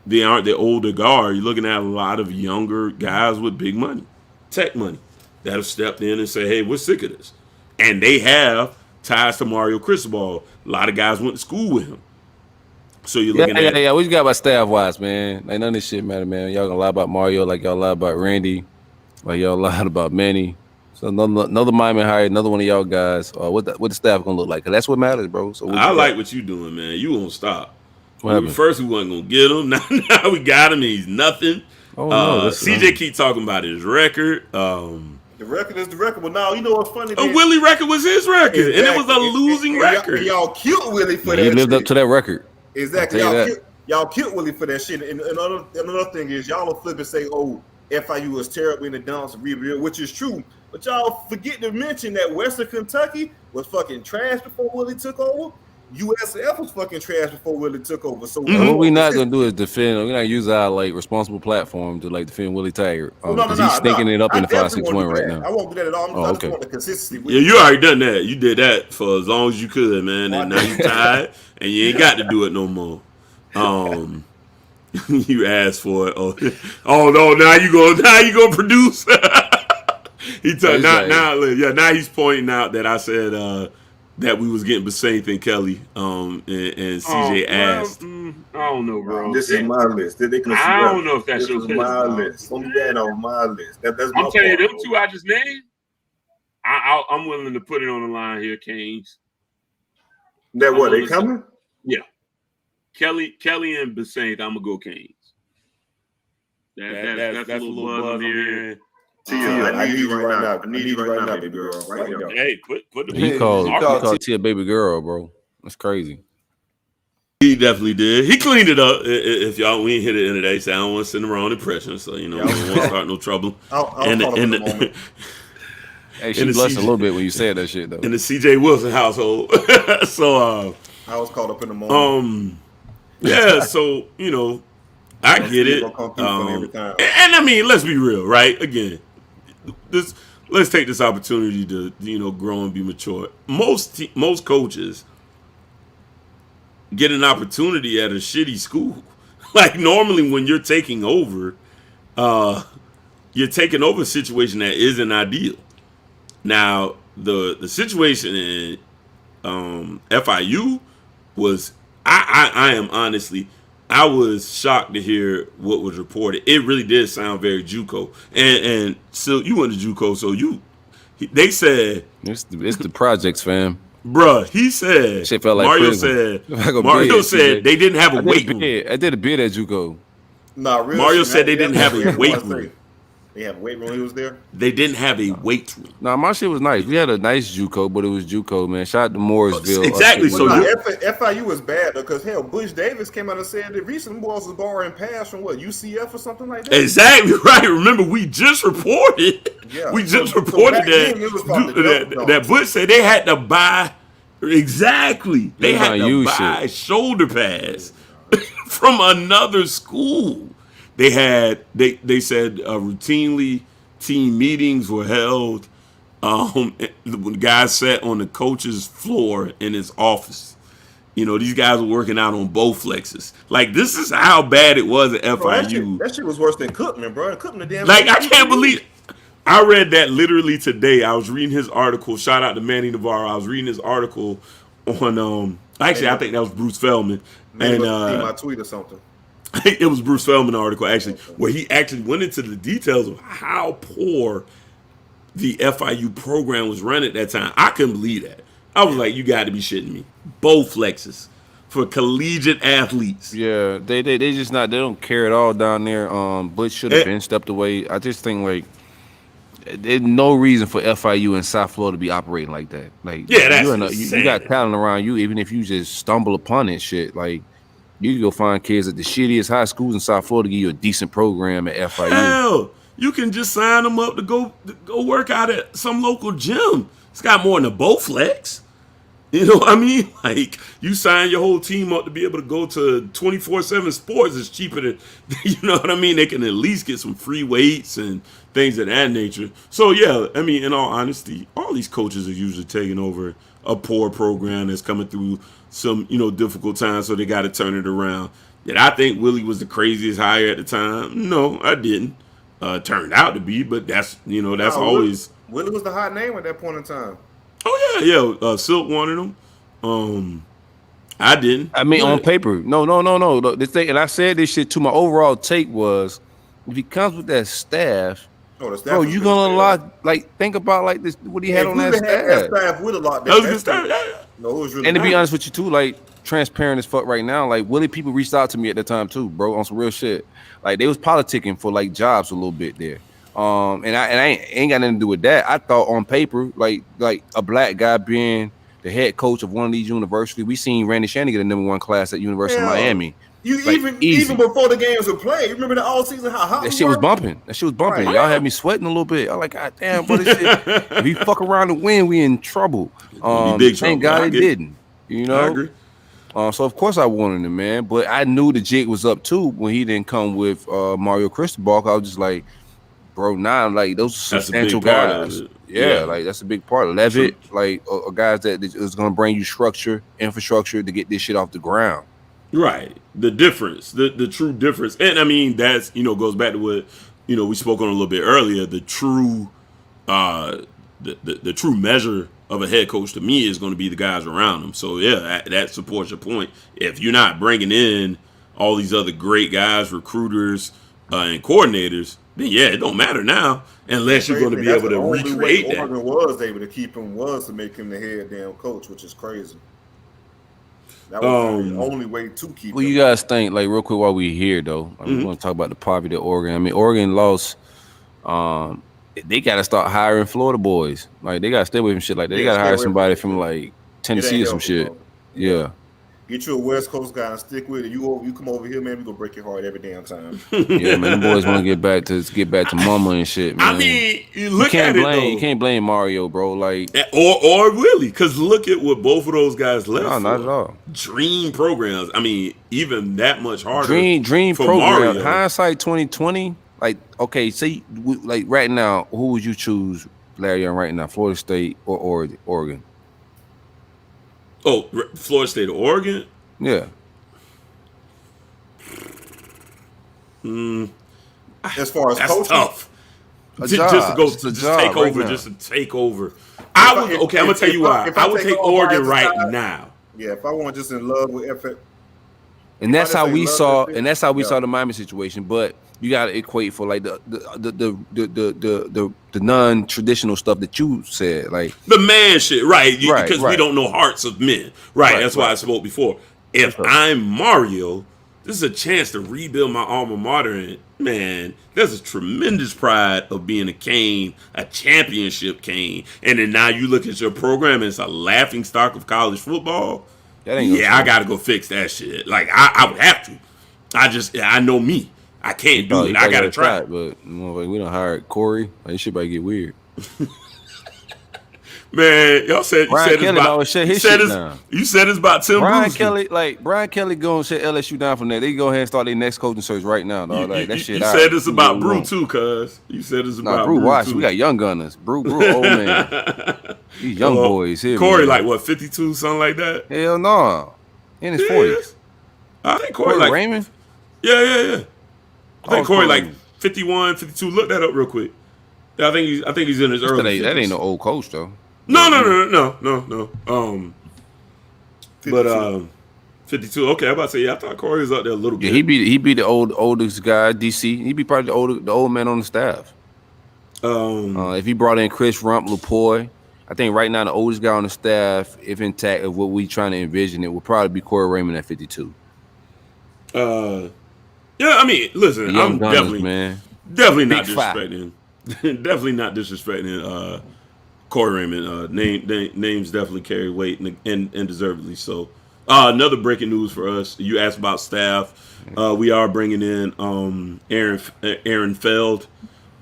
they aren't the older guard. You're looking at a lot of younger guys with big money, tech money, that have stepped in and say, hey, we're sick of this. And they have ties to Mario Cristobal. A lot of guys went to school with him. So you're looking at...
Yeah. What you got about staff-wise, man? Like, none of this shit matter, man. Y'all gonna lie about Mario like y'all lie about Randy, like y'all lied about Manny. So another Miami hired another one of y'all guys. What the staff gonna look like? Cause that's what matters, bro. So
I like what you doing, man. You won't stop.
What
First we wasn't gonna get him. Now we got him and he's nothing.
Oh, no,
CJ keep talking about his record.
The record is the record. But now, you know what's funny?
A Willie record was his record. Exactly. And it was a losing record.
Y'all killed Willie for that
He lived
shit.
up to that record.
Exactly. Y'all killed Willie for that shit. And another thing is, y'all will flip and say, oh, FIU was terrible in the dumps, which is true. But y'all forget to mention that Western Kentucky was fucking trash before Willie took over. USF was fucking trash before Willie took over. So
what we're not gonna do is defend. We're not use our responsible platform to defend Willie Taggart. He's stinking it up in the 5-6-1 right now.
I won't do that at all. I just want the consistency.
Yeah, you already done that. You did that for as long as you could, man. And now you tired, and you ain't got to do it no more. You asked for it. Oh no! Now you gonna produce. Now he's pointing out that I said that we was getting Basaint and Kelly, and CJ asked.
I don't know, bro.
This is my list.
I don't know if that's your list.
My list. Don't be that on my list. That's my
I'm telling you, them two I just named. I'm willing to put it on the line here, Canes.
That what they coming?
Yeah, Kelly and Basaint. I'm gonna go Canes. That's a little buzz here.
I need you right now. I need you right now, baby girl. Right now.
Hey, put the.
He called Tia baby girl, bro. That's crazy.
He definitely did. He cleaned it up. If y'all we ain't hit it in today, so I don't want to send the wrong impression. So we won't start no trouble.
Hey, she blushed a little bit when you said that shit though.
In the CJ Wilson household. So
I was caught up in the moment.
Yeah. So I get it. And I mean, let's be real, right? Again, let's take this opportunity to grow and be mature. Most coaches get an opportunity at a shitty school. Like normally when you're taking over a situation that isn't ideal. Now the situation in FIU was I am honestly I was shocked to hear what was reported. It really did sound very JUCO. And so you went to JUCO, so they said
it's the projects, fam.
Bruh, he said
shit felt like
Mario
prison.
said they didn't have a weight room.
I did a bid at JUCO.
Mario said they didn't have a weight room.
They had a weight room when he was there?
They didn't have a weight room.
No, my shit was nice. We had a nice JUCO, but it was JUCO, man. Shout out to Mooresville.
Exactly. So
FIU was bad because hell, Bush Davis came out and said that recent boys was borrowing pass from UCF or something like that.
Exactly right. Remember, we just reported. Yeah. We just reported that Bush said they had to buy. Exactly. They had to buy shoulder pads from another school. They said routinely team meetings were held. The guys sat on the coach's floor in his office. These guys were working out on Bowflexes. Like, this is how bad it was at FIU.
That shit was worse than Cookman, bro. Cookman, damn.
Like, I can't believe. I read that literally today. I was reading his article. Shout out to Manny Navarro. I was reading his article on. Actually, I think that was Bruce Feldman.
And my tweet or something.
It was Bruce Feldman article actually, where he actually went into the details of how poor the FIU program was run at that time. I couldn't believe that. I was like, you got to be shitting me. Bowflexes for collegiate athletes.
Yeah, they just not. They don't care at all down there. Butch should have been stepped away. I just think there's no reason for FIU and South Florida to be operating like that. Like,
yeah, that's
you got talent around you, even if you just stumble upon it. Shit, like. You can go find kids at the shittiest high schools in South Florida to give you a decent program at FIU.
Hell, you can just sign them up to go work out at some local gym. It's got more than a Bowflex. You know what I mean? Like, you sign your whole team up to be able to go to 24/7 sports. It's cheaper than, you know what I mean? They can at least get some free weights and things of that nature. So, yeah, I mean, in all honesty, all these coaches are usually taking over a poor program that's coming through some, difficult times, so they got to turn it around. Did I think Willie was the craziest hire at the time? No, I didn't. Turned out to be, but that's always.
Willie was the hot name at that point in time.
Oh yeah. Silk wanted him. I didn't.
I mean, on paper, no. The thing, and I said this shit too. My overall take was, if he comes with that staff, bro, you gonna think about like this. What he had on that staff.
With a lot.
That was good staff.
No, it was really.
And to be honest with you too, like transparent as fuck right now. Like Willie, people reached out to me at the time too, bro, on some real shit. Like they was politicking for like jobs a little bit there. And I ain't got nothing to do with that. I thought on paper, like a black guy being the head coach of one of these universities. We seen Randy Shannon get a #1 class at University of Miami.
Even before the games were played, you remember the all season how hot
that shit was bumping. Right. Y'all had me sweating a little bit. I like, God damn, bro, this shit. If we fuck around and win, we in trouble. Thank God it didn't. You know.
I agree.
So of course I wanted him, man. But I knew the jig was up too when he didn't come with Mario Cristobal. I was just like, bro, like those are substantial guys. Yeah, like that's a big part. Levitt, like guys that is going to bring you infrastructure to get this shit off the ground. Right.
The difference, the true difference, and I mean that's goes back to what we spoke on a little bit earlier. The true, the true measure of a head coach to me is going to be the guys around him. So yeah, that supports your point. If you're not bringing in all these other great guys, recruiters, and coordinators, then yeah, it don't matter now unless you're going to be able to recreate that.
Oregon was able to keep him to make him the head damn coach, which is crazy. That was the only way to keep him.
You guys think, like, real quick while we're here, though, we want to talk about the poverty of Oregon. I mean, Oregon lost. They got to start hiring Florida boys. Like, they got to stay away from shit like that. They got to hire somebody from, like, Tennessee or some shit. Bro. Yeah.
Get you a West Coast guy and stick with it. You come over here, man. We gonna break your heart every damn time.
Yeah, man. The boys want to get back to mama and shit, man.
I mean, you
can't blame Mario, bro. Like
or Willie, because look at what both of those guys left.
No, not at all.
Dream programs. I mean, even that much harder.
Dream
for
program.
Mario.
Hindsight 2020. Like, okay, say like right now, who would you choose, Larry? On right now, Florida State or Oregon?
Oh, Florida State or Oregon?
Yeah.
As far as
that's
coaching,
tough. Just to take over. Just to take over. I'm gonna tell you why. I would take Oregon right now.
Yeah, if I want just in love with FX.
And that's how we saw. And that's how we saw the Miami situation. But you got to equate for like the non-traditional stuff that you said, like
the man shit, right? Because we don't know hearts of men, right? That's why I spoke before. If I'm Mario, this is a chance to rebuild my alma mater, and man, there's a tremendous pride of being a Cane, a championship Cane, and then now you look at your program and it's a laughing stock of college football. I got to go fix that shit. Like I would have to. I know me. I can't do it. I gotta try.
But we don't hire Corey. Like, this shit might get weird.
Man, y'all said
Brian Kelly
you said it's about Tim Brewski.
Brian Kelly go and shut LSU down from there. They go ahead and start their next coaching search right now, dog. Like that shit.
You said it's about Brew too, cuz. You said it's about
Brew. Watch,
too.
We got young gunners. Brew, old man. These young boys here.
Corey,
man.
like what, 52, something like that?
Hell no. In his 40s.
I think Corey like
Raymond?
Yeah. I think Corey like 51, 52. Look that up real quick. I think he's in his early.
That ain't no old coach though.
No. 52. Okay, I'm about to say. I thought Corey was up there a little bit.
Yeah, he be the oldest guy. DC. He be probably the old man on the staff. If he brought in Chris Rump, Lapoy, I think right now the oldest guy on the staff, if intact of what we trying to envision, it would probably be Corey Raymond at 52.
Yeah, I mean, listen, I'm definitely not disrespecting. Definitely not disrespecting Corey Raymond. Names definitely carry weight and deservedly so. Another breaking news for us. You asked about staff. We are bringing in Aaron Feld,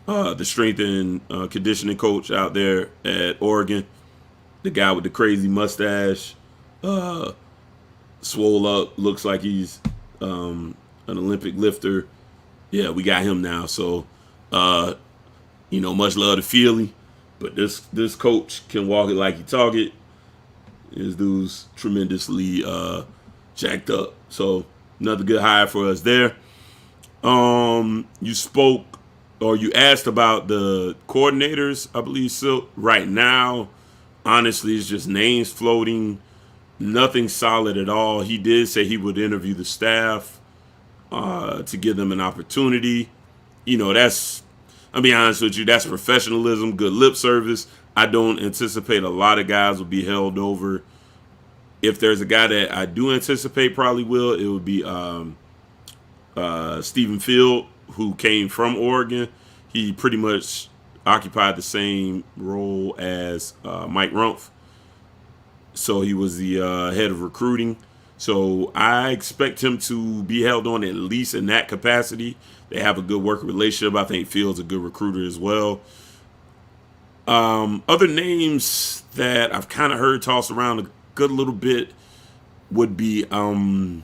the strength and conditioning coach out there at Oregon. The guy with the crazy mustache, swole up, looks like he's an Olympic lifter. Yeah, we got him now. So, much love to Feely, but this coach can walk it like he talk it. This dude's tremendously jacked up. So another good hire for us there. You spoke or you asked about the coordinators, I believe. So right now, honestly, it's just names floating. Nothing solid at all. He did say he would interview the staff to give them an opportunity. I'll be honest with you, that's professionalism, good lip service. I don't anticipate a lot of guys will be held over. If there's a guy that I do anticipate probably will, it would be Stephen Field, who came from Oregon. He pretty much occupied the same role as Mike Rumpf. So he was the head of recruiting. So I expect him to be held on at least in that capacity. They have a good working relationship. I think Field's a good recruiter as well. Other names that I've kind of heard tossed around a good little bit would be, I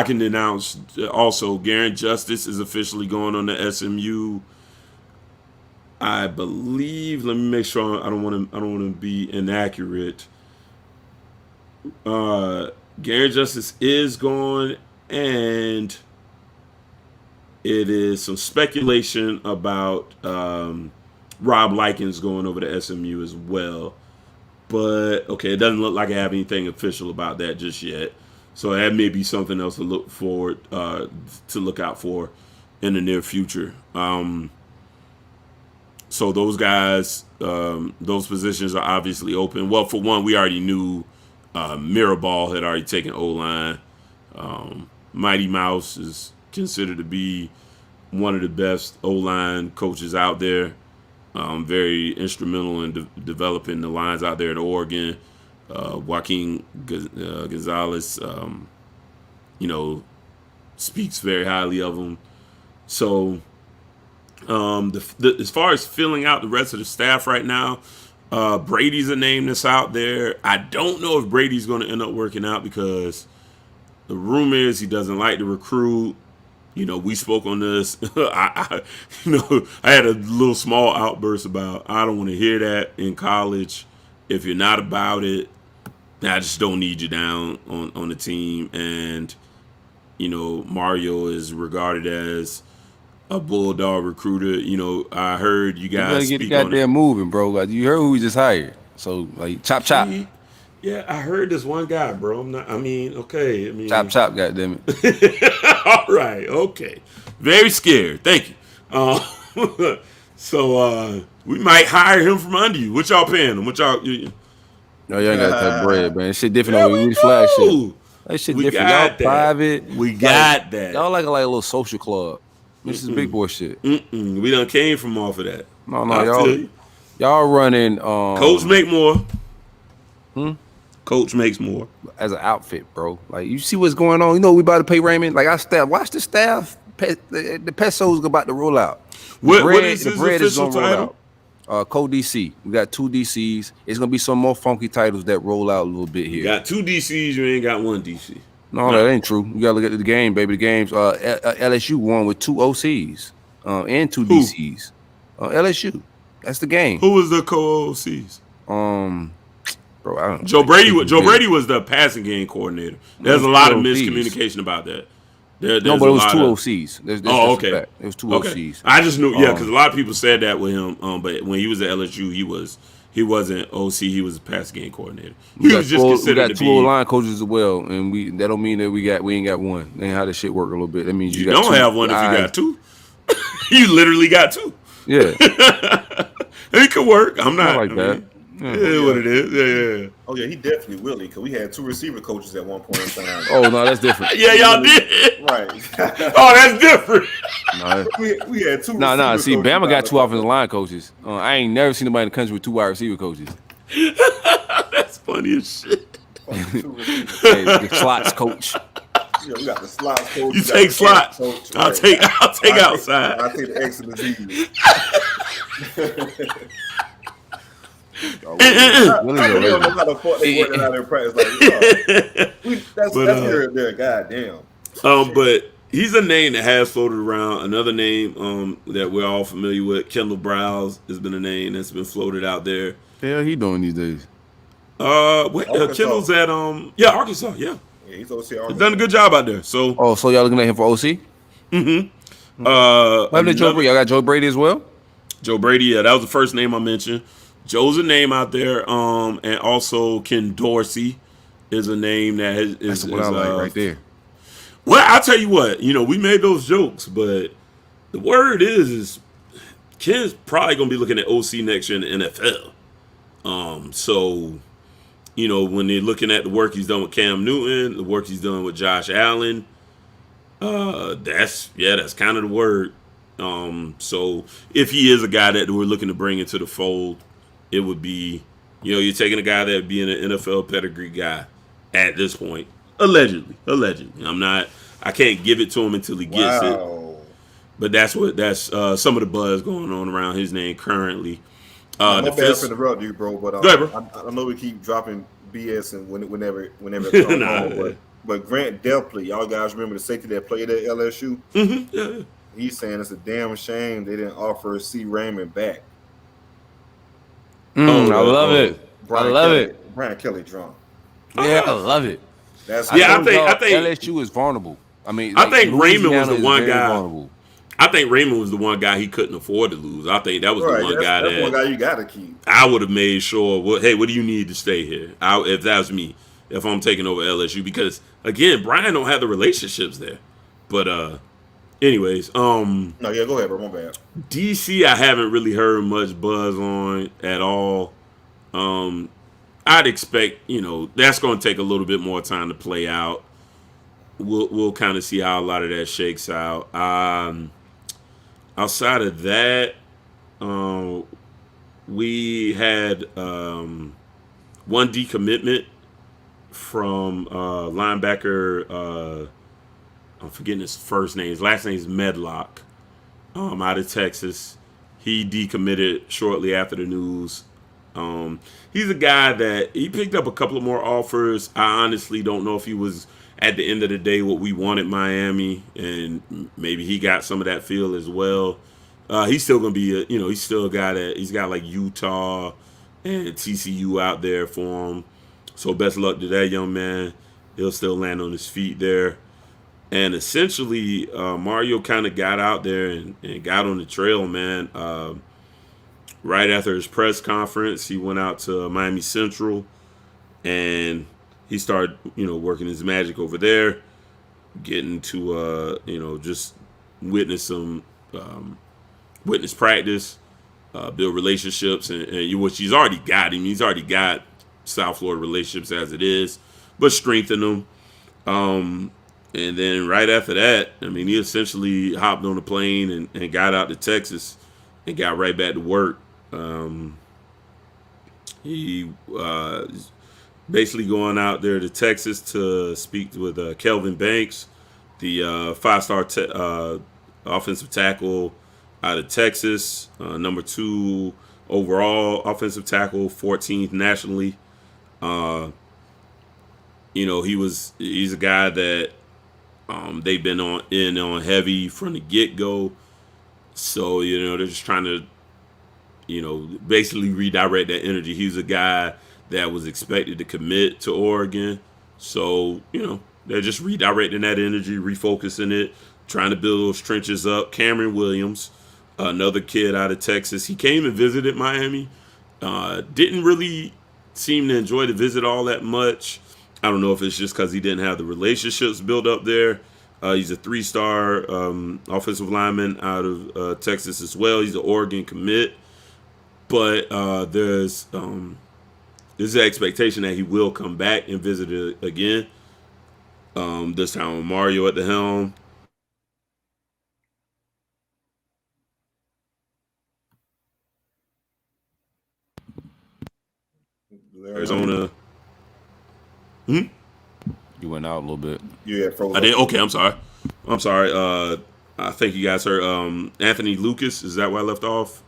can announce also Garen Justice is officially going on the SMU. I believe. Let me make sure I don't want to be inaccurate. Garen Justice is going, and it is some speculation about Rob Likens going over to SMU as well. But, okay, it doesn't look like I have anything official about that just yet. So that may be something else to look forward to look out for in the near future. So those guys, those positions are obviously open. Well, for one, we already knew Mirabal had already taken O-line. Mighty Mouse is considered to be one of the best O-line coaches out there. Very instrumental in developing the lines out there at Oregon. Joaquin Gonzalez, speaks very highly of him. So, as far as filling out the rest of the staff right now, Brady's a name that's out there. I don't know if Brady's going to end up working out because the rumor is he doesn't like to recruit. We spoke on this. I had a little small outburst about I don't want to hear that in college. If you're not about it, I just don't need you down on the team. And, Mario is regarded as a bulldog recruiter. I heard you guys
get the
speak on
goddamn moving, bro. Like, you heard who we just hired. So, chop.
Yeah, I heard this one guy, bro. Okay.
Chop, goddamn it.
All right, okay. Very scared. Thank you. So we might hire him from under you. What y'all paying him?
No, y'all ain't got that bread, man. Shit different over here. We flag shit. That shit different. Y'all private.
We got that.
Y'all like a little social club. This is big boy shit.
We done came from off of that.
No, y'all running.
Coach make more. Coach makes more
as an outfit, bro. Like, you see what's going on. We about to pay Raymond. Like, watch the staff. The pesos about to roll out.
What is his official title?
Co-DC. We got 2 DCs. It's gonna be some more funky titles that roll out a little bit here.
You got 2 DCs. You ain't got 1 DC.
No, that ain't true. You gotta look at the game, baby. The games. LSU won with 2 OCs and 2 DCs. LSU. That's the game.
Who was the co-OCs?
Bro, I don't know.
Joe Brady was the passing game coordinator. There's a lot of miscommunication about that. But it
was 2 OCs.
Okay.
It was 2 OCs.
I just knew, because a lot of people said that with him. But when he was at LSU, he wasn't OC. He was a passing game coordinator. He was just considered to be.
We got 2 line coaches as well, and that don't mean that we ain't got 1. That ain't how this shit work a little bit. That means you got
don't
2
have 1 if you got 2. You literally got 2.
Yeah.
It could work. I'm not
like that.
Yeah, what it is. Yeah.
Oh yeah, he definitely will, because we had 2 receiver coaches at one point in time.
Oh no, that's different.
Yeah, y'all did.
Right.
Oh, that's different.
No,
we had 2.
No. See, Bama got 2 offensive line coaches. I ain't never seen nobody in the country with 2 wide receiver coaches.
That's funny as shit.
Two receivers.
Hey, the slots coach.
You got the slots coach.
You
got
take
the
slots.
coach,
I'll
right.
take outside.
I take the X and the Z.
Willie's
I
a
really don't know
legend.
how the fuck they work that out in practice. Like, that's here and there. God damn.
But he's a name that has floated around. Another name that we're all familiar with, Kendall Browse, has been a name that's been floated out there.
The hell he doing these days?
Kendall's at Arkansas. Yeah,
he's OC.
He's done a good job out there. So
so y'all looking at him for OC?
Mm-hmm.
What happened to Joe Brady? Y'all got Joe Brady as well?
Joe Brady, yeah, that was the first name I mentioned. Joe's a name out there, and also Ken Dorsey is a name that is
That's what I like right there.
Well, I'll tell you what, we made those jokes, but the word is Ken's probably gonna be looking at OC next year in the NFL. So when they're looking at the work he's done with Cam Newton, the work he's done with Josh Allen, that's kind of the word. So if he is a guy that we're looking to bring into the fold, it would be, you're taking a guy that being an NFL pedigree guy at this point, allegedly. I can't give it to him until he gets it. But that's some of the buzz going on around his name currently.
No bad for the road, dude, bro. But
go ahead, bro.
I know we keep dropping BS and whenever it comes on, but Grant Delpley, y'all guys remember the safety that played at LSU?
Mm-hmm. Yeah.
He's saying it's a damn shame they didn't offer C. Raymond back.
I love it.
Brian Kelly drunk.
Yeah, I love it.
I think
LSU is vulnerable. I
think Raymond was the one guy.
Vulnerable.
I think Raymond was the one guy he couldn't afford to lose. I think that was the one guy
that's one guy you got to keep.
I would have made sure. Hey, what do you need to stay here? If that was me, if I'm taking over LSU, because again, Brian don't have the relationships there. But anyways,
no, yeah, go ahead, bro. My bad.
DC, I haven't really heard much buzz on at all. I'd expect that's going to take a little bit more time to play out. We'll kind of see how a lot of that shakes out. Outside of that, we had one decommitment from linebacker. I'm forgetting his first name. His last name is Medlock. Out of Texas. He decommitted shortly after the news. He's a guy that he picked up a couple of more offers. I honestly don't know if he was at the end of the day what we wanted Miami, and maybe he got some of that feel as well. He's still gonna be he's still a guy that he's got like Utah and TCU out there for him. So best luck to that young man. He'll still land on his feet there. And essentially, Mario kind of got out there and got on the trail, man. Right after his press conference, he went out to Miami Central, and he started, working his magic over there, getting to, just witness practice, build relationships, and which he's already got. He's already got South Florida relationships as it is, but strengthen them. And then right after that, he essentially hopped on a plane and got out to Texas and got right back to work. He basically going out there to Texas to speak with Kelvin Banks, the five-star offensive tackle out of Texas, number 2 overall offensive tackle, 14th nationally. He's a guy that they've been on heavy from the get-go. So, they're just trying to, basically redirect that energy. He's a guy that was expected to commit to Oregon. So, they're just redirecting that energy, refocusing it, trying to build those trenches up. Cameron Williams, another kid out of Texas. He came and visited Miami. Didn't really seem to enjoy the visit all that much. I don't know if it's just because he didn't have the relationships built up there. He's a 3-star offensive lineman out of Texas as well. He's an Oregon commit. But there's an expectation that he will come back and visit it again. This time with Mario at the helm. Arizona.
You went out a little bit.
Yeah, froze.
I did. Okay, I'm sorry. I think you guys heard Anthony Lucas. Is that where I left off?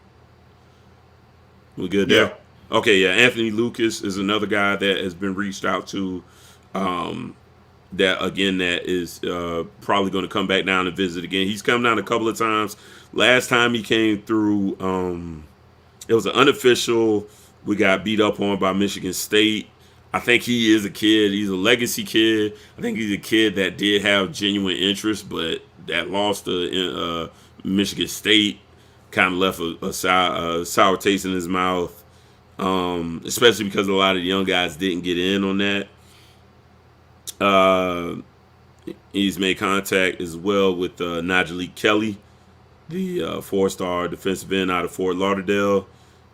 We good there?
Yeah.
Okay, yeah. Anthony Lucas is another guy that has been reached out to. That is probably going to come back down and visit again. He's come down a couple of times. Last time he came through, it was an unofficial. We got beat up on by Michigan State. I think he is a kid. He's a legacy kid. I think he's a kid that did have genuine interest, but that loss to Michigan State kind of left a sour taste in his mouth, especially because a lot of the young guys didn't get in on that. He's made contact as well with Najee Kelly, the 4-star defensive end out of Fort Lauderdale.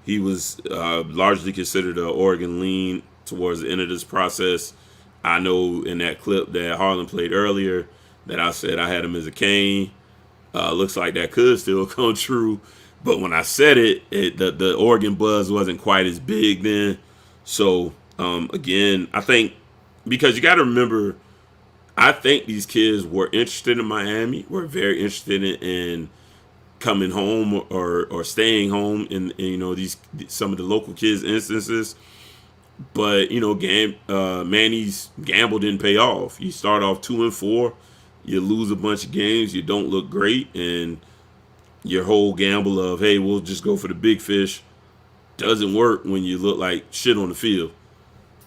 He was largely considered an Oregon lean towards the end of this process. I know in that clip that Harlan played earlier that I said I had him as a Cane. Looks like that could still come true. But when I said it, the Oregon buzz wasn't quite as big then. So, again, I think because you got to remember, I think these kids were interested in Miami, were very interested in coming home or staying home in these some of the local kids' instances. But Manny's gamble didn't pay off. You start off 2-4, you lose a bunch of games, you don't look great, and your whole gamble of hey, we'll just go for the big fish doesn't work when you look like shit on the field.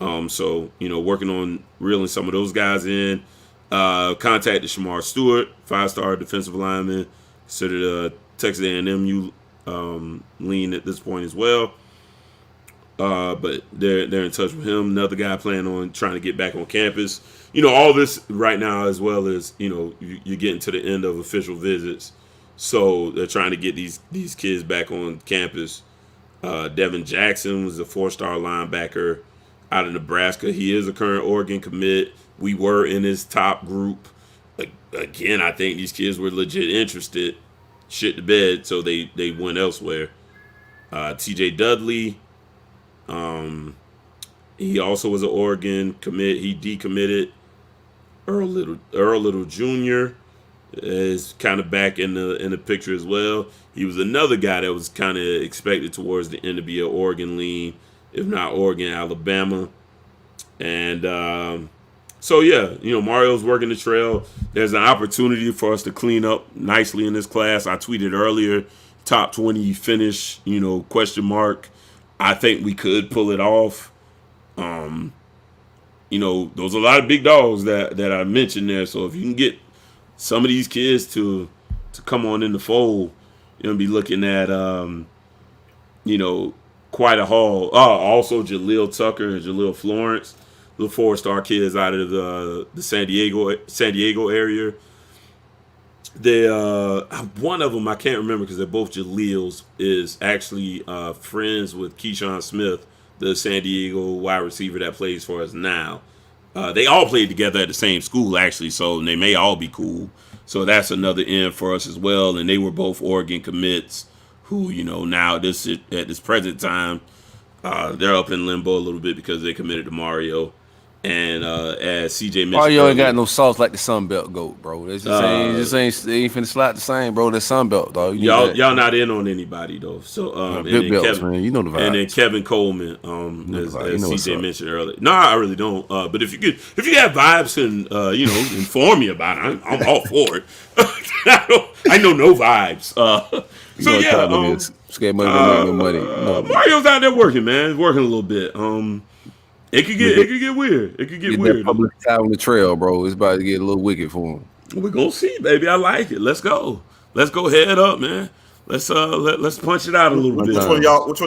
So working on reeling some of those guys in. Contacted Shamar Stewart, 5-star defensive lineman, considered a Texas A&M lean at this point as well. But they're in touch with him. Another guy planning on trying to get back on campus. All this right now, as well as you're getting to the end of official visits, so they're trying to get these kids back on campus. Devin Jackson was a 4-star linebacker out of Nebraska. He is a current Oregon commit. We were in his top group. Again, I think these kids were legit interested. Shit to bed, so they went elsewhere. TJ Dudley, he also was an Oregon commit. He decommitted. Earl Little Jr. is kind of back in the picture as well. He was another guy that was kind of expected towards the end to be an Oregon lean, if not Oregon, Alabama. And so, yeah, Mario's working the trail. There's an opportunity for us to clean up nicely in this class. I tweeted earlier, top 20 finish, question mark. I think we could pull it off. Those are a lot of big dogs that I mentioned there. So if you can get some of these kids to come on in the fold, you're going to be looking at, quite a haul. Also Jaleel Tucker and Jaleel Florence, the 4-star kids out of the San Diego area. They one of them I can't remember because they're both Jaleels is actually friends with Keyshawn Smith, the San Diego wide receiver that plays for us now. They all played together at the same school actually, so they may all be cool. So that's another end for us as well. And they were both Oregon commits who now at this present time they're up in limbo a little bit because they committed to Mario. And as CJ mentioned,
Mario ain't got no sauce like the Sun Belt goat, bro. They ain't finna slide the same, bro. The Sun Belt, dog.
Y'all not in on anybody though. So
big belts, man. You know the vibes.
And then Kevin Coleman, as CJ mentioned earlier. No, I really don't. But if you have vibes and inform me about it, I'm all for it. I know no vibes. So yeah,
scared money, no money.
Mario's out there working, man. He's working a little bit. It could get weird. It could get weird.
That public out on the trail, bro. It's about to get a little wicked for him.
We're gonna see, baby. I like it. Let's go. Let's go head up, man. Let's punch it out a little bit.
Which one of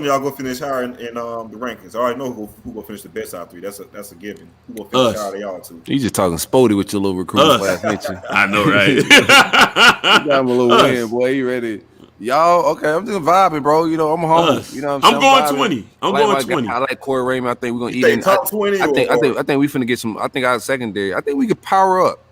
y'all gonna finish higher in the rankings? I already know who gonna finish the best out of 3. That's a given. Who gonna finish higher than y'all 2?
You just talking Spody with your little recruiting class, ain't you?
I know, right?
You got him a little win, boy. You ready? Y'all, okay, I'm just vibing, bro. I'm home. You know what I'm saying?
I'm going 20. I'm going 20.
I like Corey Raymond. I think we're gonna eat in
top 20.
I think we finna get some. I think our secondary. I think we could power up.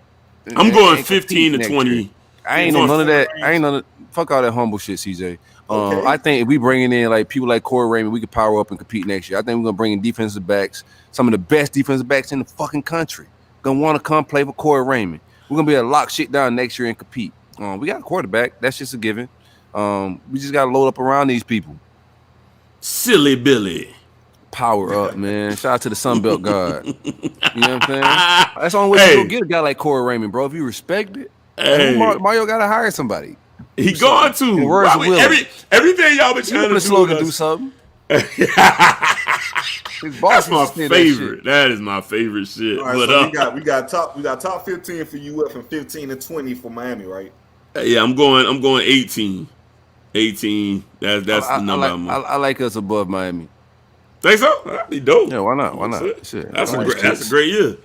I'm going 15 to 20.
I ain't on none of that. I ain't on fuck all that humble shit, CJ.
Okay.
I think if we bringing in like people like Corey Raymond, we could power up and compete next year. I think we're gonna bring in defensive backs, some of the best defensive backs in the fucking country. Gonna want to come play for Corey Raymond. We're gonna be able to lock shit down next year and compete. We got a quarterback. That's just a given. We just gotta load up around these people.
Silly Billy.
Power up, man. Shout out to the Sunbelt God. You know what I'm saying? That's the only way you go get a guy like Corey Raymond, bro. If you respect it, Mario gotta hire somebody.
He going to.
I mean,
everything y'all been trying to do.
Slogan do something.
That's my favorite. That is my favorite shit.
All right, so we got top 15 for UF and 15 and 20 for Miami, right?
Yeah, I'm going 18. 18. That's the number.
I like us above Miami.
Think so? That'd be dope.
Yeah, why not? Shit.
That's a great year.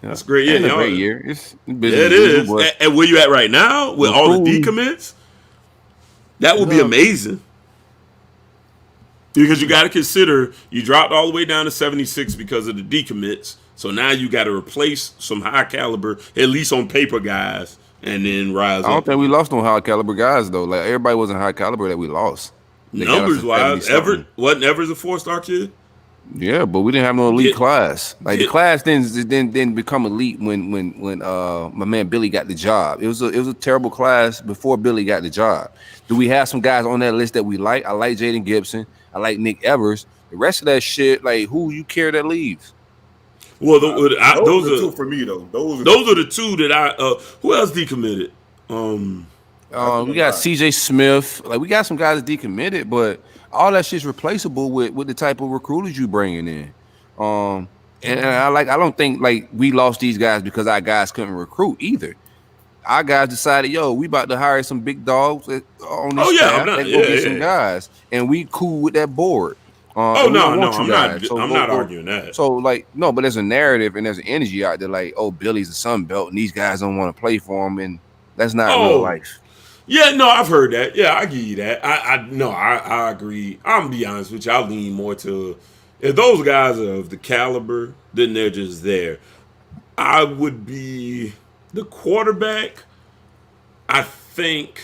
Yeah.
That's a great year.
It's a great year.
It is. And where you at right now with all the decommits? That would be amazing. Because you got to consider you dropped all the way down to 76 because of the decommits. So now you got to replace some high caliber, at least on paper, guys, and then rise up.
I don't think we lost on high caliber guys though. Like everybody wasn't high caliber that we lost.
Numbers wise, wasn't Evers a 4-star kid?
Yeah, but we didn't have no elite class. Like the class didn't become elite when my man Billy got the job. It was a terrible class before Billy got the job. Do we have some guys on that list that we like? I like Jaden Gibson. I like Nick Evers. The rest of that shit, like who you care that leaves?
Well,
those are the two for me though. Those are the two
that I. Who else decommitted?
We got CJ Smith. Like we got some guys that decommitted, but all that shit's replaceable with the type of recruiters you bringing in. And I don't think like we lost these guys because our guys couldn't recruit either. Our guys decided, we about to hire some big dogs on this staff and go get some guys, and we cool with that board.
I'm not arguing that.
So like, no, but there's a narrative and there's an energy out there like, Billy's the Sun Belt and these guys don't want to play for him, and that's not real life.
Yeah, no, I've heard that. Yeah, I give you that. I agree. I'm gonna be honest with you. I lean more to if those guys are of the caliber, then they're just there. I would be the quarterback. I think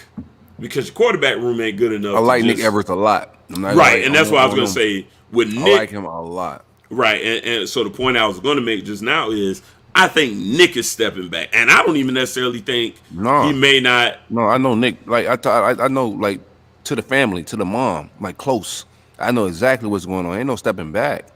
because your quarterback room ain't good enough.
I like Nick Evers a lot.
Right, and that's what I was gonna say. With Nick,
I like him a lot.
Right, and so the point I was gonna make just now is I think Nick is stepping back, and I don't even necessarily think he may not.
No, I know Nick. Like I know, like to the family, to the mom, like close. I know exactly what's going on. Ain't no stepping back.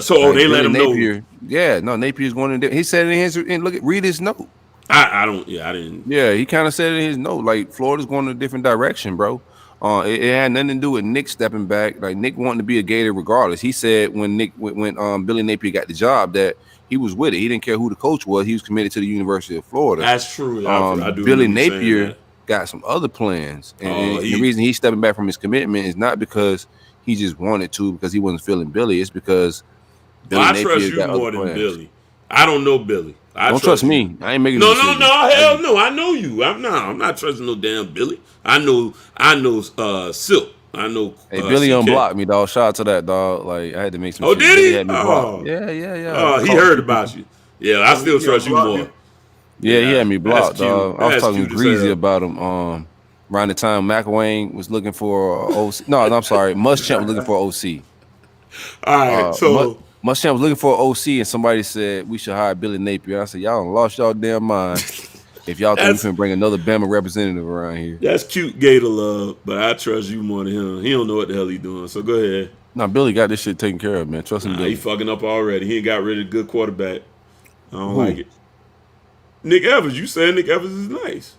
So like, they let him
Napier,
know.
Yeah, no, Napier's going in there. He said it in his read his note.
I didn't.
Yeah, he kind of said it in his note. Like Florida's going in a different direction, bro. It had nothing to do with Nick stepping back. Like Nick wanting to be a Gator regardless. He said when Billy Napier got the job that he was with it. He didn't care who the coach was. He was committed to the University of Florida.
That's true. I do
Billy Napier got some other plans, and the reason he's stepping back from his commitment is not because he just wanted to, because he wasn't feeling Billy. It's because Billy Napier
trust you
got
more
other
than
plans.
Billy. I don't know Billy.
Don't trust me. I ain't making
no,
decisions.
hell no. I know you. I'm not trusting no damn Billy. I know Silk. I know.
Hey, Billy unblocked me, dog. Shout out to that, dog. Like I had to make some.
Oh, did he?
Had me blocked. Yeah.
Oh, he heard about you. Yeah, I still trust you more.
Yeah, he had me blocked, dog. I was talking greasy about him. Around the time McElwain was looking for OC. No, I'm sorry. Muschamp was looking for OC.
All right, so
Muschamp was looking for OC, and somebody said we should hire Billy Napier. I said, y'all done lost y'all damn mind if y'all think we can bring another Bama representative around here.
That's cute Gator love, but I trust you more than him. He don't know what the hell he doing, so go ahead.
No, Billy got this shit taken care of, man. Trust him, Billy.
He fucking up already. He ain't got rid of the good quarterback. I don't like it. Nick Evers, you said Nick Evers is nice.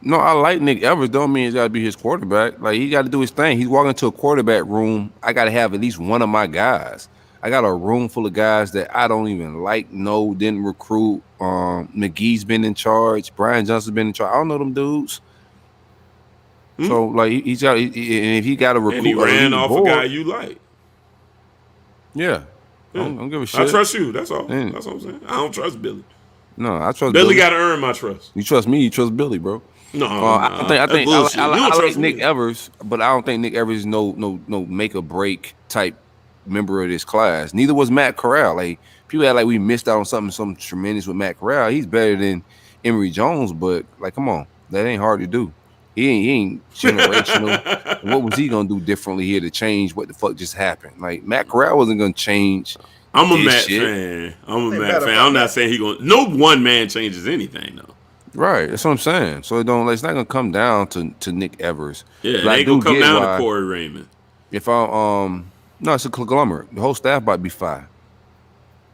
No, I like Nick Evers. Don't mean it's got to be his quarterback. Like, he got to do his thing. He's walking into a quarterback room. I got to have at least one of my guys. I got a room full of guys that I don't even like, didn't recruit. McGee's been in charge. Brian Johnson's been in charge. I don't know them dudes. So, like, he's got, and if he got to recruit,
and he ran off a guy you like.
Yeah. I don't give a shit.
I trust you. That's all. That's what I'm saying. I don't trust Billy.
No, I trust
Billy. Got to earn my trust.
You trust me. You trust Billy, bro.
No,
I think I like Nick Evers, but I don't think Nick Evers is no make or break type member of this class. Neither was Matt Corral. Like people act like we missed out on something tremendous with Matt Corral. He's better than Emory Jones, but like, come on, that ain't hard to do. He ain't generational. What was he gonna do differently here to change what the fuck just happened? Like Matt Corral wasn't gonna change.
I'm a
this
Matt
shit.
fan. I'm not saying he going. No one man changes anything though.
Right, that's what I'm saying. So it's not gonna come down to Nick Evers.
Yeah,
But
it ain't gonna come down to Corey Raymond.
If I no, it's a conglomerate. The whole staff about to be fired.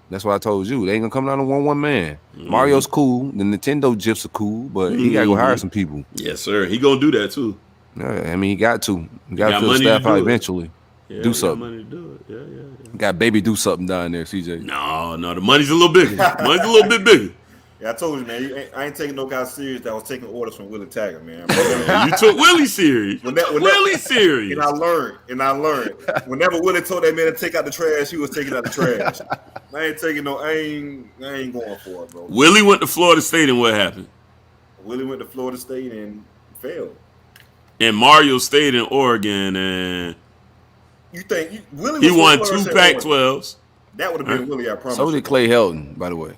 That's why I told you they ain't gonna come down to one man. Mario's cool. The Nintendo gifs are cool, but he gotta go hire some people.
Yes, sir. He gonna do that too.
Yeah, I mean he got to. He got to fill the staff out eventually.
Yeah,
do something.
Got money to do it. Yeah.
Got baby do something down there, CJ.
No, the money's a little bigger. Money's a little bit bigger.
Yeah, I told you, man. I ain't taking no guy serious that was taking orders from Willie Taggart, man.
You took Willie serious.
Willie
serious.
And I learned. Whenever Willie told that man to take out the trash, he was taking out the trash. I ain't going for it, bro.
Willie went to Florida State, and what happened?
Willie went to Florida State and failed.
And Mario stayed in Oregon, and
you think Willie?
He won 2 Pac-12s.
That would have been Willie, I promise.
So did Clay Helton, by the way.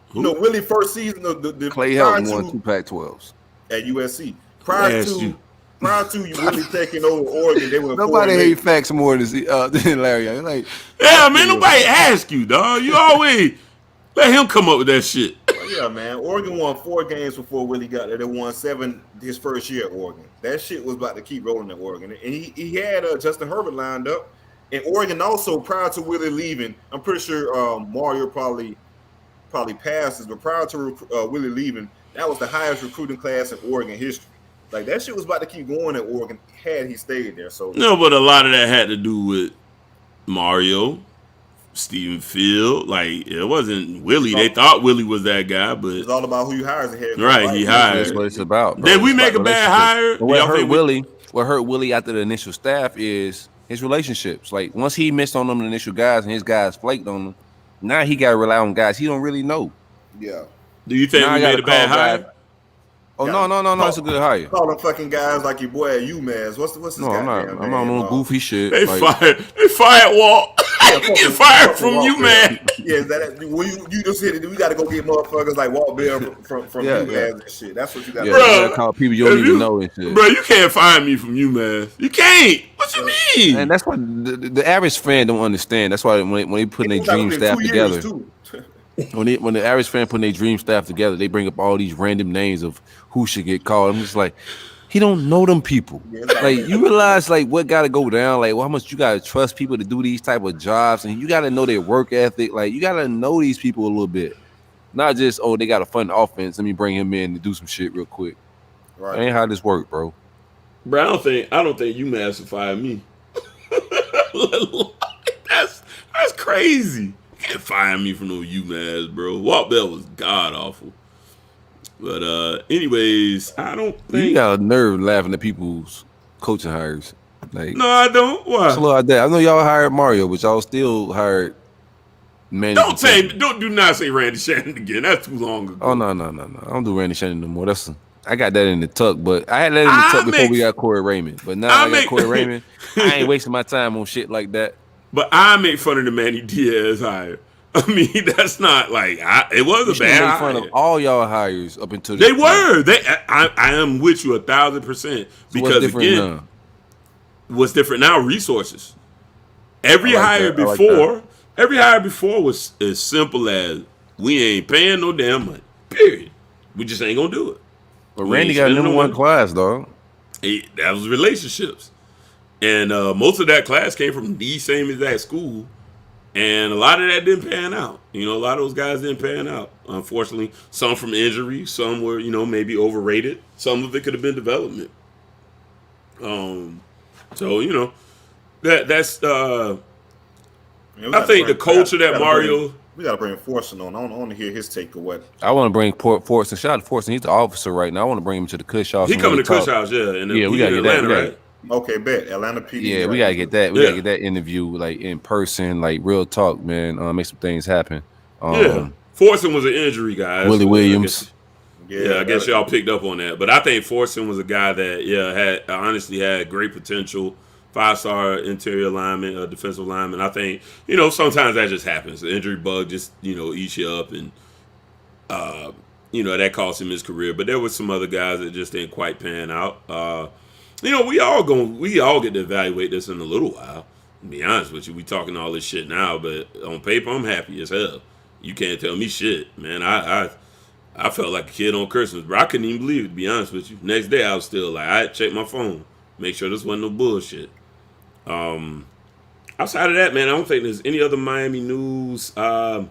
Who? No, Willie first season the
Clay Helton won 2 Pac-12s
at USC. Prior to you Willie taking over Oregon, they were
nobody hate facts more than Larry. Like,
yeah, man, nobody ask you, dog. You always let him come up with that shit.
Yeah, man. Oregon won 4 games before Willie got there. They won 7 his first year at Oregon. That shit was about to keep rolling at Oregon, and he had Justin Herbert lined up. And Oregon also, prior to Willie leaving, I'm pretty sure Mario probably passes, but prior to Willie leaving, that was the highest recruiting class in Oregon history. Like that shit was about to keep going at Oregon had he stayed there. So
no, but a lot of that had to do with Mario, Stephen Field. Like it wasn't Willie. They thought Willie was that guy, but
it's all about who you hire as a head coach.
Right, he hired.
That's what it's about. Bro.
Did we make a bad hire?
What hurt Willie after the initial staff is his relationships. Like once he missed on them initial guys and his guys flaked on him, now he got to rely on guys he don't really know.
Yeah.
Do you think we made a bad hire?
Oh no! It's a good hire.
Call them fucking guys like your boy at UMass. What's his
I'm on no goofy shit.
They fired Walt. You get fired from UMass.
Yeah, you just hit it. We got to go get motherfuckers like Walt Bell from UMass and shit. That's what you got to do.
You gotta call people you don't even know and shit.
Bro, you can't fire me from UMass. You can't. What you mean?
And that's what the average fan don't understand. That's why when they put their dream staff together. When the average fan putting their dream staff together, they bring up all these random names of who should get called. I'm just like, he don't know them people. Like you realize like what got to go down. Like how much you got to trust people to do these type of jobs, and you got to know their work ethic. Like you got to know these people a little bit, not just they got a fun offense. Let me bring him in to do some shit real quick. Right? That ain't how this work, bro.
Bro, I don't think UMass will fire me. That's crazy. Can't fire me from no UMass, bro. Walt Bell was god awful. But anyways, I don't think
you got a nerve laughing at people's coaching hires. Like
no, I don't. Why?
I know y'all hired Mario, but y'all still hired Manny.
Do not say Randy Shannon again. That's too long ago.
Oh no. I don't do Randy Shannon no more. I got that in the tuck, but I had that in the tuck before we got Corey Raymond. But now I got Corey Raymond. I ain't wasting my time on shit like that.
But I make fun of the Manny Diaz hire. I mean, that's not like it was a bad hire.
Fun of all y'all hires up until
they were. I am with you 1,000% because again, what's different now? Resources. Every hire before was as simple as we ain't paying no damn money. Period. We just ain't gonna do it.
But Randy got number 1 class, dog.
That was relationships. And most of that class came from the same exact school. And a lot of that didn't pan out. A lot of those guys didn't pan out. Unfortunately, some from injury, some were, maybe overrated. Some of it could have been development. So, that's I think the culture that Mario...
We got to bring Forson on. I want to hear his take of what.
I want to bring Forson. Shout out to Forson. He's the officer right now. I want to bring him to the Kush House.
He coming to Kush House, yeah.
Yeah, we got to get that.
Right?
Okay, bet. Atlanta PD.
Yeah, we gotta get that. We gotta get that interview like in person, like real talk, man. Make some things happen.
Forson was an injury guy.
Willie Williams.
I guess y'all picked up on that. But I think Forson was a guy that honestly had great potential. 5-star interior lineman, defensive lineman. I think sometimes that just happens. The injury bug just eats you up, and that cost him his career. But there were some other guys that just didn't quite pan out. We all get to evaluate this in a little while. To be honest with you, we talking all this shit now, but on paper, I'm happy as hell. You can't tell me shit, man. I felt like a kid on Christmas, bro. I couldn't even believe it, to be honest with you. Next day, I was still like, I checked my phone, make sure this wasn't no bullshit. Outside of that, man, I don't think there's any other Miami news other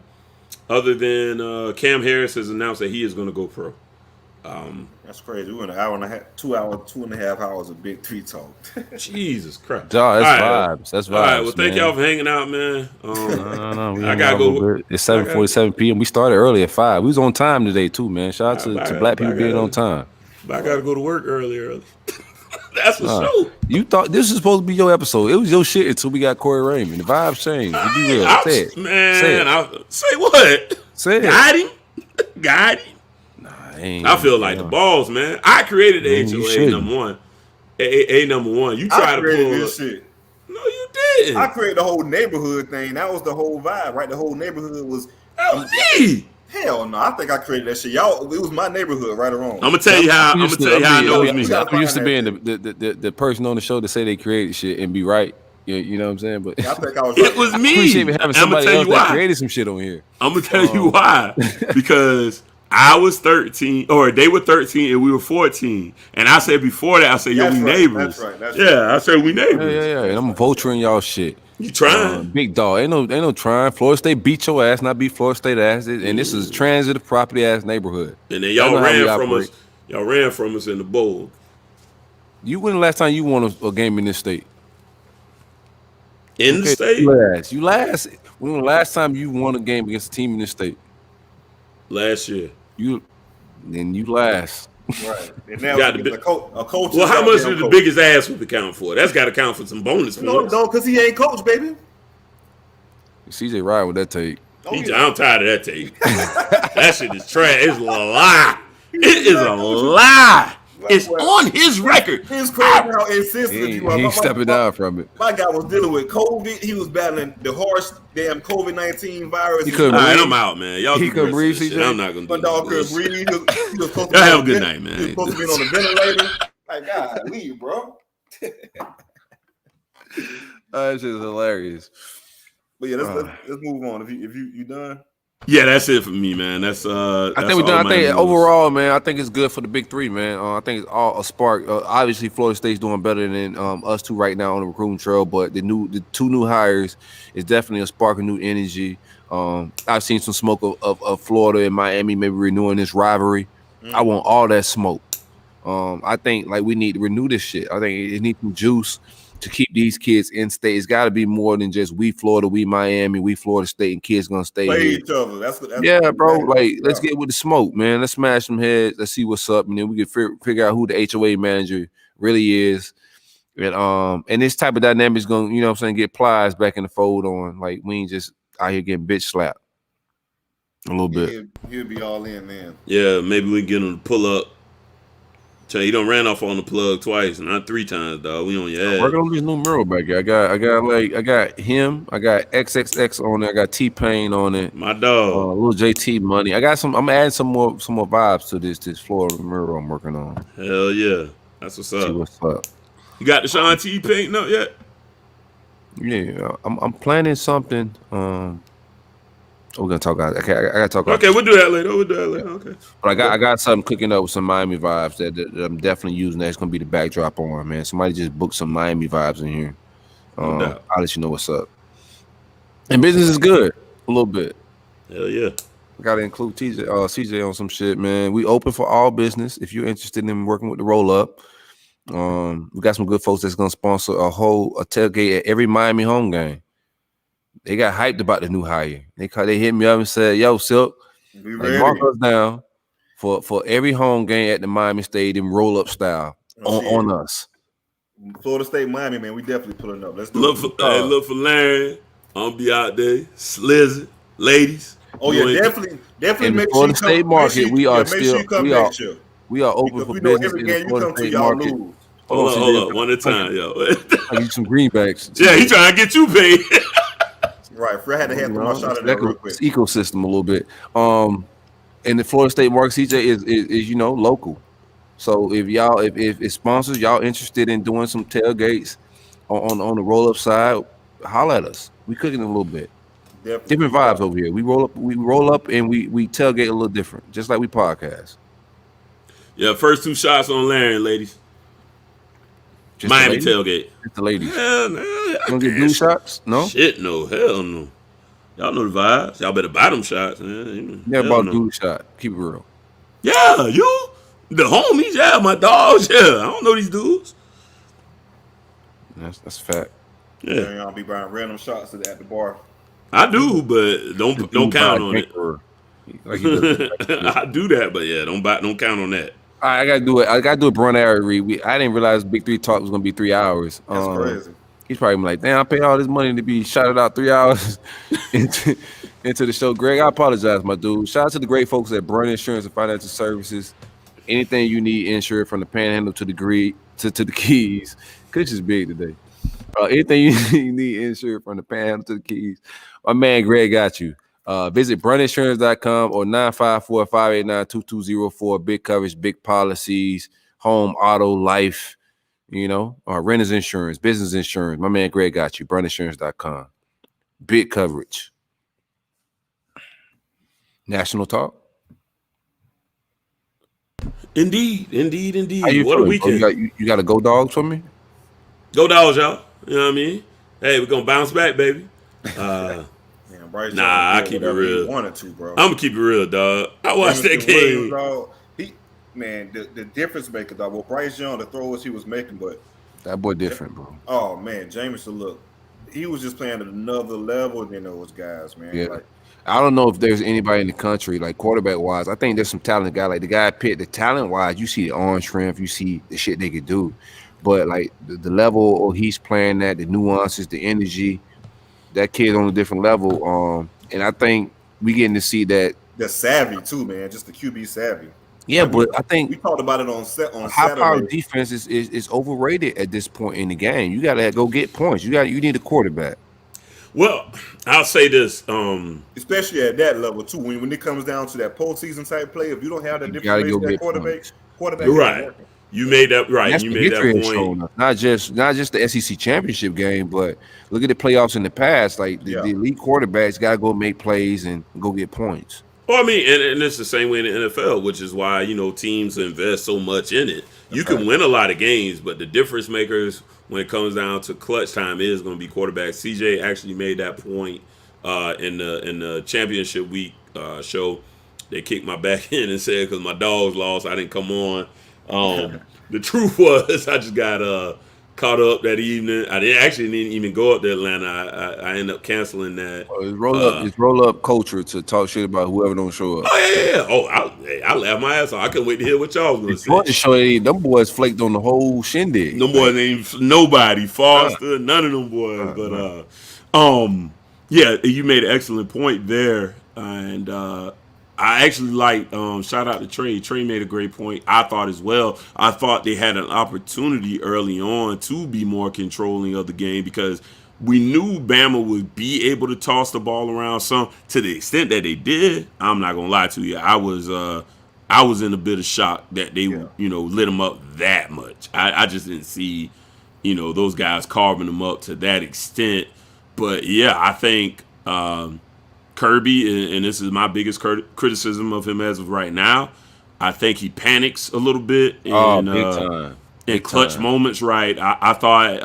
than Cam Harris has announced that he is going to go pro.
That's crazy. We went an hour and a half, 2 hours, 2.5 hours of Big Three talk.
Jesus Christ.
Dog, that's vibes. That's vibes.
All right, well, thank
man.
y'all for hanging out, man.
No.
I gotta go.
It's 7:47 p.m. We started early at 5. We was on time today too, man. Shout out to black people being on time.
But I gotta go to work early. That's for sure.
You thought this was supposed to be your episode. It was your shit until we got Corey Raymond. The vibes changed. Be real. Say it.
Man, say what?
Say it.
Got him. I feel like the balls, man. I created the HOA number one. A number one. You try to pull
this shit.
No, you didn't.
I created the whole neighborhood thing. That was the whole vibe, right? The whole neighborhood was.
That was me.
Hell no! I think I created that shit. Y'all, it was my neighborhood, right or wrong.
I'm gonna tell you how. I know it was me.
I'm used to being the person on the show to say they created shit and be right. You know what I'm saying? But
I think I was.
It was me.
I appreciate me having somebody else that created some shit on here.
I'm gonna tell you why. Because I was 13, or they were 13, and we were 14. And I said before that, I said, "Yo, we neighbors."
That's right.
Yeah, I said we neighbors.
Yeah. And I'm vulturing y'all shit.
You trying?
Big dog. Ain't no trying. Florida State beat your ass, not beat Florida State ass. And this is transitive property ass neighborhood.
And then y'all ran from us. Y'all ran from us in the bowl.
When the last time you won a game in this state?
In the state?
When the last time you won a game against a team in this state?
Last year.
You last.
Right. And now
got
a coach.
Well, how much did the biggest ass would account for? That's got to count for some bonus points.
No, because he ain't coach, baby.
CJ ride with that tape.
I'm tired of that tape. That shit is trash. It's a lie. It is a lie. It's on his record.
His crazy how insensitive you are.
He stepping down from it.
My guy was dealing with COVID. He was battling the harsh damn COVID-19 virus.
He couldn't
All right,
breathe.
I'm out, man. Y'all
He couldn't breathe,
shit.
CJ?
I'm not gonna do
My dog
this.
couldn't breathe. He was supposed to
Y'all have a good night, man.
He was supposed to be on the ventilator. Like, God, leave, bro.
That shit is hilarious.
But yeah, let's move on. If you done.
Yeah, that's it for me, man. That's
I think we're done. I think overall, man, I think it's good for the big three, man. I think it's all a spark. Obviously, Florida State's doing better than us two right now on the recruiting trail, but the two new hires is definitely a spark of new energy. I've seen some smoke of Florida and Miami maybe renewing this rivalry. I want all that smoke. I think like we need to renew this shit. I think it needs some juice to keep these kids in state. It's got to be more than just we Florida, we Miami, we Florida State, and kids gonna stay
Play
here.
each other. That's
bro. Like, let's get with the smoke, man. Let's smash some heads. Let's see what's up, and then we can figure out who the HOA manager really is. And this type of dynamic is gonna, you know what I'm saying, get plies back in the fold on. Like, we ain't just out here getting bitch slapped a little bit.
He'll be all in, man.
Yeah, maybe we can get him to pull up. Tell you, don't ran off on the plug twice, not 3 times, dog. We on your ass.
Working on this new mural back here. I got him. I got XXX on it. I got T-Pain on it.
My dog.
Little JT money. I got some. I'm adding some more vibes to this Florida mural I'm working on.
Hell yeah, that's what's up.
See what's up.
You got the Sean T painting up yet?
Yeah, I'm planning something. We're gonna talk about. Okay, I gotta talk about.
Okay, we'll do that later. Okay.
But I got something cooking up with some Miami vibes that I'm definitely using. That's gonna be the backdrop on, man. Somebody just booked some Miami vibes in here. I'll let you know what's up. And business is good a little bit.
Hell yeah.
Gotta include CJ on some shit, man. We open for all business. If you're interested in working with the RollUp, we got some good folks that's gonna sponsor a tailgate at every Miami home game. They got hyped about the new hire. They hit me up and said, "Yo, Silk, mark us down for every home game at the Miami Stadium, RollUp style on us."
Florida State, Miami, man, we definitely pulling up. Let's do
look for Larry. I'll be out there, Slizzy, ladies.
Oh yeah, definitely.
In the Florida State market, we are open for business.
Every game you come to, y'all lose.
Hold on, one at a time, yo.
I need some greenbacks.
Yeah, he trying to get you paid.
Right, Fred had to have my shot of that real quick.
Ecosystem a little bit. And the Florida State market, CJ, is local. So if sponsors y'all interested in doing some tailgates on the roll up side, holler at us. We cooking a little bit.
Definitely.
Different vibes over here. We roll up and we tailgate a little different, just like we podcast.
Yeah, first 2 shots on Larry, ladies.
Just
Miami
the ladies?
tailgate.
Just the ladies.
Hell no.
You don't get blue shots? No?
Shit, no. Hell no. Y'all know the vibes. Y'all better buy them shots, man.
Never
Hell
bought
no.
a blue shot. Keep it real.
Yeah, you. The homies, yeah, my dogs, yeah. I don't know these dudes.
That's a fact.
Yeah,
Y'all be buying random shots at the bar.
I do, but don't count on it.
Like he does.
I do that, but yeah, don't count on that.
All right, I gotta do it. I gotta do a Brunt area read. I didn't realize Big 3 Talk was gonna be 3 hours.
That's crazy.
He's probably like, damn, I pay all this money to be shouted out 3 hours into the show. Greg, I apologize, my dude. Shout out to the great folks at Brunt Insurance and Financial Services. Anything you need insured from the Panhandle to the Keys. Kush is big today. Anything you need insured from the Panhandle to the Keys. My man Greg got you. Visit bruntinsurance.com or 954-589-2204. Big coverage, big policies, home, auto, life, renters insurance, business insurance. My man Greg got you. bruntinsurance.com. Big coverage. National talk.
Indeed.
How you
What
feeling,
a weekend.
bro? You got to go dogs for me?
Go dogs, y'all. You know what I mean? Hey, we're going to bounce back, baby.
Bryce
Nah, I keep it real.
Wanted to, bro.
I'm going to keep it real, dog. I watched that game.
Dog, the difference maker, dog. Well, Bryce Young, the throws he was making, but
that boy different, bro.
Oh, man, Jameson, look. He was just playing at another level than those guys, man.
Yeah.
Like,
I don't know if there's anybody in the country, like quarterback-wise. I think there's some talented guy. Like the guy at Pitt, the talent-wise, you see the arm strength, you see the shit they could do. But, like, the level he's playing at, the nuances, the energy, that kid's on a different level. And I think we getting to see that.
They're savvy, too, man. Just the QB savvy.
Yeah, but I think
we talked about it on
high-power
Saturday.
defense is overrated at this point in the game. You got to go get points. You need a quarterback.
Well, I'll say this.
Especially at that level, too. When it comes down to that postseason type play, if you don't have that different quarterback,
you're right. You made that right.
That's
you made that point.
Not just the SEC championship game, but look at the playoffs in the past. Like the elite quarterbacks got to go make plays and go get points.
Well, I mean, and it's the same way in the NFL, which is why teams invest so much in it. You can win a lot of games, but the difference makers when it comes down to clutch time is going to be quarterbacks. CJ actually made that point in the championship week show. They kicked my back in and said because my dogs lost, I didn't come on. The truth was I just got caught up that evening. I didn't even go up to Atlanta. I ended up canceling that.
It's roll up culture to talk shit about whoever don't show up.
Oh yeah. Oh, I laughed my ass off. I couldn't wait to hear what y'all was going to say.
Show them boys flaked on the whole shindig.
Them boys ain't nobody. Foster, none of them boys. But yeah, you made an excellent point there, and I actually like shout out to Trey. Trey made a great point. I thought as well. I thought they had an opportunity early on to be more controlling of the game because we knew Bama would be able to toss the ball around some. To the extent that they did, I'm not gonna lie to you. I was in a bit of shock that they lit them up that much. I just didn't see those guys carving them up to that extent. But yeah, I think. Kirby, and this is my biggest criticism of him as of right now, I think he panics a little bit in clutch moments, right? I thought,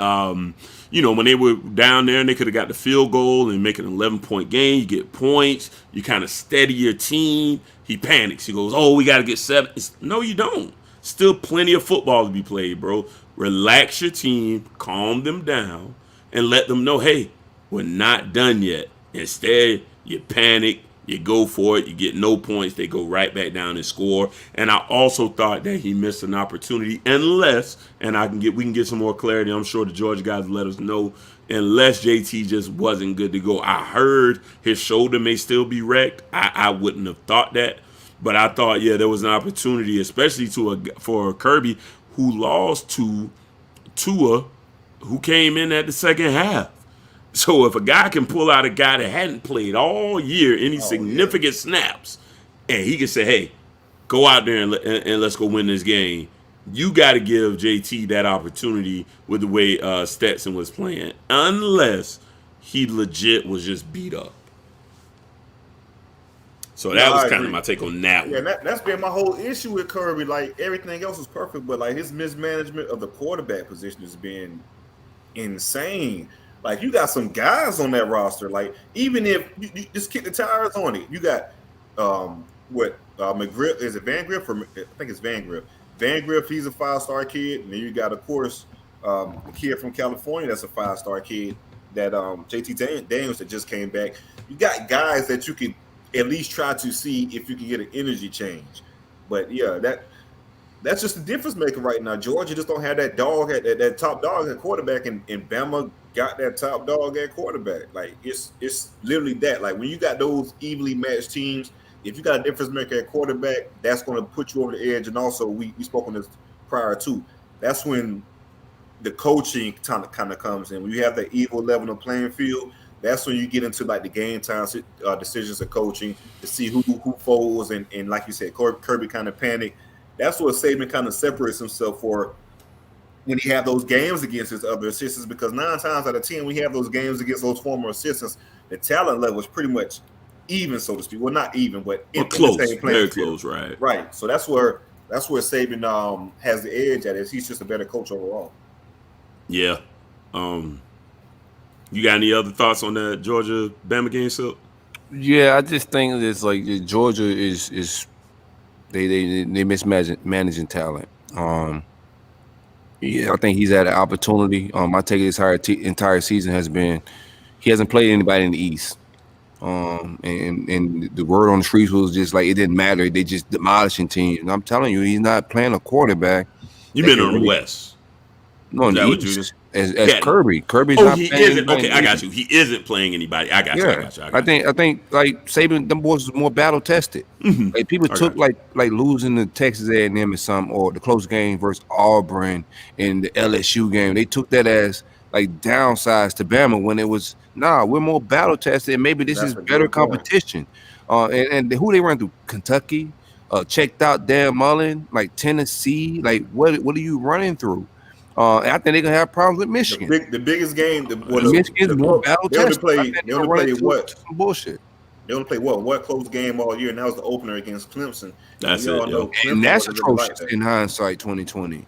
when they were down there and they could have got the field goal and make an 11-point game, you get points, you kind of steady your team. He panics. He goes, oh, we got to get 7. No, you don't. Still plenty of football to be played, bro. Relax your team, calm them down, and let them know, hey, we're not done yet. Instead, you panic, you go for it, you get no points, they go right back down and score. And I also thought that he missed an opportunity unless, and we can get some more clarity, I'm sure the Georgia guys let us know, unless JT just wasn't good to go. I heard his shoulder may still be wrecked. I wouldn't have thought that. But I thought, there was an opportunity, especially for Kirby, who lost to Tua, who came in at the second half. So if a guy can pull out a guy that hadn't played all year any significant snaps and he can say, "Hey, go out there and let's go win this game." You got to give JT that opportunity with the way Stetson was playing, unless he legit was just beat up. So that was kind of my take on that
Yeah,
one.
that's been my whole issue with Kirby. Like everything else was perfect, but like his mismanagement of the quarterback position has been insane. Like you got some guys on that roster. Like even if you just kick the tires on it, you got McGriff, is it Van Griff or I think it's Van Griff. Van Griff, he's a 5-star kid, and then you got of course a kid from California that's a 5-star kid that JT Daniels that just came back. You got guys that you can at least try to see if you can get an energy change. But yeah, that's just the difference maker right now. Georgia just don't have that dog at that top dog at quarterback, and Bama got that top dog at quarterback. Like it's literally that. Like when you got those evenly matched teams, if you got a difference maker at quarterback, that's going to put you over the edge. And also, we spoke on this prior too. That's when the coaching kind of comes in. When you have the evil level of playing field, that's when you get into like the game time decisions of coaching to see who folds and like you said, Kirby kind of panic. That's what Saban kind of separates himself for when he have those games against his other assistants, because 9 times out of 10 we have those games against those former assistants, the talent level is pretty much even, so to speak. Well, not even, but
close,
the same
very
field.
close, right?
Right. So that's where Saban has the edge at. Is he's just a better coach overall.
Yeah. You got any other thoughts on that Georgia Bama game, Silk?
Yeah, I just think it's like Georgia is they mismanaging talent. Yeah, I think he's had an opportunity. I take his entire season has been he hasn't played anybody in the East. And the word on the streets was just like it didn't matter. They just demolishing teams. And I'm telling you, he's not playing a quarterback.
You've been on the West.
No, in the East. As Kirby. Kirby's
oh,
not
he
playing
isn't. Okay, I got you. He isn't playing anybody. I got you. I
think like Saban, them boys was more battle tested.
Mm-hmm.
Like people took like losing to Texas A&M or something, or the close game versus Auburn in the LSU game. They took that as like downsides to Bama when it was we're more battle tested and maybe this is better competition. And who they run through? Kentucky, checked out Dan Mullen, like Tennessee. Like what are you running through? I think they're gonna have problems with Michigan.
The biggest game,
Michigan's more battle tested.
They only play what?
Some bullshit.
They only play what close game all year, and that was the opener against Clemson.
That's
and that's atrocious in hindsight, 2020.
A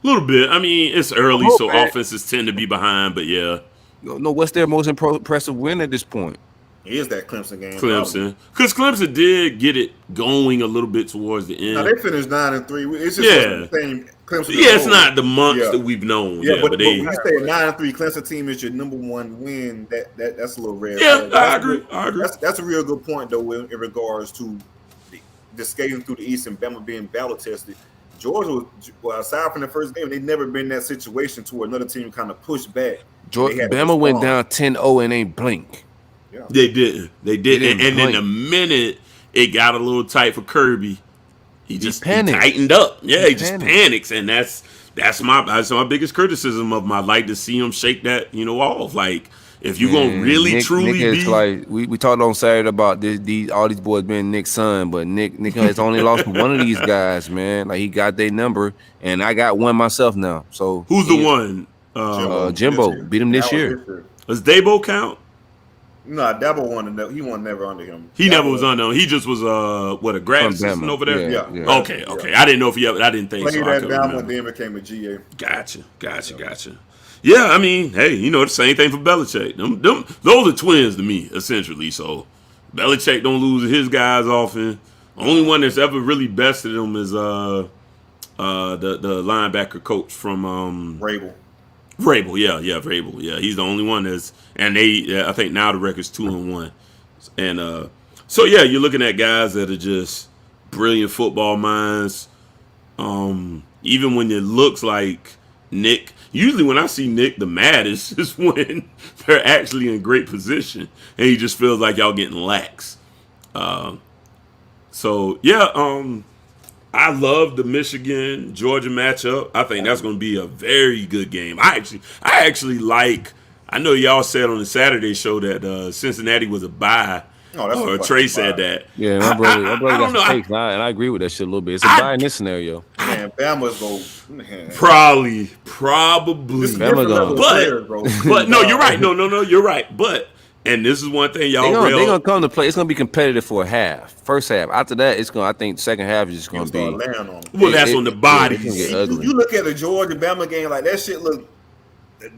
little bit. I mean, it's early, so offenses tend to be behind. But yeah,
no. What's their most impressive win at this point?
Is that Clemson game?
Clemson, because Clemson did get it going a little bit towards the end.
Now they finished 9-3. It's just the same Clemson.
Yeah, it's not the months that we've known.
Yeah, but when you say a 9-3 Clemson team is your number one win, that's a little rare.
Yeah, I agree.
That's a real good point though in regards to the skating through the East and Bama being battle tested. Georgia was, aside from the first game, they've never been in that situation to where another team kind of pushed back.
Bama went down 10-0 and ain't blink.
Yeah. They didn't. And then the minute it got a little tight for Kirby, he tightened up. Yeah, he just panics, and that's my biggest criticism of him. I'd like to see him shake that off. Like if you're gonna really truly be
like we talked on Saturday about all these boys being Nick's son, but Nick has only lost one of these guys, man. Like he got their number, and I got one myself now. So
who's the one?
Jimbo beat him this year.
Does Dabo count?
No, Dabo won. He won never under him.
He never was under him. He just was a grad assistant over there.
Yeah.
Okay. I didn't know if he ever. I didn't think
so.
Played
at Bama and then became a GA.
Gotcha. Yeah, I mean, hey, the same thing for Belichick. Those are twins to me, essentially. So Belichick don't lose his guys often. Only one that's ever really bested him is the linebacker coach from Vrabel, yeah, he's the only one that's, and I think now the record's 2-1, and so yeah, you're looking at guys that are just brilliant football minds. Even when it looks like Nick, usually when I see Nick the maddest is when they're actually in great position, and he just feels like y'all getting lax. So yeah, I love the Michigan-Georgia matchup. I think that's going to be a very good game. I actually like. I know y'all said on the Saturday show that Cincinnati was a bye,
Oh, that's a
Trey
fucking
said
vibe.
that.
Yeah, my brother
I
got
don't know.
some takes, and I agree with that shit a little bit. It's a buy in this scenario.
Man, Bama's go. Man.
Probably.
It's a
Bama
different level
gone.
of players, bro.
But no, you're right. No, you're right. But and this is one thing y'all
They're gonna come to play. It's gonna be competitive for a half, first half. After that, it's gonna. I think the second half is just gonna be.
Laying on them.
Well, that's on the bodies.
It's gonna get ugly.
You look at the Georgia Bama game, like that shit look.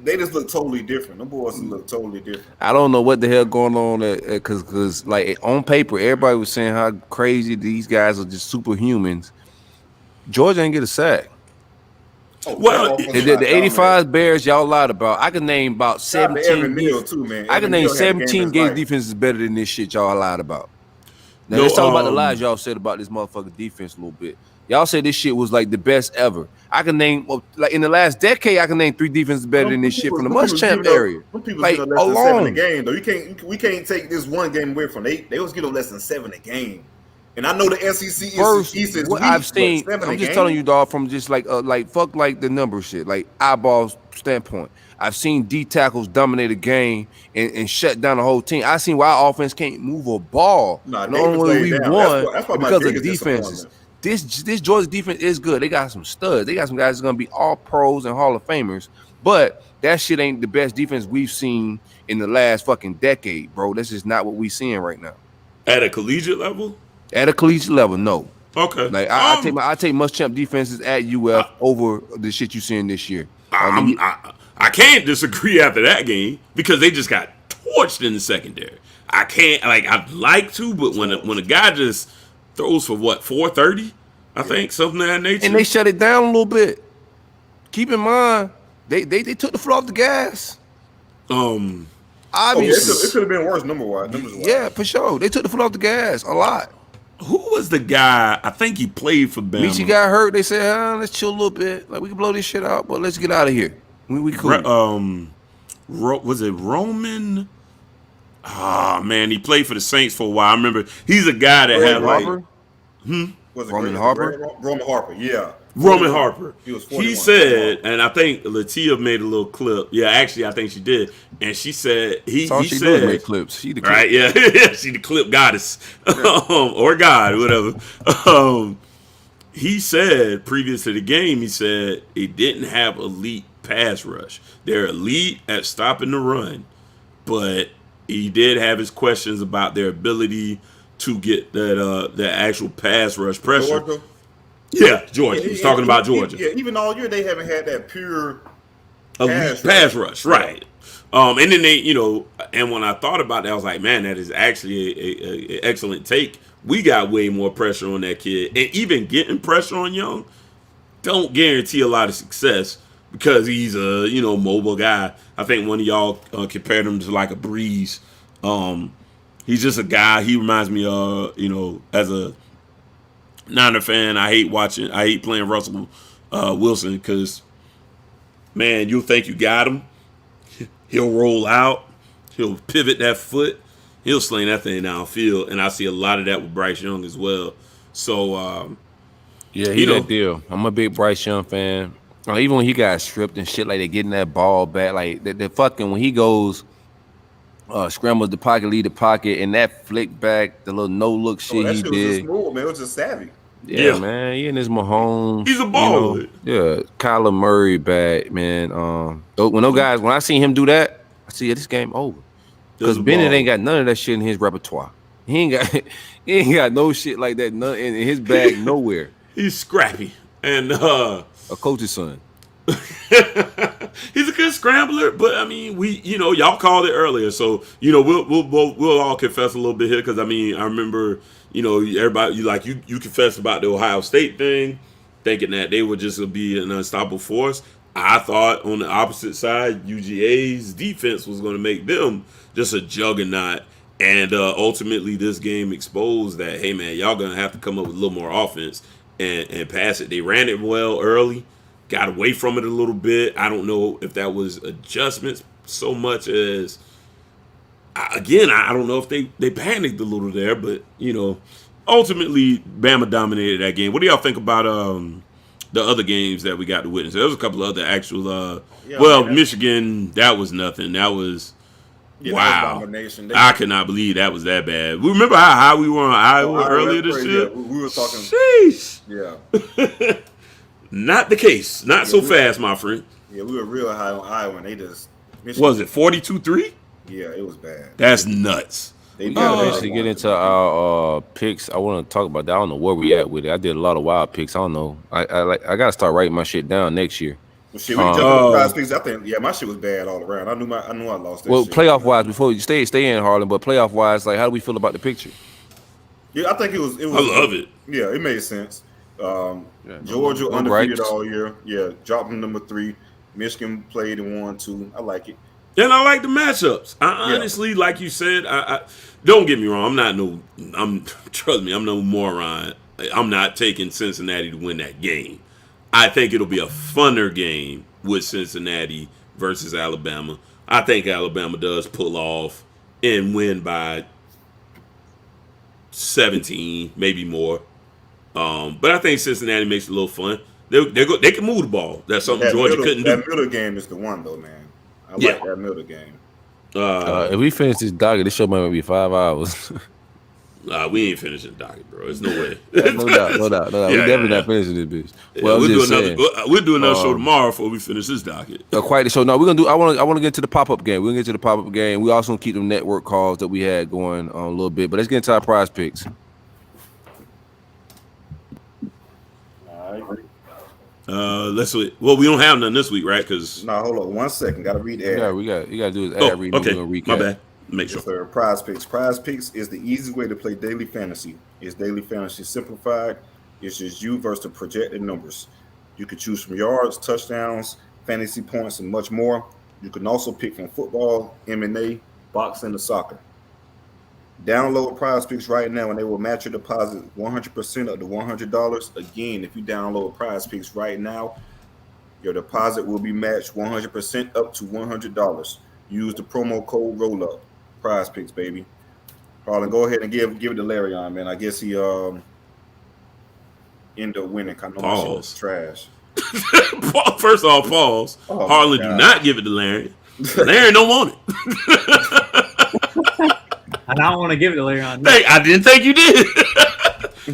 They just look totally different. Them boys look totally different.
I don't know what the hell going on because like on paper, everybody was saying how crazy these guys are just superhumans. Georgia ain't get a sack.
Well,
The 85 Bears y'all lied about. I can name about 17.
Too, man.
I can name
Evan Neal had a
17
game
games
of his life.
defenses better than this shit y'all lied about. Now
No,
let's talk about the lies y'all said about this motherfucking defense a little bit. Y'all said this shit was like the best ever. I can name like in the last decade, I can name 3 defenses better than this shit from the Muschamp area. Like alone.
Game though, we can't take this one game away from they was getting less than 7 a game. And I know the SEC
First,
East is
what
weak,
I've seen,
but 7
I'm
a
just
game?
telling you, dog, from just like fuck like the number shit, like eyeball standpoint. I've seen D tackles dominate a game and shut down the whole team. I've seen why our offense can't move a ball.
Nah,
The only way we
down.
won
That's why my
because of
biggest
defenses.
disappointment.
This Georgia defense is good. They got some studs. They got some guys that's gonna be all pros and Hall of Famers. But that shit ain't the best defense we've seen in the last fucking decade, bro. That's just not what we seeing right now.
At a collegiate level?
At a collegiate level, no.
Okay.
Like I take Muschamp defenses at UF over the shit you seeing this year.
I can't disagree after that game because they just got torched in the secondary. I can't I'd like to, but when a guy just throws for what 430, I think something of that nature,
and they shut it down a little bit. Keep in mind they took the foot off the gas.
It
Obviously,
could have been worse numbers wise.
yeah, for sure. They took the foot off the gas a lot.
who was the guy? I think he played for Bama.
Michi got hurt. They said, let's chill a little bit. Like we can blow this shit out, but let's get out of here. We cool.
Was it Roman? Ah, man, he played for the Saints for a while. I remember he's a guy that had
Harper?
Roman
Harper?
Roman Harper, yeah.
Roman Harper.
He was 41.
He said, and I think Latia made a little clip. Yeah, actually, I think she did. And she said he
she
said,
does make clips. She the clip.
right? Yeah, she the clip goddess, or god, whatever. He said previous to the game, he said he didn't have elite pass rush. They're elite at stopping the run, but he did have his questions about their ability to get that actual pass rush pressure.
Georgia?
Yeah, Georgia. He was talking about Georgia.
Yeah, even all year they haven't had that pure
Elite pass rush, right? And then they, and when I thought about that, I was like, man, that is actually an excellent take. We got way more pressure on that kid, and even getting pressure on Young don't guarantee a lot of success because he's a mobile guy. I think one of y'all compared him to like a Breeze. He's just a guy. He reminds me of as a Niner fan, I hate playing Russell Wilson because, man, you'll think you got him. He'll roll out. He'll pivot that foot. He'll sling that thing downfield. And I see a lot of that with Bryce Young as well. So,
yeah, he that deal. I'm a big Bryce Young fan. Even when he got stripped and shit, like they getting that ball back, like the fucking when he goes scrambles the pocket, lead the pocket, and that flick back, the little no look shit
that
he
shit
did.
was just smooth, man. It was just savvy.
Yeah, man. He and his Mahomes.
He's a baller.
Yeah, Kyler Murray back, man. When I see him do that, I see this game over. Because Bennett ain't got none of that shit in his repertoire. He ain't got no shit like that none in his bag nowhere.
He's scrappy and
a coach's son.
He's a good scrambler, but I mean, y'all called it earlier, so we'll all confess a little bit here because I remember everybody you confessed about the Ohio State thing, thinking that they would just be an unstoppable force. I thought on the opposite side, UGA's defense was going to make them just a juggernaut, and ultimately this game exposed that, hey man, y'all gonna have to come up with a little more offense and pass it. They ran it well early. Got away from it a little bit. I don't know if that was adjustments so much as, again, I don't know if they panicked a little there, but, ultimately, Bama dominated that game. What do y'all think about the other games that we got to witness? There was a couple of other actual, Michigan, that was nothing. That was
Yeah,
Wow.
that was domination.
I could not believe that was that bad. We remember how high we were on Iowa earlier this
crazy.
year?
Yeah, we were talking.
Sheesh.
Yeah.
Not the case. Not so fast, my friend.
Yeah, we were real high on Iowa, and they just.
Was it 42-3?
Yeah, it was bad.
That's nuts.
We gotta eventually get into our picks. I want to talk about that. I don't know where we at with it. I did a lot of wild picks. I don't know. I gotta start writing my shit down next year.
Well, shit, we jumped on prize picks. I think my shit was bad all around. I knew I lost that.
Well,
shit.
playoff wise, before you stay in Harlan, but playoff wise, like how do we feel about the picture?
Yeah, I think it was.
I love it.
Yeah, it made sense. Georgia
no
undefeated
gripes.
all year. Yeah, dropped them number 3. Michigan played and won 2. I like it.
And I like the matchups. I honestly, like you said, I don't get me wrong. Trust me, I'm no moron. I'm not taking Cincinnati to win that game. I think it'll be a funner game with Cincinnati versus Alabama. I think Alabama does pull off and win by 17, maybe more. But I think Cincinnati makes it a little fun. They can move the ball. That's something Georgia couldn't do.
That middle game is the one, though, man. I like that middle game.
If we finish this docket, this show might be 5 hours.
We ain't finishing the docket, bro. There's no way.
no doubt. We definitely not finishing this bitch. Well,
we'll do another show tomorrow before we finish this docket.
Quite the show. No, we're gonna do. I want to get to the pop up game. We're gonna get to the pop up game. We also gonna keep them network calls that we had going on a little bit. But let's get into our prize picks.
All right.
Let's wait. Well, we don't have none this week, right? Because
hold on 1 second. Got to read the ad.
Yeah, you gotta do this ad read.
Okay,
Recap.
my bad. Make sure.
Yes, sir. Prize Picks. Prize Picks is the easy way to play daily fantasy. It's daily fantasy simplified. It's just you versus the projected numbers. You can choose from yards, touchdowns, fantasy points, and much more. You can also pick from football, M&A, boxing, and soccer. Download Prize Picks right now, and they will match your deposit 100% of the $100. Again, if you download Prize Picks right now, your deposit will be matched 100% up to $100. Use the promo code RollUp. Prize Picks, baby. Harlan, go ahead and give it to Larry on, man. I guess he ended up winning. I know my shit was trash.
First off, pause. Harlan, do not give it to Larry. Larry don't want it.
And I don't want to give it to Larry on.
I didn't think you did.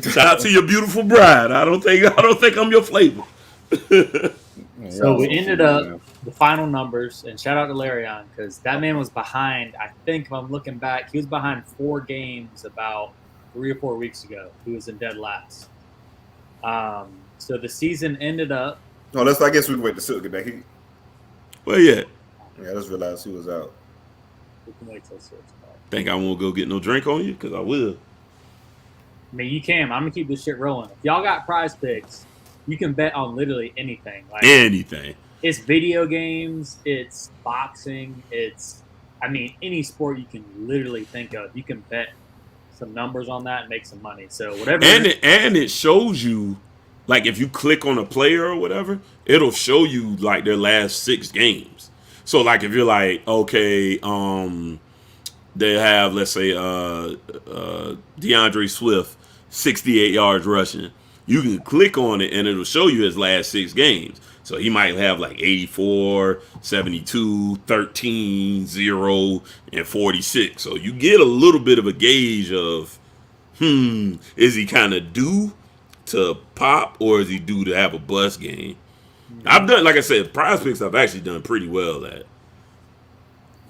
Shout out to your beautiful bride. I don't think I'm your flavor.
So we ended up the final numbers, and shout out to Larry on because that man was behind. I think if I'm looking back, he was behind 4 games about 3 or 4 weeks ago. He was in dead last. So the season ended up.
No, I guess we can wait to Silk get back.
Well, yeah.
Yeah, I just realized he was out.
We can wait till Silk's back.
Think I won't go get no drink on you? Because I will.
I mean, you can. I'm gonna keep this shit rolling. If y'all got prize picks, you can bet on literally anything. Like
anything.
It's video games. It's boxing. Any sport you can literally think of. You can bet some numbers on that and make some money. So whatever.
And it shows you, like if you click on a player or whatever, it'll show you like their last 6 games. So like if you're like, okay, they have, let's say, DeAndre Swift, 68 yards rushing. You can click on it and it'll show you his last 6 games. So he might have like 84, 72, 13, 0, and 46. So you get a little bit of a gauge of, is he kind of due to pop or is he due to have a bust game? I've done, like I said, prize picks I've actually done pretty well at.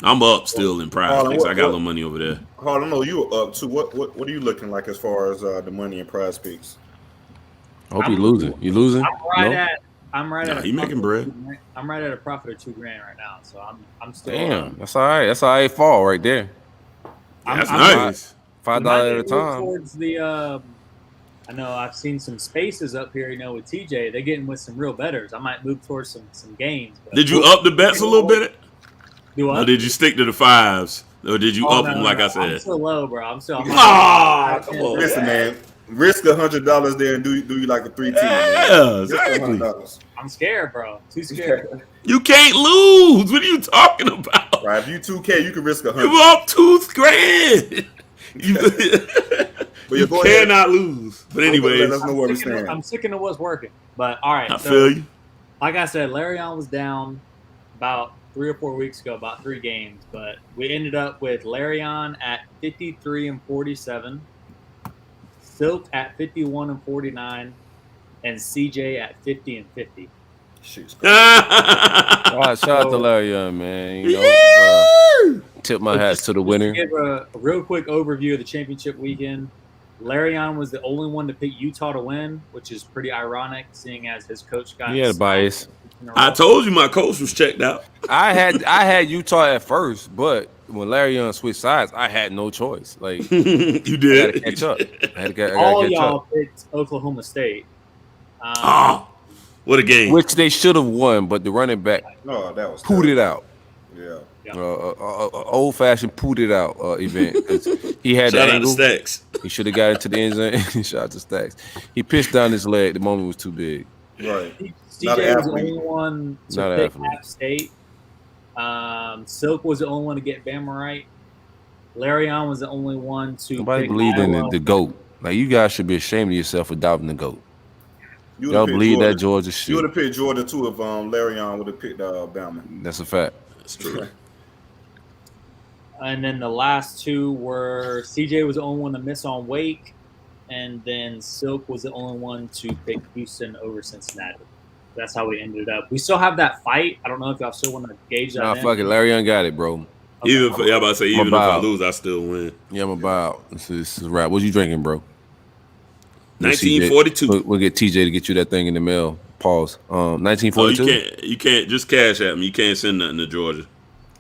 I'm up still in prize picks. I got a little money over there.
Harlan, no, you were up too. What are you looking like as far as the money in prize picks?
I hope you losing. You losing?
I'm right at.
He making bread.
I'm right at a profit of $2,000 right now, so I'm still.
Damn, that's all right. That's all right. Fall right there.
That's nice.
$5 at a time.
Towards the, I know I've seen some spaces up here. With TJ, they're getting with some real bettors. I might move towards some gains.
Did you up the bets a little bit?
Do I?
Or did you stick to the 5s? Or did you up them like I said?
I'm still low, bro. I'm still.
Come on.
Listen, man. Risk $100 there and do you like a 3-team?
Yeah, exactly.
I'm scared, bro. Too scared.
You can't lose. What are you talking about?
Right, if you 2K, you can risk 100.
You up $2,000. You cannot lose. But anyways,
I'm sticking to what's working. But all right,
I feel you.
Like I said, Larry on was down about 3 or 4 weeks ago, about 3 games, but we ended up with Larion at 53-47, Silk at 51-49, and CJ at 50-50.
Shoot.
Shout out to Larry Young, man. You know, tip my hats to the winner.
Just to give a real quick overview of the championship weekend. Larion was the only one to pick Utah to win, which is pretty ironic, seeing as his coach got.
He had a bias.
I told you my coach was checked out.
I had Utah at first, but when Larry Young switched sides, I had no choice. Like
you did.
I gotta catch up. I gotta
all
catch
y'all
up.
picked Oklahoma State.
What a game!
Which they should have won, but the running back
that was
pooed it out.
Yeah.
Old fashioned pooed it out event. He had
Shout
the
out
angle.
to Stacks.
He should have got into the end zone. Shout out to Stacks. He pitched down his leg. The moment was too big.
Right.
CJ was the only one to pick
athlete.
App State. Silk was the only one to get Bama right. Larion was the only one to
Nobody
pick
believed in
Iowa.
the GOAT. Like, you guys should be ashamed of yourself for doubting the GOAT. Y'all believe that Georgia shit.
You would have picked Georgia too if Larion would have picked Bama.
That's a fact.
That's true.
And then the last 2 were CJ was the only one to miss on Wake, and then Silk was the only one to pick Houston over Cincinnati. That's how we ended up. We still have that fight. I don't know if y'all still want to gauge that.
Nah, fuck it. Larry Young got it, bro.
Okay.
Even if I lose, I still win.
Yeah, I'm about. This is right. What you drinking, bro?
1942.
We'll get TJ to get you that thing in the mail. Pause. 1942.
You can't just cash at me. You can't send nothing to Georgia.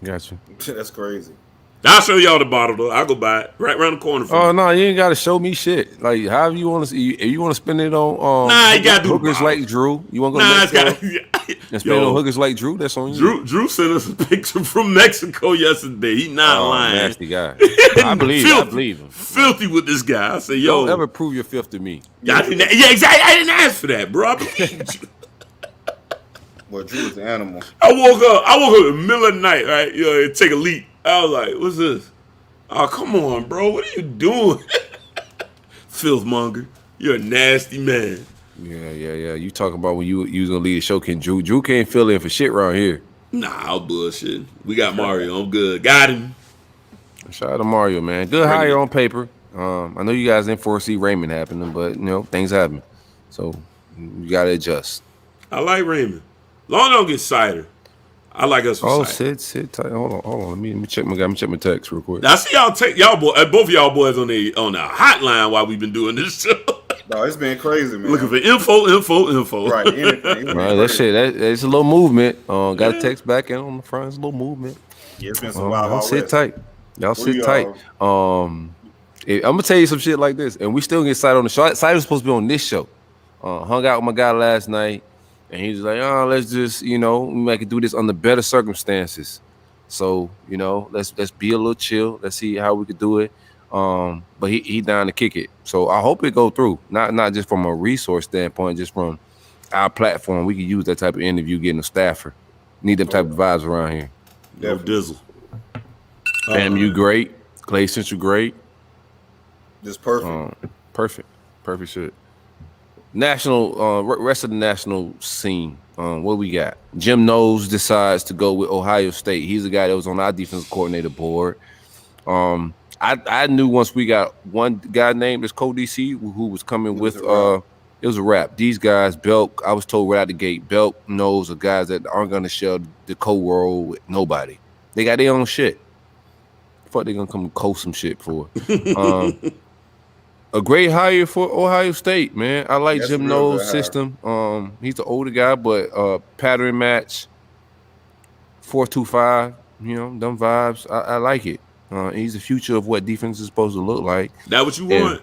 Got you.
That's crazy.
I'll show y'all the bottle though. I'll go buy it right around the corner from
Oh no, you ain't gotta show me shit. Like, however you want to. If you want to spend it on
you gotta do
hookers like Drew. You want to go to Mexico and spend it on hookers like Drew? That's on you.
Drew sent us a picture from Mexico yesterday. He not lying.
Nasty guy. I believe him.
Filthy with this guy. I say, yo,
don't ever prove your filth to me.
Exactly. I didn't ask for that, bro. I believed you.
Well, Drew is an animal.
I woke up in the middle of the night, right? You know, take a leak. I was like, what's this? Oh, come on, bro. What are you doing? Filthmonger. You're a nasty man.
Yeah. You talking about when you was gonna lead the show? Drew can't fill in for shit around here.
Nah, I'll bullshit. We got Mario. I'm good. Got him.
Shout out to Mario, man. Good hire on paper. I know you guys didn't foresee Raymond happening, but things happen. So you gotta adjust.
I like Raymond. Long don't get cider. I like us.
Oh, sit tight. Hold on. Let me check my text real quick.
Now, I see both of y'all boys on the hotline while we've been doing this show.
No, it's been crazy, man.
Looking for info.
Right, anything.
Right, that shit. It's a little movement. Got a text back in on the front. It's a little movement.
Yeah, it's been some wild.
Y'all sit tight. I'm gonna tell you some shit like this, and we still get Sight on the show. Sight was supposed to be on this show. Hung out with my guy last night. And he was like, let's just, we might could do this under better circumstances. So, let's be a little chill. Let's see how we could do it. But he down to kick it. So I hope it go through. Not just from a resource standpoint, just from our platform. We could use that type of interview, getting a staffer. Need them type of vibes around here.
No dizzle.
FAMU great. Clay Central great.
Just perfect.
Perfect shit. National, rest of the national scene. What we got? Jim Knowles decides to go with Ohio State. He's the guy that was on our defensive coordinator board. I knew once we got one guy named as co-DC who was coming with. It was a wrap. These guys, Belk. I was told right out the gate, Belk knows the guys that aren't gonna share the co-role with nobody. They got their own shit. Fuck, they gonna come co some shit for. A great hire for Ohio State, man. I like Jim Knowles' system. He's an older guy, but pattern match, 4-2-5. Them vibes. I like it. He's the future of what defense is supposed to look like.
That what you want?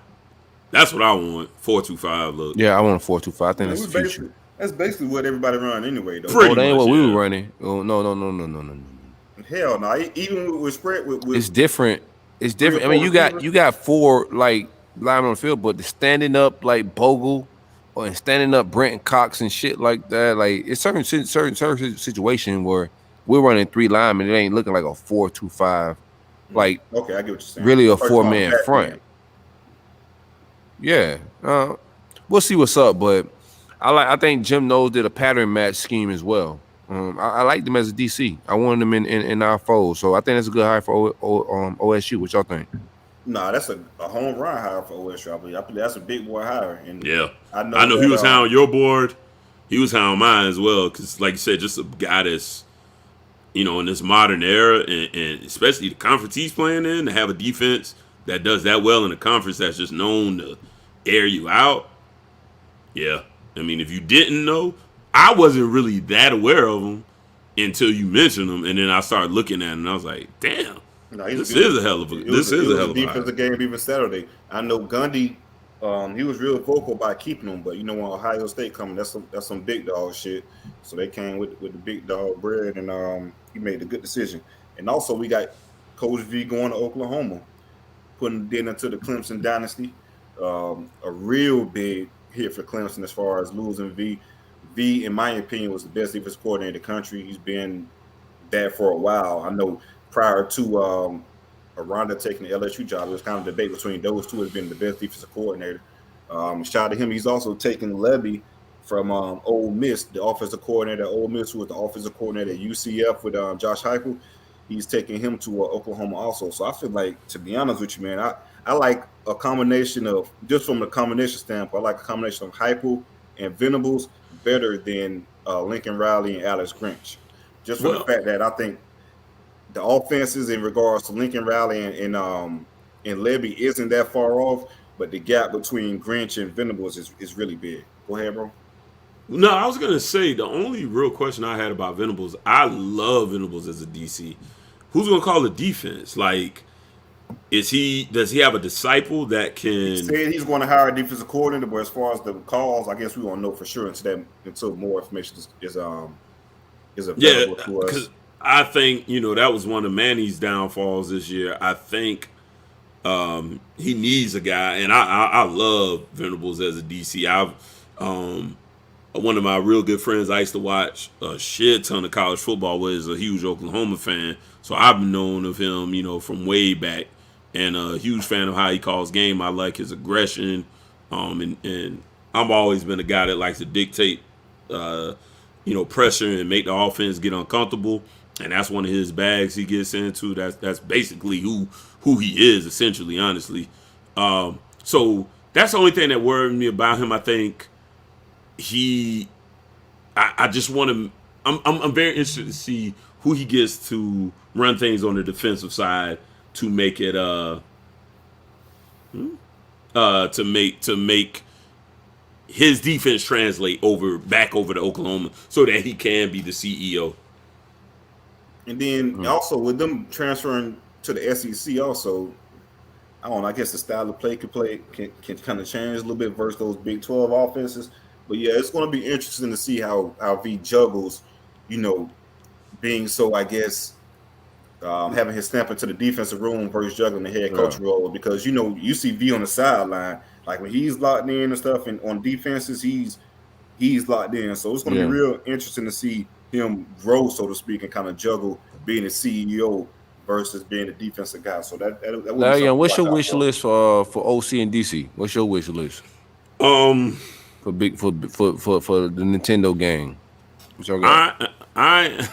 That's what I want. 4-2-5 look.
Yeah, I want a 4-2-5. I think that's the future.
That's basically what everybody run anyway, though.
That ain't what we were running. Oh no.
Hell no. Even with spread,
it's different. It's different. I mean, you got 4 like linemen on the field, but the standing up like Bogle or standing up Brent Cox and shit like that, like it's certain situation where we're running 3 linemen. It ain't looking like a 4-2-5. Like,
okay, I get what you're saying.
Really a 4-man front. Man. Yeah, we'll see what's up, but I think Jim Knowles did a pattern match scheme as well. I like them as a DC. I wanted them in our fold. So I think that's a good hire for OSU. What y'all think?
Nah, that's a home run hire for OSU. I believe that's a big boy hire. And
Yeah,
I
I know
that,
he was high on your board. He was high on mine as well. Because, like you said, just a guy that's, in this modern era, and especially the conference he's playing in, to have a defense that does that well in a conference that's just known to air you out. Yeah, I mean, if you didn't know, I wasn't really that aware of him until you mentioned him, and then I started looking at him, and I was like, damn.
No,
This is a hell of a
defensive game even Saturday. I know Gundy, he was real vocal about keeping him, but when Ohio State coming, that's some big dog shit. So they came with the big dog bread, and he made a good decision. And also we got Coach V going to Oklahoma, putting it into the Clemson dynasty. A real big hit for Clemson as far as losing V. V, in my opinion, was the best defense coordinator in the country. He's been that for a while. I know. Prior to Aranda taking the LSU job, it was kind of a debate between those two as being the best defensive coordinator. Shout out to him. He's also taken Levy from Ole Miss, the offensive coordinator at Ole Miss, who was the offensive coordinator at UCF with Josh Heupel. He's taking him to Oklahoma also. So I feel like, to be honest with you, man, I like a combination of, just from the combination standpoint, I like a combination of Heupel and Venables better than Lincoln Riley and Alex Grinch. Just for the fact that I think the offenses in regards to Lincoln Riley and Levy isn't that far off, but the gap between Grinch and Venables is really big. Go ahead, bro.
No, I was gonna say the only real question I had about Venables, I love Venables as a DC. Who's gonna call the defense? Like, does he have a disciple that can?
He said he's going to hire a defensive coordinator, but as far as the calls, I guess we won't know for sure until more information is available to us.
I think, that was one of Manny's downfalls this year. I think he needs a guy, and I love Venables as a DC. One of my real good friends I used to watch a shit ton of college football with is a huge Oklahoma fan. So I've known of him, from way back, and a huge fan of how he calls game. I like his aggression, and I've always been a guy that likes to dictate, pressure and make the offense get uncomfortable. And that's one of his bags he gets into. That's basically who he is, essentially, honestly. So that's the only thing that worried me about him. I think I just want to. I'm very interested to see who he gets to run things on the defensive side to make it to make his defense translate back over to Oklahoma so that he can be the CEO.
And then also with them transferring to the SEC, also, I don't know, I guess the style of play can kind of change a little bit versus those Big 12 offenses. But yeah, it's going to be interesting to see how V juggles, being so, I guess, having his stamp into the defensive room versus juggling the head coach role. Because, you see V on the sideline, like when he's locked in and stuff, and on defenses, he's locked in. So it's going to be real interesting to see him grow, so to speak, and kind of juggle being a CEO versus being a defensive guy. So that
what's your wish list for OC and DC? What's your wish list? For the Nintendo game. What's your got?
I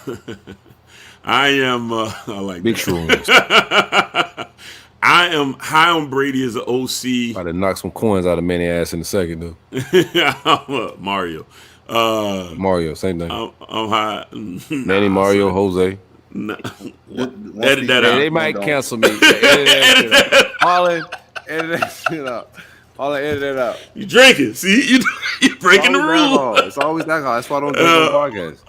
am I like
big shrooms.
I am high on Brady as an OC.
About to knock some coins out of Manny ass in a second, though.
Mario.
Mario, same thing.
I'm high.
Manny, Mario, Jose.
Edit that out.
They might cancel me. Edit that shit out. Harlan, edit that shit out. Harlan, edit that out.
You drinking? See, you breaking the rules.
It's always that hard. That's why I don't drink on podcasts.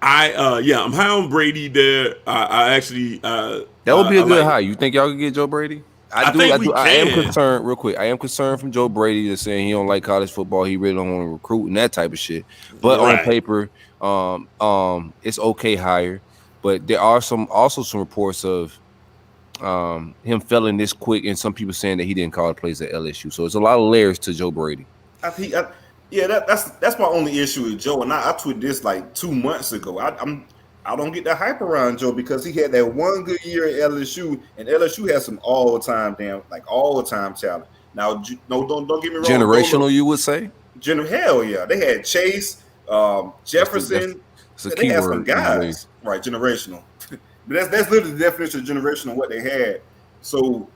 I'm high on Brady there. I actually
that would be a good high. You think y'all can get Joe Brady? I am concerned, real quick. I am concerned from Joe Brady that's saying he don't like college football. He really don't want to recruit and that type of shit. But on paper, it's okay hire. But there are also some reports of him failing this quick, and some people saying that he didn't call the plays at LSU. So it's a lot of layers to Joe Brady.
That's my only issue with Joe. And I tweeted this like 2 months ago. I don't get the hype around Joe because he had that one good year at LSU, and LSU has some all-time talent. Now, no, don't get me wrong.
Generational, you would say?
Hell yeah. They had Chase, Jefferson.
It's a
They
key
had some
word.
guys, right? Generational. But that's literally the definition of generational. What they had. So,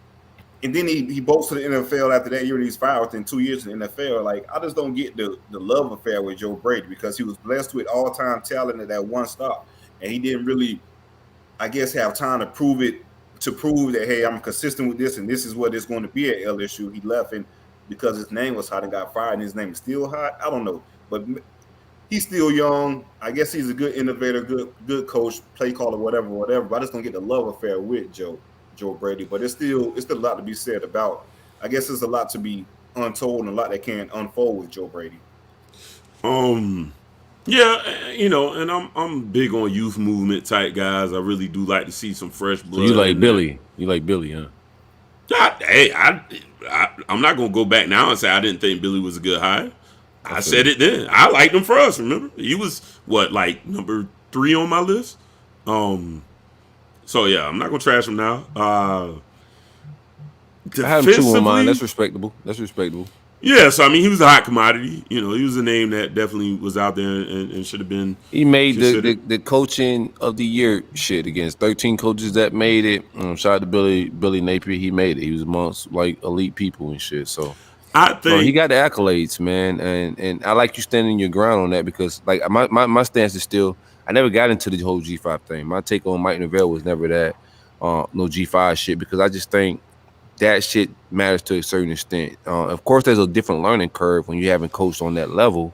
and then he bolts to the NFL after that year. He's fired within 2 years in the NFL. Like, I just don't get the love affair with Joe Brady because he was blessed with all-time talent at that one stop, and he didn't really, I guess, have time to prove that, hey, I'm consistent with this and this is what it's going to be at LSU. He left and because his name was hot and got fired and his name is still hot. I don't know, but he's still young. I guess he's a good innovator, good coach, play caller, whatever. But I just don't get the love affair with Joe Brady. But it's still a lot to be said about. I guess there's a lot to be untold and a lot that can unfold with Joe Brady.
Yeah, and I'm big on youth movement type guys. I really do like to see some fresh blood.
So you like Billy? You like Billy, huh?
I'm not gonna go back now and say I didn't think Billy was a good hire. I said it then. I liked him for us. Remember, he was like number 3 on my list. So yeah, I'm not gonna trash him now.
I have him 2 on mine. That's respectable.
Yeah, so I mean, he was a hot commodity. He was a name that definitely was out there and should have been.
He made the coaching of the year shit against 13 coaches that made it. Shout out to Billy Napier. He made it. He was amongst like elite people and shit. So
I think
he got the accolades, man. And I like you standing your ground on that because like my stance is still. I never got into the whole G5 thing. My take on Mike Norvell was never that no G5 shit because I just think that shit matters to a certain extent. Of course, there's a different learning curve when you haven't coached on that level,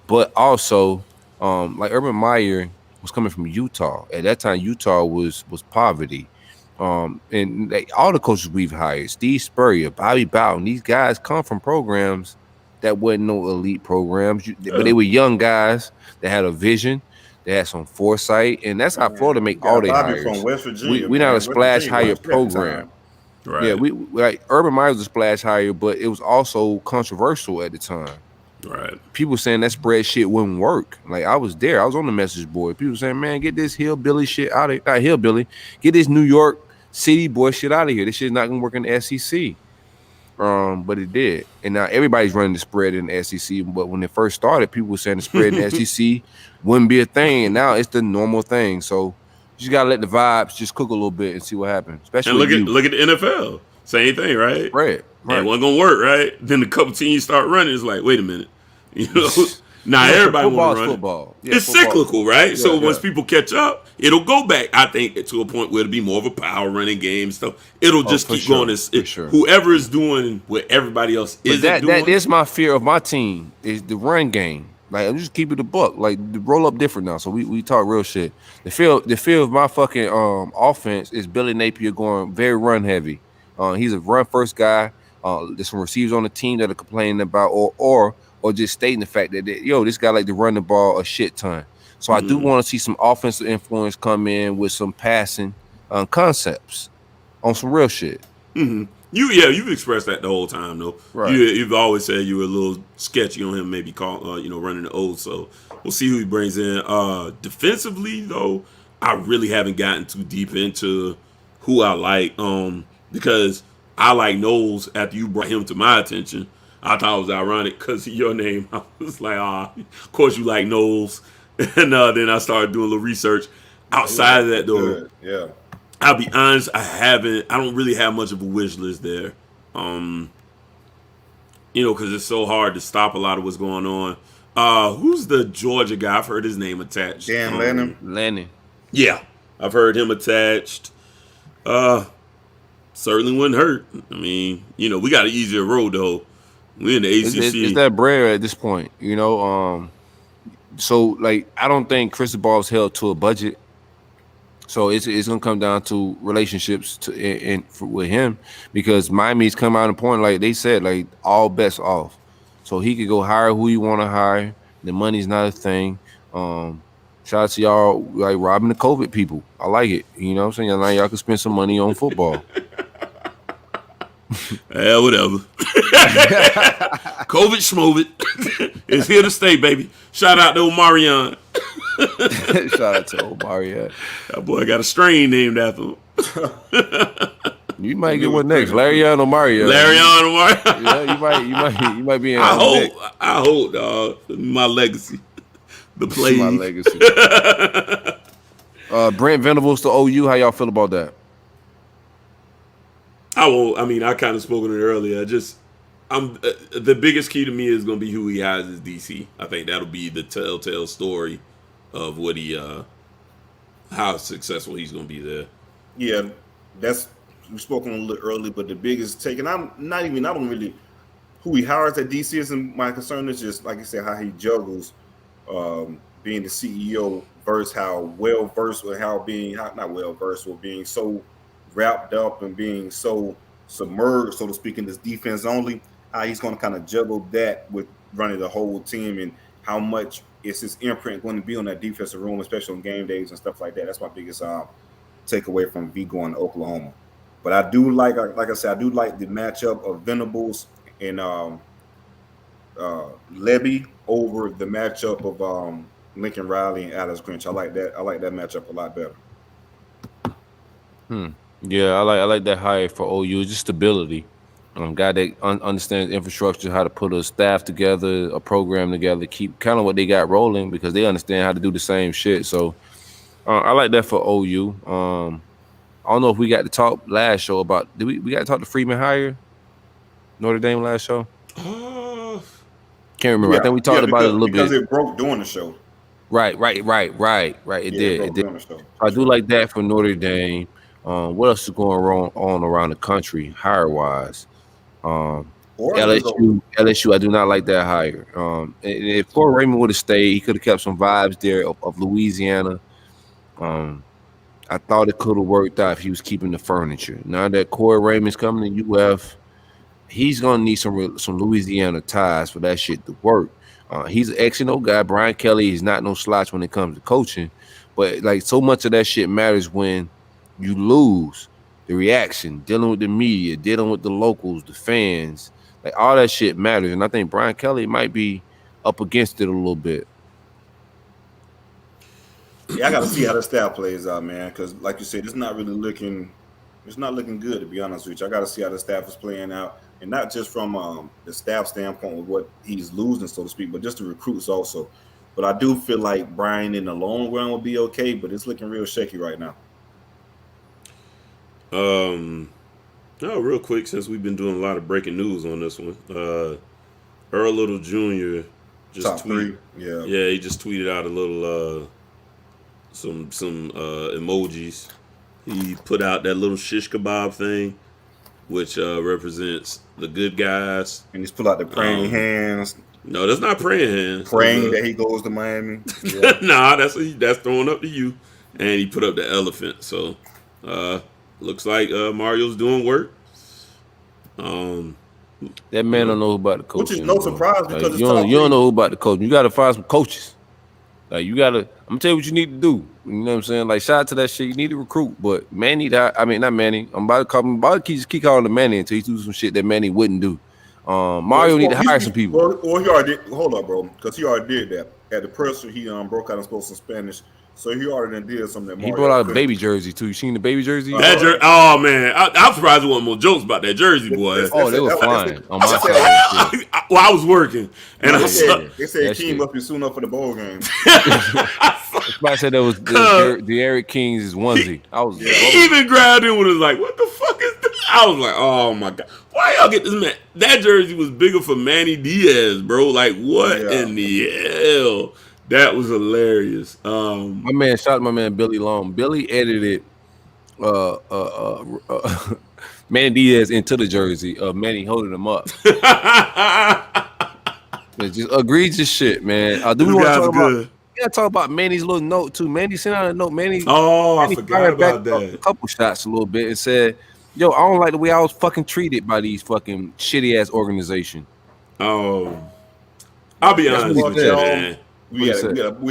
but also, like Urban Meyer was coming from Utah. At that time, Utah was poverty, and all the coaches we've hired, Steve Spurrier, Bobby Bowden, these guys come from programs that wasn't no elite programs, but they were young guys that had a vision. They had some foresight, and that's how Florida make all their hires.
From West Virginia,
we're not a splash hire program.
Right.
Yeah, we like Urban Meyer was a splash hire, but it was also controversial at the time.
Right.
People saying that spread shit wouldn't work. Like I was there, I was on the message board. People saying, "Man, get this hillbilly shit out of not hillbilly, get this New York City boy shit out of here. This shit's not gonna work in the SEC." But it did, and now everybody's running the spread in the SEC. But when it first started, people were saying the spread in the SEC wouldn't be a thing, and now it's the normal thing. So you just gotta let the vibes just cook a little bit and see what happens. Especially
and look at the NFL, same thing, right?
Right.
It wasn't gonna work, right? Then a couple teams start running. It's like, wait a minute, Now everybody want to run.
Football. Yeah,
it's
football.
Cyclical, right? So once people catch up, it'll go back. I think to a point where it'll be more of a power running game stuff. It'll just keep going. Whoever is doing what everybody else isn't doing.
That is my fear of my team is the run game. Like I'm just keep it a buck. Like the roll up different now. So we talk real shit. The fear of my fucking offense is Billy Napier going very run heavy. He's a run first guy. There's some receivers on the team that are complaining about or just stating the fact that this guy like to run the ball a shit ton. So I do want to see some offensive influence come in with some passing concepts on some real shit.
Mm-hmm. You've expressed that the whole time though.
Right.
You've always said you were a little sketchy on him, maybe running the old. So we'll see who he brings in. Defensively though, I really haven't gotten too deep into who I like. Because I like Knowles after you brought him to my attention. I thought it was ironic because of your name. I was like, of course you like Knowles. And then I started doing a little research. Outside of that, though,
yeah,
I'll be honest, I don't really have much of a wish list there. Because it's so hard to stop a lot of what's going on. Who's the Georgia guy? I've heard his name attached.
Dan
Lanning.
Yeah, I've heard him attached. Certainly wouldn't hurt. I mean, we got an easier road, though. We in the ACC.
It's that bread at this point, So like, I don't think Cristobal's held to a budget. So it's gonna come down to relationships with him because Miami's come out and point like they said like all bets off. So he could go hire who you want to hire. The money's not a thing. Shout out to y'all like robbing the COVID people. I like it. You know what I'm saying? Now y'all can spend some money on football.
Yeah, whatever. COVID schmovid. It's here to stay, baby. Shout out to Omarion.
Shout out to Omarion.
That boy got a strain named after him.
You might get one next. Larryon Omarion.
Larryon Omarion.
Yeah, you might be in.
I hope, dog. My legacy. The
My
plague.
legacy. Brent Venables to OU. How y'all feel about that?
I kind of spoke on it earlier. The biggest key to me is going to be who he has as DC. I think that'll be the telltale story of what how successful he's going to be there.
Yeah, we spoke on a little early, but the biggest take, and I don't really who he hires at DC isn't my concern. It's just like you said, how he juggles being the CEO versus how well versed with not well versed with being so wrapped up and being so submerged, so to speak, in this defense only. How he's going to kind of juggle that with running the whole team, and how much is his imprint going to be on that defensive room, especially on game days and stuff like that. That's my biggest takeaway from V going to Oklahoma. But I do like I said, I do like the matchup of Venables and Levy over the matchup of Lincoln Riley and Alex Grinch. I like that matchup a lot better.
Yeah, I like that hire for OU. Just stability. Guy that understands infrastructure, how to put a staff together, a program together, keep kind of what they got rolling, because they understand how to do the same shit. So I like that for OU. I don't know if we got to talk last show about. Did we got to talk to Freeman hire Notre Dame last show? Can't remember. I think we talked about it a little bit
because it broke during the show.
Right. It did.
So
I do like that for Notre Dame. What else is going on around the country, hire wise? LSU, I do not like that hire. If Corey Raymond would have stayed, he could have kept some vibes there of Louisiana. I thought it could have worked out if he was keeping the furniture. Now that Corey Raymond's coming to UF, he's gonna need some Louisiana ties for that shit to work. He's an excellent guy. Brian Kelly is not no slouch when it comes to coaching, but like so much of that shit matters when you lose. The reaction, dealing with the media, dealing with the locals, the fans, like all that shit matters. And I think Brian Kelly might be up against it a little bit.
Yeah, I got to see how the staff plays out, man. Because like you said, it's not looking good, to be honest with you. I got to see how the staff is playing out, and not just from the staff standpoint with what he's losing, so to speak, but just the recruits also. But I do feel like Brian in the long run will be okay, but it's looking real shaky right now.
Real quick, since we've been doing a lot of breaking news on this one, Earl Little Jr. just
Top
tweeted.
3, yeah.
Yeah, he just tweeted out a little some emojis. He put out that little shish kebab thing, which represents the good guys.
And he's put out the praying hands.
No, that's not praying hands.
Praying that he goes to Miami. Yeah.
Nah, that's throwing up to you. And he put up the elephant. So looks like Mario's doing work.
That man don't know who about the coaching.
Which is no surprise because
you don't know who about the coaching. You got to find some coaches. Like I'm gonna tell you what you need to do. You know what I'm saying? Like shout out to that shit. You need to recruit, but Manny, not Manny. I'm about to keep calling him Manny until he do some shit that Manny wouldn't do. Mario need to hire some people.
Or he already did. Hold up, bro, because he already did that at the presser. He broke out and spoke some Spanish. So he already did something. That
he brought out a baby jersey too. You seen the baby jersey?
Oh man, I'm surprised there wasn't more jokes about that jersey, boy.
They were flying on my
side. Well, I was working, and
they said King must be soon up for the bowl game.
Somebody said that was the Eric King's onesie.
He even grabbed him and was like, "What the fuck is this?" I was like, "Oh my god, why y'all get this man?" That jersey was bigger for Manny Diaz, bro. Like what in the hell? That was hilarious.
Shout out my man Billy Long. Billy edited Manny Diaz into the jersey of Manny holding him up. It's just egregious shit, man. Do we want to talk about? We gotta talk about Manny's little note too. Manny sent out a note. Manny
I forgot about that.
A couple shots a little bit and said, "Yo, I don't like the way I was fucking treated by these fucking shitty ass organization."
Oh, I'll be honest with you, man.
We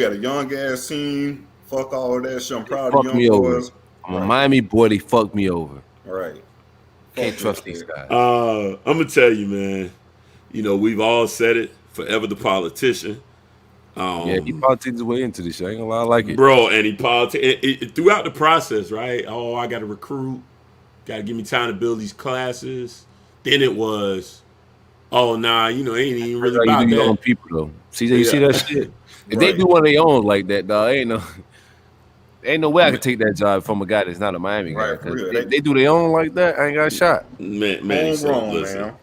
had a young ass team. Fuck all of that shit. I'm proud
of
young boys.
I'm a Miami boy. They fucked me over.
All right.
Can't trust these guys.
I'm gonna tell you, man. You know, we've all said it. Forever the politician.
He politics his way into this shit. I ain't gonna lie, I like it,
bro. And he throughout the process, right? Oh, I got to recruit. Got to give me time to build these classes. Then it was, Oh nah, you know, it ain't even
That's
really
how you
about
do your own
that.
people though. You see
Yeah.
that shit? If they
Right.
do one of their own like that, dog, ain't no way I
Man,
could take that job from a guy that's not a Miami guy.
Right, for
Because
real.
they do their own like that, I ain't got a shot.
man, so
Homegrown,
listen.
man.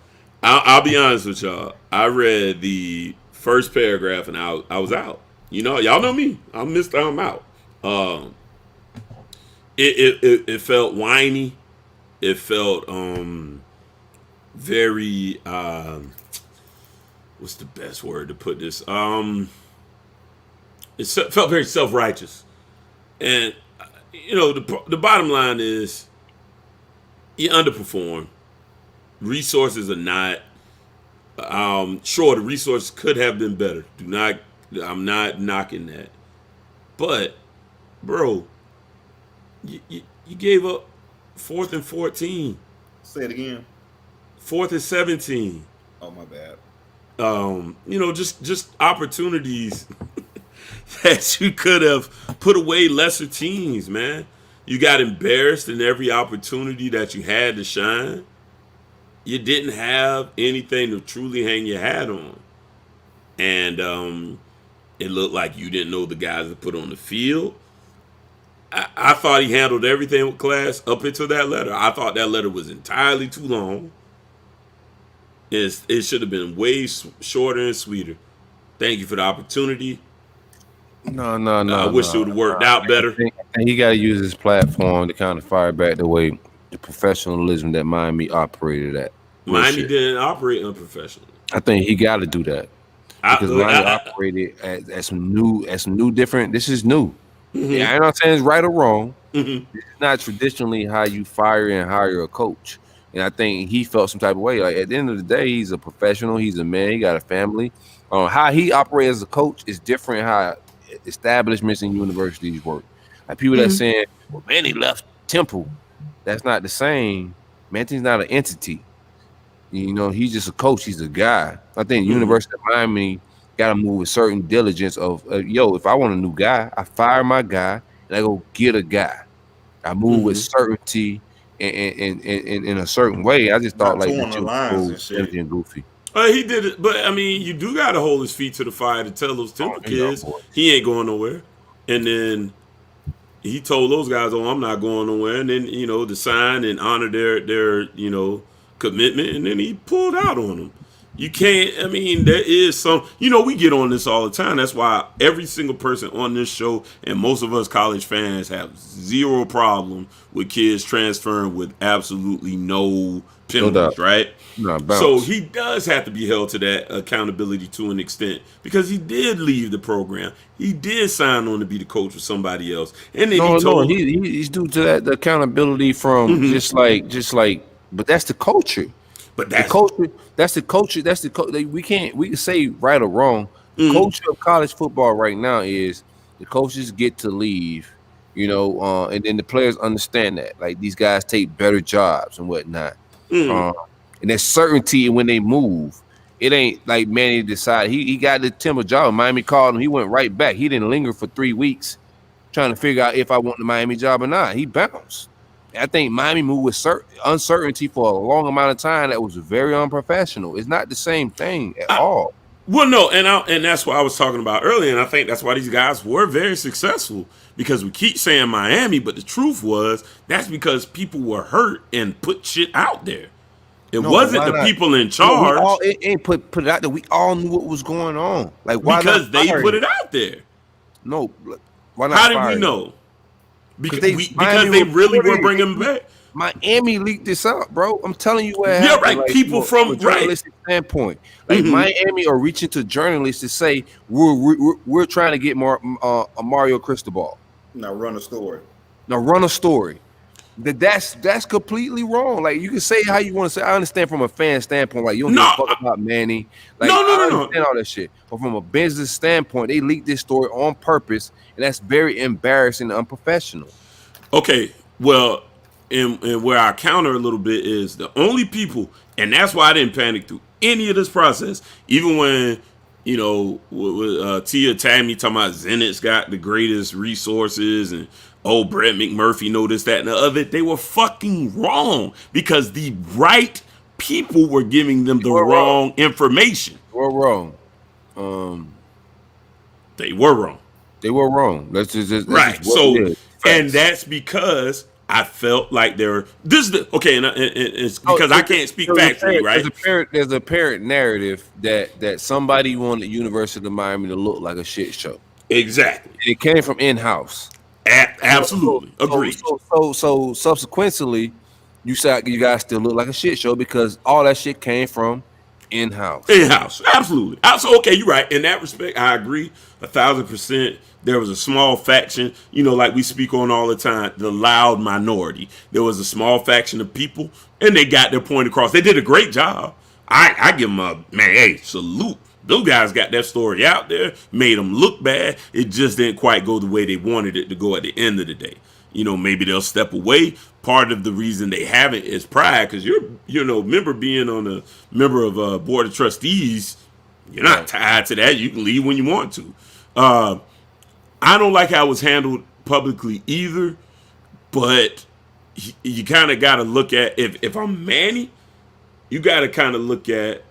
I'll be honest with y'all. I read the first paragraph and I was out. You know, y'all know me. I'm out. Um, it felt whiny. It felt very what's the best word to put this? Felt very self righteous, and you know the bottom line is you underperform. Resources are not. Sure, the resources could have been better. I'm not knocking that, but bro, you gave up 4th and 14,
Say it again.
4th and 17.
Oh, my bad.
You know, just opportunities that you could have put away lesser teams, man. You got embarrassed in every opportunity that you had to shine. You didn't have anything to truly hang your hat on. And it looked like you didn't know the guys to put on the field. I thought he handled everything with class up until that letter. I thought that letter was entirely too long. It should have been way shorter and sweeter. Thank you for the opportunity.
No.
I wish it would have worked out better.
I think he got to use his platform to kind of fire back the way the professionalism that Miami operated at.
Miami
Bullshit.
didn't operate unprofessionally.
I think he got to do that because Miami operated at some new different. This is new. Yeah, I'm not saying it's right or wrong. It's not traditionally how you fire and hire a coach. And I think he felt some type of way. Like at the end of the day, he's a professional. He's a man. He got a family. How he operates as a coach is different. How establishments and universities work. Like people that saying, "Well, Manny left Temple." That's not the same. Manny's not an entity. You know, he's just a coach. He's a guy. I think University of Miami got to move with certain diligence of, yo, if I want a new guy, I fire my guy and I go get a guy. I move with certainty and in a certain way. I just thought
Not
like
towing the lines and shit.
empty and goofy.
He did it, but I mean, you do got to hold his feet to the fire to tell those Temple kids he ain't going nowhere. And then he told those guys, "Oh, I'm not going nowhere." And then you know to sign and honor their you know commitment, and then he pulled out on them. You can't. I mean, there is some. You know, we get on this all the time. That's why every single person on this show and most of us college fans have zero problem with kids transferring with absolutely no penalties, right? So he does have to be held to that accountability to an extent because he did leave the program. He did sign on to be the coach for somebody else, and then
he's due to that the accountability from just like. But that's the culture.
But
that's the culture. That's the culture. We can say right or wrong. The culture of college football right now is the coaches get to leave, you know, and then the players understand that. Like these guys take better jobs and whatnot. And there's certainty when they move. It ain't like Manny decided he got the Timber job. Miami called him. He went right back. He didn't linger for 3 weeks trying to figure out if I want the Miami job or not. He bounced. I think Miami moved with uncertainty for a long amount of time. That was very unprofessional. It's not the same thing at all.
Well, no, and that's what I was talking about earlier, and I think that's why these guys were very successful because we keep saying Miami, but the truth was that's because people were hurt and put shit out there. It wasn't the people in charge.
It ain't put it out there. We all knew what was going on. Like why
because they put it out there.
No, why not?
How did we know? Because they really were bringing him back.
Miami leaked this out, bro. I'm telling you what happened.
Yeah, right. Like, people from
a journalistic standpoint, like Miami are reaching to journalists to say we're trying to get more Mario Cristobal.
Now run a story.
That's completely wrong. Like you can say how you want to say. I understand from a fan standpoint, like you don't give a fuck about Manny. Like I understand all that shit. But from a business standpoint, they leaked this story on purpose, and that's very embarrassing and unprofessional.
Okay, well, and where I counter a little bit is the only people, and that's why I didn't panic through any of this process, even when you know with Tia Tammy talking about Zenit's got the greatest resources and. Oh, Brett McMurphy noticed that and the other. They were fucking wrong because the right people were giving them the
were
wrong information.
We're wrong.
They were wrong.
They were wrong. That's just
Right.
what
So,
it is.
and
Facts.
that's because I felt like and it's because I can't speak factually, right?
There's a apparent narrative that somebody wanted University of Miami to look like a shit show.
Exactly.
It came from in-house.
Absolutely. Agreed.
So subsequently, you guys still look like a shit show because all that shit came from in-house.
In-house. Absolutely. So, okay, you're right. In that respect, I agree 1,000%. There was a small faction, like we speak on all the time, the loud minority. There was a small faction of people, and they got their point across. They did a great job. I give them salute. Those guys got that story out there, made them look bad. It just didn't quite go the way they wanted it to go at the end of the day. Maybe they'll step away. Part of the reason they haven't is pride, because being on a member of a board of trustees, you're not tied to that. You can leave when you want to. I don't like how it was handled publicly either, but you kind of got to look at, if I'm Manny, you got to kind of look at,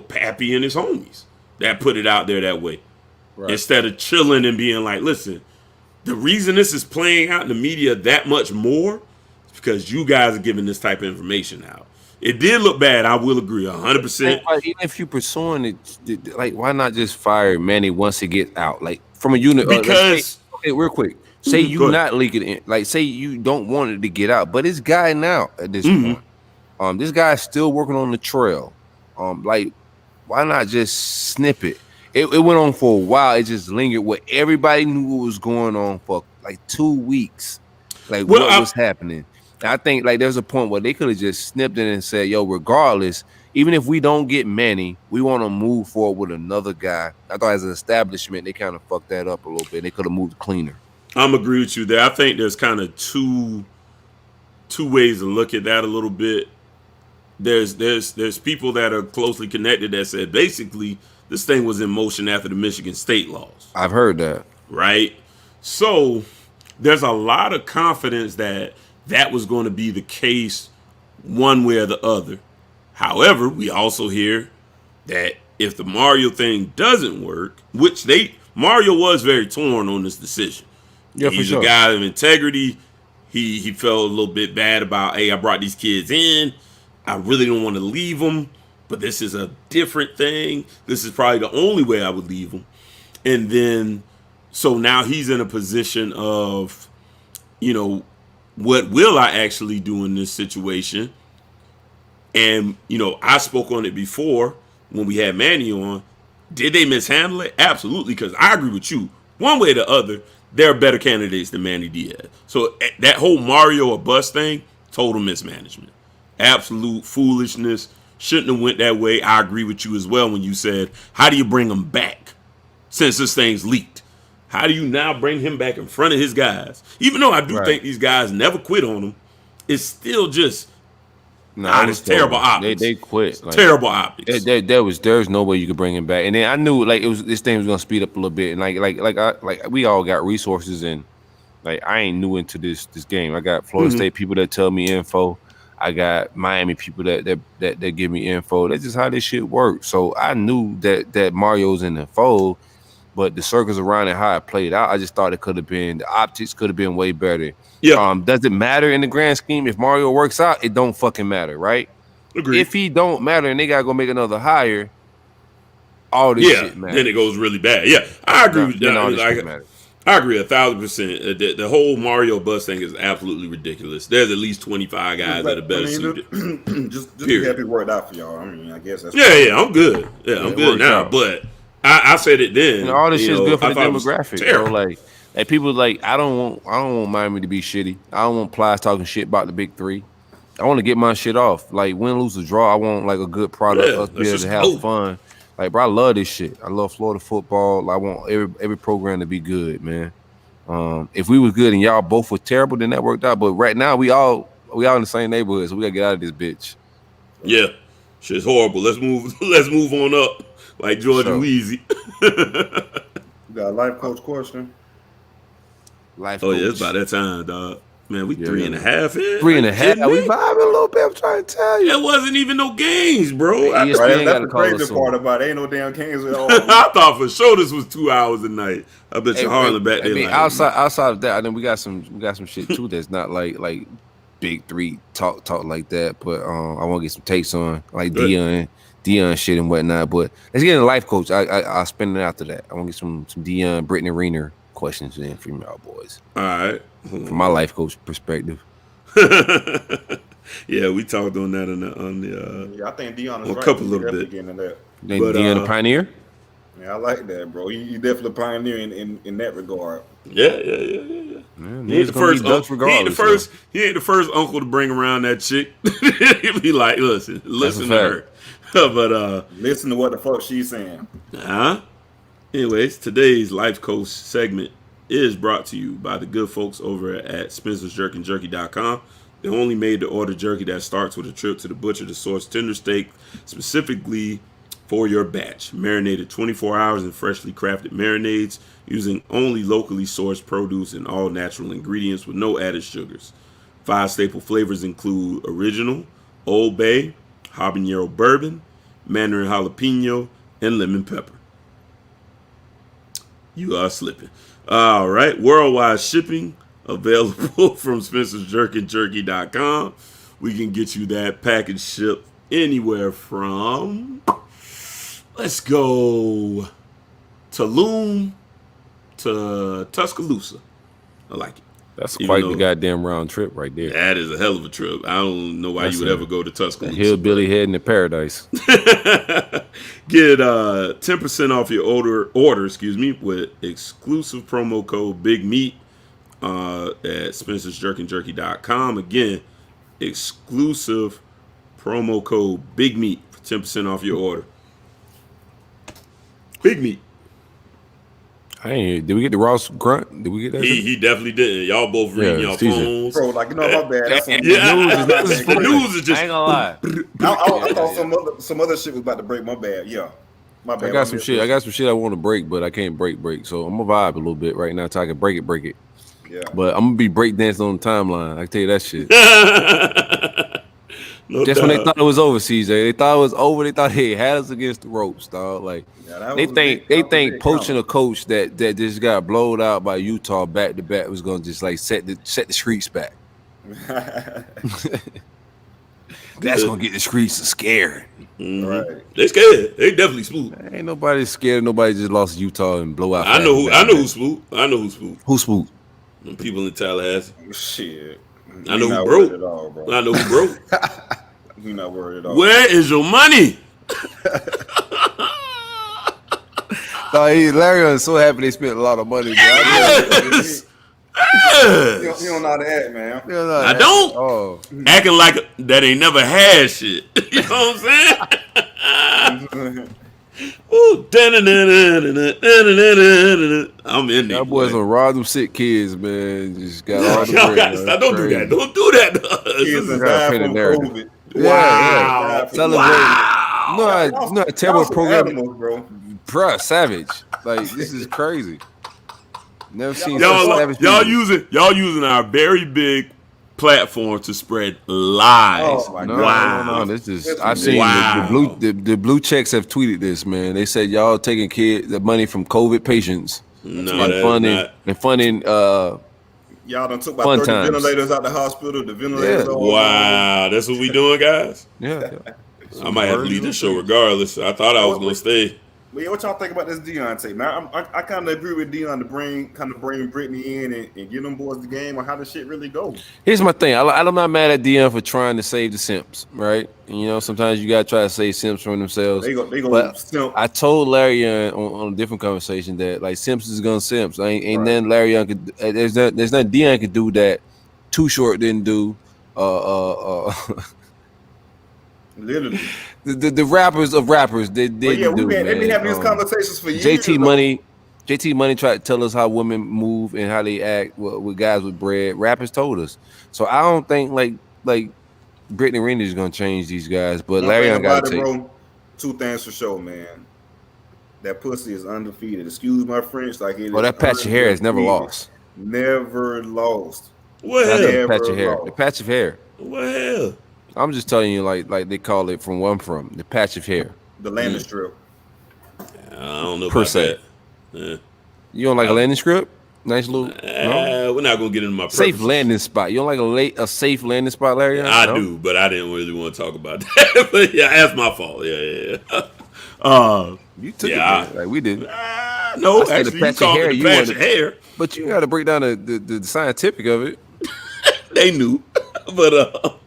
Pappy and his homies that put it out there that way. Right. Instead of chilling and being like, listen, the reason this is playing out in the media that much more is because you guys are giving this type of information out. It did look bad. I will agree 100%.
Even if you're pursuing it, like, why not just fire Manny once it gets out? Like, from a unit.
Because,
real quick, say you not leaking it. Like, say you don't want it to get out, but it's guy now at this point. This guy's still working on the trail. Like, why not just snip it? It went on for a while. It just lingered where everybody knew what was going on for like 2 weeks. Like, what was happening? I think like there's a point where they could have just snipped it and said, yo, regardless, even if we don't get Manny, we want to move forward with another guy. I thought as an establishment, they kind of fucked that up a little bit. They could have moved cleaner.
I'm agree with you there. I think there's kind of two ways to look at that a little bit. There's people that are closely connected that said basically this thing was in motion after the Michigan State laws.
I've heard that.
Right? So there's a lot of confidence that was going to be the case one way or the other. However, we also hear that if the Mario thing doesn't work, which Mario was very torn on this decision.
Yeah,
He's
for sure.
a guy of integrity. He felt a little bit bad about, hey, I brought these kids in. I really don't want to leave them, but this is a different thing. This is probably the only way I would leave them. And then, so now he's in a position of, what will I actually do in this situation? And, I spoke on it before when we had Manny on. Did they mishandle it? Absolutely, because I agree with you. One way or the other, there are better candidates than Manny Diaz. So that whole Mario or bust thing, total mismanagement. Absolute foolishness. Shouldn't have went that way. I agree with you as well when you said, how do you bring him back since this thing's leaked? How do you now bring him back in front of his guys? Even though I do think these guys never quit on him, it's still just it's terrible optics.
They quit. Like,
terrible optics.
There's no way you could bring him back. And then I knew like this thing was gonna speed up a little bit. And like we all got resources, and like I ain't new into this game. I got Florida State people that tell me info. I got Miami people that give me info. That's just how this shit works. So I knew that Mario's in the fold, but the circles around and how it played out, I just thought the optics could have been way better. Yeah. Does it matter in the grand scheme? If Mario works out, it don't fucking matter, right?
Agreed.
If he don't matter and they gotta go make another hire, all this shit matters.
Then it goes really bad. Yeah, I agree with that. I agree 1,000%. The whole Mario bus thing is absolutely ridiculous. There's at least 25 guys that are better suited.
just be happy it worked out for y'all. I mean, I guess that's
I'm good. I'm good now.
Out.
But I said it then.
All this shit's good for the demographic.
Bro.
Like people like I don't want Miami to be shitty. I don't want Plies talking shit about the big three. I want to get my shit off. Like win, lose, or draw. I want like a good product. Us be able to have fun. Like, bro, I love this shit. I love Florida football. I want every program to be good, man. If we was good and y'all both were terrible, then that worked out. But right now, we all in the same neighborhood, so we gotta get out of this bitch.
Yeah, shit's horrible. Let's move on up, like Georgia Weezy.
You got a life coach question?
Life
coach.
coach.
Yeah, it's about that time, dog. Man, we
Yeah,
3.5 in.
3.5. We
Me?
vibing a little bit. I'm trying to tell you.
It wasn't even no games, bro.
Hey,
I,
ESPN
Right, that's
gotta
the
call
crazy
us
part
soon.
about it. Ain't no damn games at all.
I thought for sure this was 2 hours a night. I bet you Harlan back there.
I mean,
like,
outside of that, I think we got some shit too that's not like big three talk like that. But I want to get some takes on like
Good.
Dion shit and whatnot. But let's get into life coach. I'll spend it after that. I want to get some Dion, Brittany Reiner questions in from y'all boys.
All right.
From my life coach perspective.
Yeah, we talked on that on the
Yeah, I think Dion is
well,
right.
a couple
He
little
definitely
bit.
getting in that.
Then Dion the pioneer.
Yeah, I like that, bro. He definitely a pioneer in that regard.
Yeah.
Man,
He ain't the first. He ain't the first uncle to bring around that chick. He'll be like, listen to her. But
Listen to what the fuck she's saying.
anyways, today's life coach segment is brought to you by the good folks over at SpencersJerkyandJerky.com. They only made to order jerky that starts with a trip to the butcher to source tender steak specifically for your batch. Marinated 24 hours in freshly crafted marinades using only locally sourced produce and all natural ingredients with no added sugars. 5 staple flavors include original, Old Bay, habanero bourbon, mandarin jalapeno, and lemon pepper. You are slipping. All right. Worldwide shipping available from SpencersJerkyandJerky.com. We can get you that package shipped anywhere from, let's go, Tulum to Tuscaloosa. I like it.
That's quite the goddamn round trip right there.
That is a hell of a trip. I don't know why you would ever go to Tuscaloosa.
Hillbilly heading to paradise.
Get 10% off your order, with exclusive promo code Big Meat at SpencersJerkyandJerky.com. Again, exclusive promo code Big Meat for 10% off your order. Big Meat.
Hey, did we get the Ross grunt? Did we get that?
He definitely didn't. Y'all both reading y'all phones.
Bro, like, my bad. That's
The news is just.
I ain't gonna lie.
I thought some other shit was about to break. My bad. Yeah. My bad.
I got some shit I want to break, but I can't break. So I'm gonna vibe a little bit right now till I can break it.
Yeah.
But I'm gonna be breakdancing on the timeline. I can tell you that shit.
No
Just
doubt.
when they thought it was over, CJ. They thought it was over. They thought they had us against the ropes, dog. Like they think poaching a coach that just got blowed out by Utah back to back was gonna just like set the streets back. That's gonna get the streets scared.
Mm-hmm.
Right.
They scared. They definitely spooked.
Ain't nobody scared. Nobody just lost Utah and blow out.
I know who spooked.
Who spooked?
Them people in Tallahassee.
Shit.
I know who broke.
At all, bro.
I know who broke.
You're not worried at all.
Where is your money?
Larry was so happy they spent a lot of money. Bro.
Yes.
You don't know how to act, man.
I don't.
Oh,
Acting like that ain't never had shit. You know what I'm saying? Ooh, I'm in there.
y'all boys on rob them sick kids, man. Just got all the
Y'all
bread,
gotta
man.
stop. Don't do
Crazy.
that. Don't do that.
Kids
gotta
died
paint a
from
narrative.
COVID.
Yeah. Celebrate.
Wow.
You know a terrible
Y'all
program,
animals, bro.
bruh. Savage. Like this is crazy. Never seen such
Y'all
savage people.
using our very big platform to spread lies.
Oh my
No,
God.
no. This is.
That's
I've seen
wow.
the blue checks have tweeted this, man. They said y'all taking the money from COVID patients
No,
and funding.
Y'all done took
Fun
about 30
times.
ventilators out the hospital. The ventilators.
Yeah.
all
Wow, that's what we doing, guys.
Yeah.
I might have to leave this show regardless. I thought I was gonna stay.
Well, yeah, what y'all think about this Dion tape? Now, I kind of agree with Dion to bring Brittany in and get them boys the game on how the shit really go.
Here's my thing. I'm not mad at Dion for trying to save the simps, right? You know, sometimes you gotta try to save simps from themselves.
They go
But
simp.
I told Larry Young on a different conversation that like Simps is gonna simps. Ain't nothing Larry Young could. There's nothing Dion could do that Too Short didn't do.
Literally.
The rappers of rappers they
But
didn't
yeah,
do.
they've been having these
man.
conversations for years.
JT Money tried to tell us how women move and how they act with guys with bread. Rappers told us. So I don't think like Brittany Renner is gonna change these guys. But Larry Young got to take.
bro. Two things for sure, man. That pussy is undefeated. Excuse my French, like it.
Oh, that patch of hair has never lost.
Never lost.
What
Shout out to
hell?
the patch of
Never
hair.
lost.
The patch of hair.
What hell?
I'm just telling you, like they call it from where I'm from. The patch of hair.
The landing strip.
I don't know
Per
about
se.
that. Yeah.
You don't like a landing strip? Nice little. No?
We're not gonna get into my
Safe
preferences.
landing spot. You don't like a safe landing spot, Larry?
I
No?
do, but I didn't really want to talk about that. But yeah, that's my fault. Yeah.
You took
Yeah,
it, man. Like we did.
No,
I said
actually,
the
you
patch of
called
hair,
it the
you
patch
wanted-
of hair.
But you got to break down the scientific of it.
They knew, but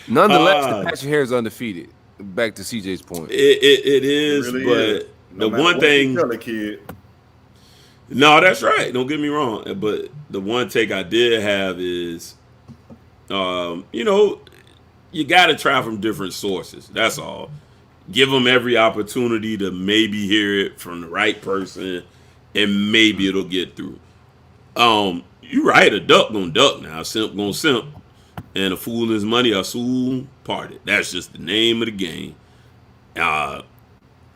Nonetheless, the patch of hair is undefeated. Back to CJ's point.
it is.
Really
but
is. No
the
matter
one
what you
thing,
tell a kid,
no, that's right. Don't get me wrong. But the one take I did have is, you know, you got to try from different sources. That's all. Give them every opportunity to maybe hear it from the right person, and maybe it'll get through. You right, a duck gonna duck now, a simp gonna simp, and a fool and his money are soon parted. That's just the name of the game.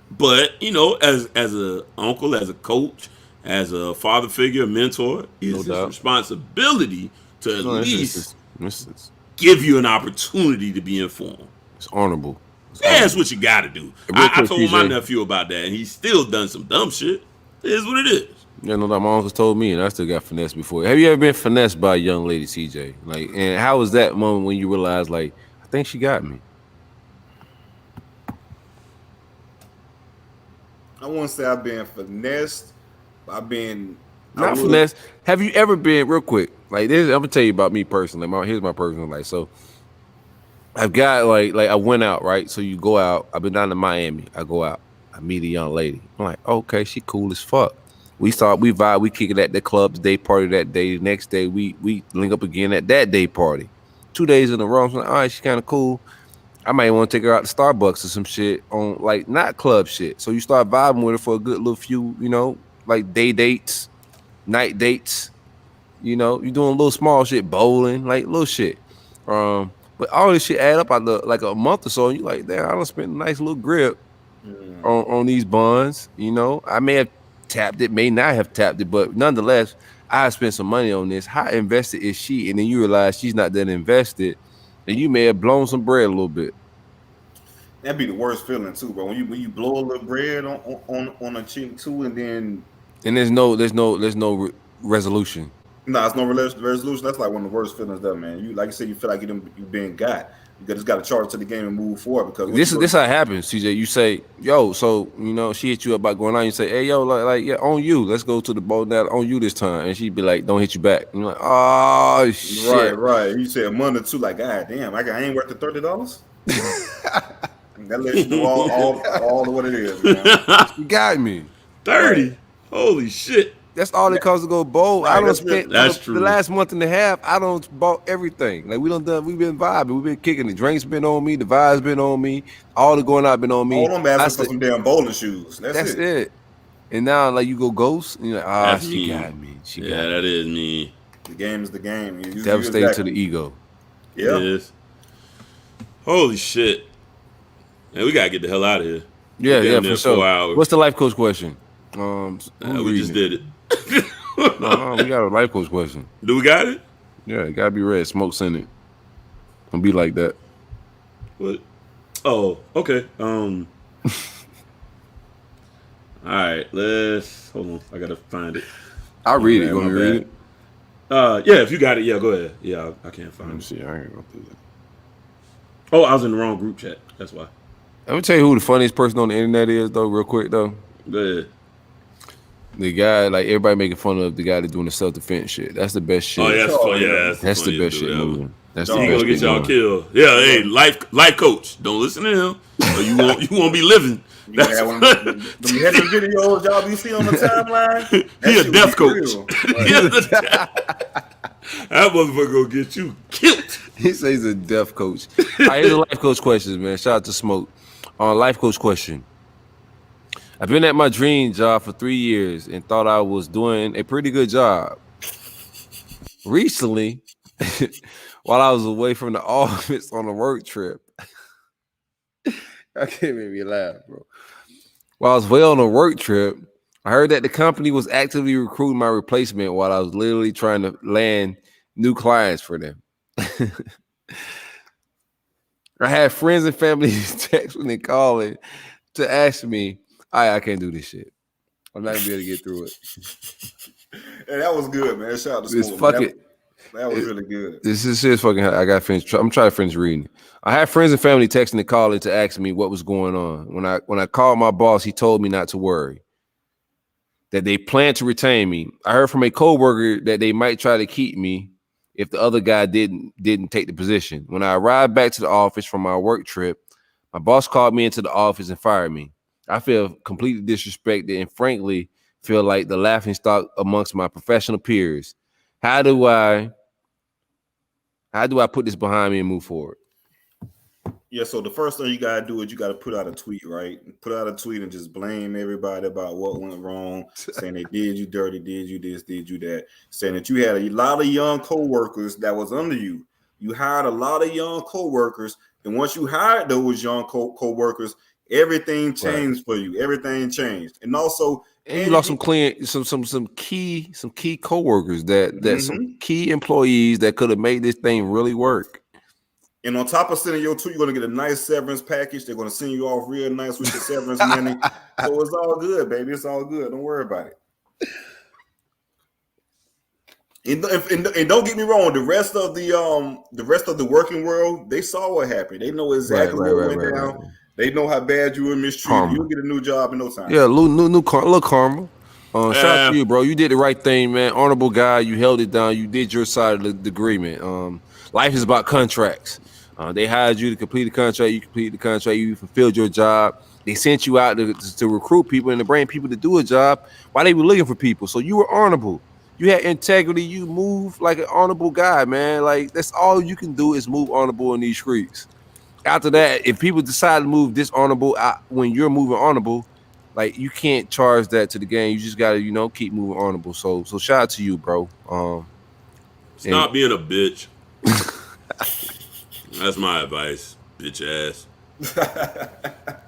But you know, as a uncle, as a coach, as a father figure, a mentor, it's his responsibility to at least give you an opportunity to be informed.
It's honorable.
Yeah, that's what you got to do. I told my nephew about that, and he's still done some dumb shit. It is what it is.
Yeah, no, my uncle's told me, and I still got finessed before. Have you ever been finessed by a young lady, CJ? Like, and how was that moment when you realized, like, I think she got me?
I wouldn't say I've been finessed. I've been
not finessed. Have you ever been real quick? Like this, I'm gonna tell you about me personally. Here's my personal life. So I've got like I went out, right? So you go out. I've been down to Miami. I go out. I meet a young lady. I'm like, okay, she cool as fuck. We vibe, we kick it at the club's day party that day. The next day we link up again at that day party. 2 days in a row. I'm like, all right, she's kind of cool. I might want to take her out to Starbucks or some shit on like not club shit. So you start vibing with her for a good little few, you know, like day dates, night dates. You know, you doing little small shit, bowling, like little shit. But all this shit add up after like a month or so, and you like, damn, I done spent a nice little grip on these bonds. You know, I may have tapped it, may not have tapped it, but nonetheless, I spent some money on this. How invested is she? And then you realize she's not that invested, and you may have blown some bread a little bit.
That'd be the worst feeling too, bro. When you blow a little bread on a cheek too, and
there's no resolution.
No, it's no resolution. That's like one of the worst feelings, though, man. You like you said, you feel like you being got. You just got to charge to the game and move forward because
this how it happens, CJ. You say, yo, so you know she hit you up about going on. You say, hey, yo, like yeah, on you. Let's go to the bowl now on you this time, and she'd be like, don't hit you back. And you're like, oh shit,
right. You say a month or two, like, god damn, I ain't worth the $30. That lets you know all of what it is, man.
You got me
30. Holy shit.
That's all it costs to go bowl.
Right,
I don't spend
that's true.
The last month and a half. I don't bought everything. Like we've been vibing, we've been kicking. The drinks been on me, the vibes been on me, all the going out been on me.
All them asking for some damn bowling shoes. That's it.
And now like you go ghost, and you're like, she
me.
got me.
That is me.
The game is the game.
Devastating to the ego.
Yeah.
It is. Holy shit. Man, we gotta get the hell out of here.
Yeah, for sure.
4 hours.
What's the life coach question?
We just did it.
No, we got a life coach question.
Do we got it?
Yeah, it gotta be red. Smoke send it. Don't be like that.
What? Oh, okay. All right, let's hold on. I gotta find it.
I'll read it. You want me to read it?
Yeah, if you got it, yeah, go ahead. Yeah, I can't find
Let me
it.
see. I ain't gonna do that.
Oh, I was in the wrong group chat. That's why.
Let me tell you who the funniest person on the internet is, though, real quick, though.
Go ahead.
The guy, like everybody making fun of the guy that's doing the self-defense shit. That's the best shit.
Oh, yeah, that's funny. Yeah,
that's the best shit moving. That's the
He
best
gonna get
shit
y'all
moving.
killed. Yeah, hey, life coach. Don't listen to him. Or you won't be living.
You have one of them heavy videos y'all be seeing on the timeline.
He a death coach.
Right.
That motherfucker gonna get you killed.
He says he's a deaf coach. All right, here's the life coach questions, man. Shout out to Smoke. Life coach question. I've been at my dream job for 3 years and thought I was doing a pretty good job. Recently, while I was away from the office on a work trip, I can't make me laugh, bro. While I was away on a work trip, I heard that the company was actively recruiting my replacement while I was literally trying to land new clients for them. I had friends and family texting and calling to ask me, I can't do this shit. I'm not gonna be able to get through it.
Hey, that was good, man. Shout out to
It's
Smoke.
fucking.
That was really good.
This is fucking. I got finished. I'm trying to finish reading. I had friends and family texting and calling to ask me what was going on. When I called my boss, he told me not to worry, that they plan to retain me. I heard from a coworker that they might try to keep me if the other guy didn't take the position. When I arrived back to the office from my work trip, my boss called me into the office and fired me. I feel completely disrespected and frankly feel like the laughing stock amongst my professional peers. How do I put this behind me and move forward?
Yeah, so the first thing you gotta do is you gotta put out a tweet, right? Put out a tweet and just blame everybody about what went wrong, saying they did you dirty, did you this, did you that, saying that you had a lot of young co-workers that was under you. You hired a lot of young co-workers, and once you hired those young co-workers, everything changed for you. Everything changed, and also,
and you lost some key co-workers that some key employees that could have made this thing really work.
And on top of sending your tweet, you're going to get a nice severance package. They're going to send you off real nice with your severance money. So it's all good, baby. It's all good. Don't worry about it. And don't get me wrong. The rest of the working world, they saw what happened. They know exactly what went down. Right. They know how bad you were mistreated. You'll get a new job in no time.
Yeah, little karma. Shout out to you, bro. You did the right thing, man. Honorable guy. You held it down. You did your side of the agreement. Life is about contracts. They hired you to complete the contract. You completed the contract. You fulfilled your job. They sent you out to recruit people and to bring people to do a job while they were looking for people. So you were honorable. You had integrity. You moved like an honorable guy, man. Like, that's all you can do is move honorable in these streets. After that, if people decide to move dishonorable when you're moving honorable, like, you can't charge that to the game. You just gotta, keep moving honorable. So shout out to you, bro.
Stop being a bitch. That's my advice, bitch ass.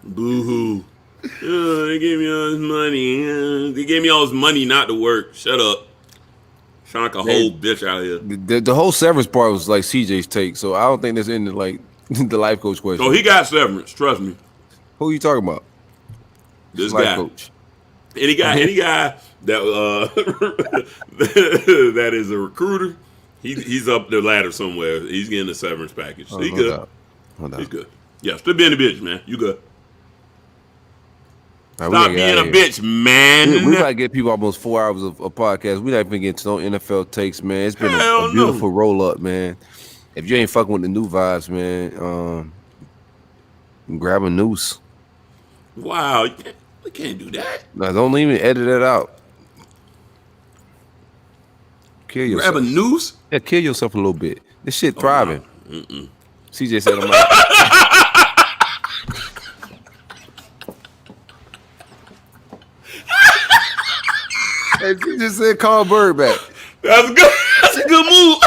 Boo-hoo. They gave me all this money. They gave me all this money not to work. Shut up. Sound like a whole bitch out here.
The whole severance part was like CJ's take, so I don't think that's in the life coach question.
Oh, he got severance. Trust me.
Who are you talking about?
This
life
guy.
Coach.
Any guy that that is a recruiter. He's up the ladder somewhere. He's getting a severance package. So he's good. He's good. Yeah, still being a bitch, man. You good. Stop being a bitch, man.
We gotta get people almost 4 hours of podcast. We not even getting to no NFL takes, man. It's been a beautiful roll up, man. If you ain't fucking with the new vibes, man, grab a noose.
Wow, we can't do that.
No, don't even edit it out. Kill yourself.
Grab a noose?
Yeah, kill yourself a little bit. This shit thriving.
No.
CJ said I'm out. Hey, CJ said call Bird back.
That's good. That's a good move.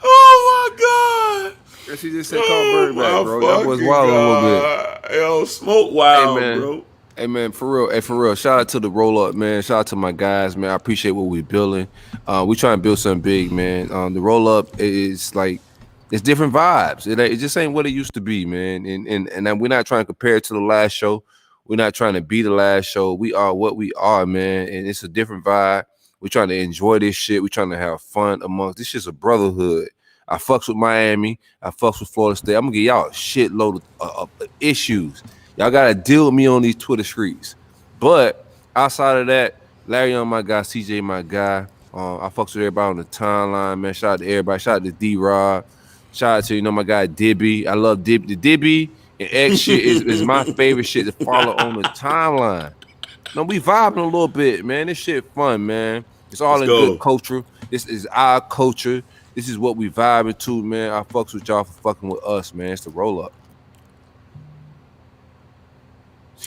Oh my God.
She just said call Bird back, bro. That was wild a little bit.
Yo, smoke wild,
hey,
bro.
Hey, man, for real. Hey, for real. Shout out to the roll up, man. Shout out to my guys, man. I appreciate what we're building. We trying to build something big, man. The roll up is like, it's different vibes. It just ain't what it used to be, man. And we're not trying to compare it to the last show. We're not trying to be the last show. We are what we are, man. And it's a different vibe. We're trying to enjoy this shit. We're trying to have fun amongst this shit's a brotherhood. I fucks with Miami. I fucks with Florida State. I'm gonna give y'all a shitload of issues. Y'all gotta deal with me on these Twitter streets. But outside of that, Larry on my guy, CJ my guy. I fucks with everybody on the timeline, man. Shout out to everybody. Shout out to D-Rod. Shout out to my guy Dibby. I love Dibby. The Dibby and X shit is my favorite shit to follow on the timeline. No, we vibing a little bit, man. This shit fun, man. It's all good culture. This is our culture. This is what we vibing to, man. I fucks with y'all for fucking with us, man. It's the roll up.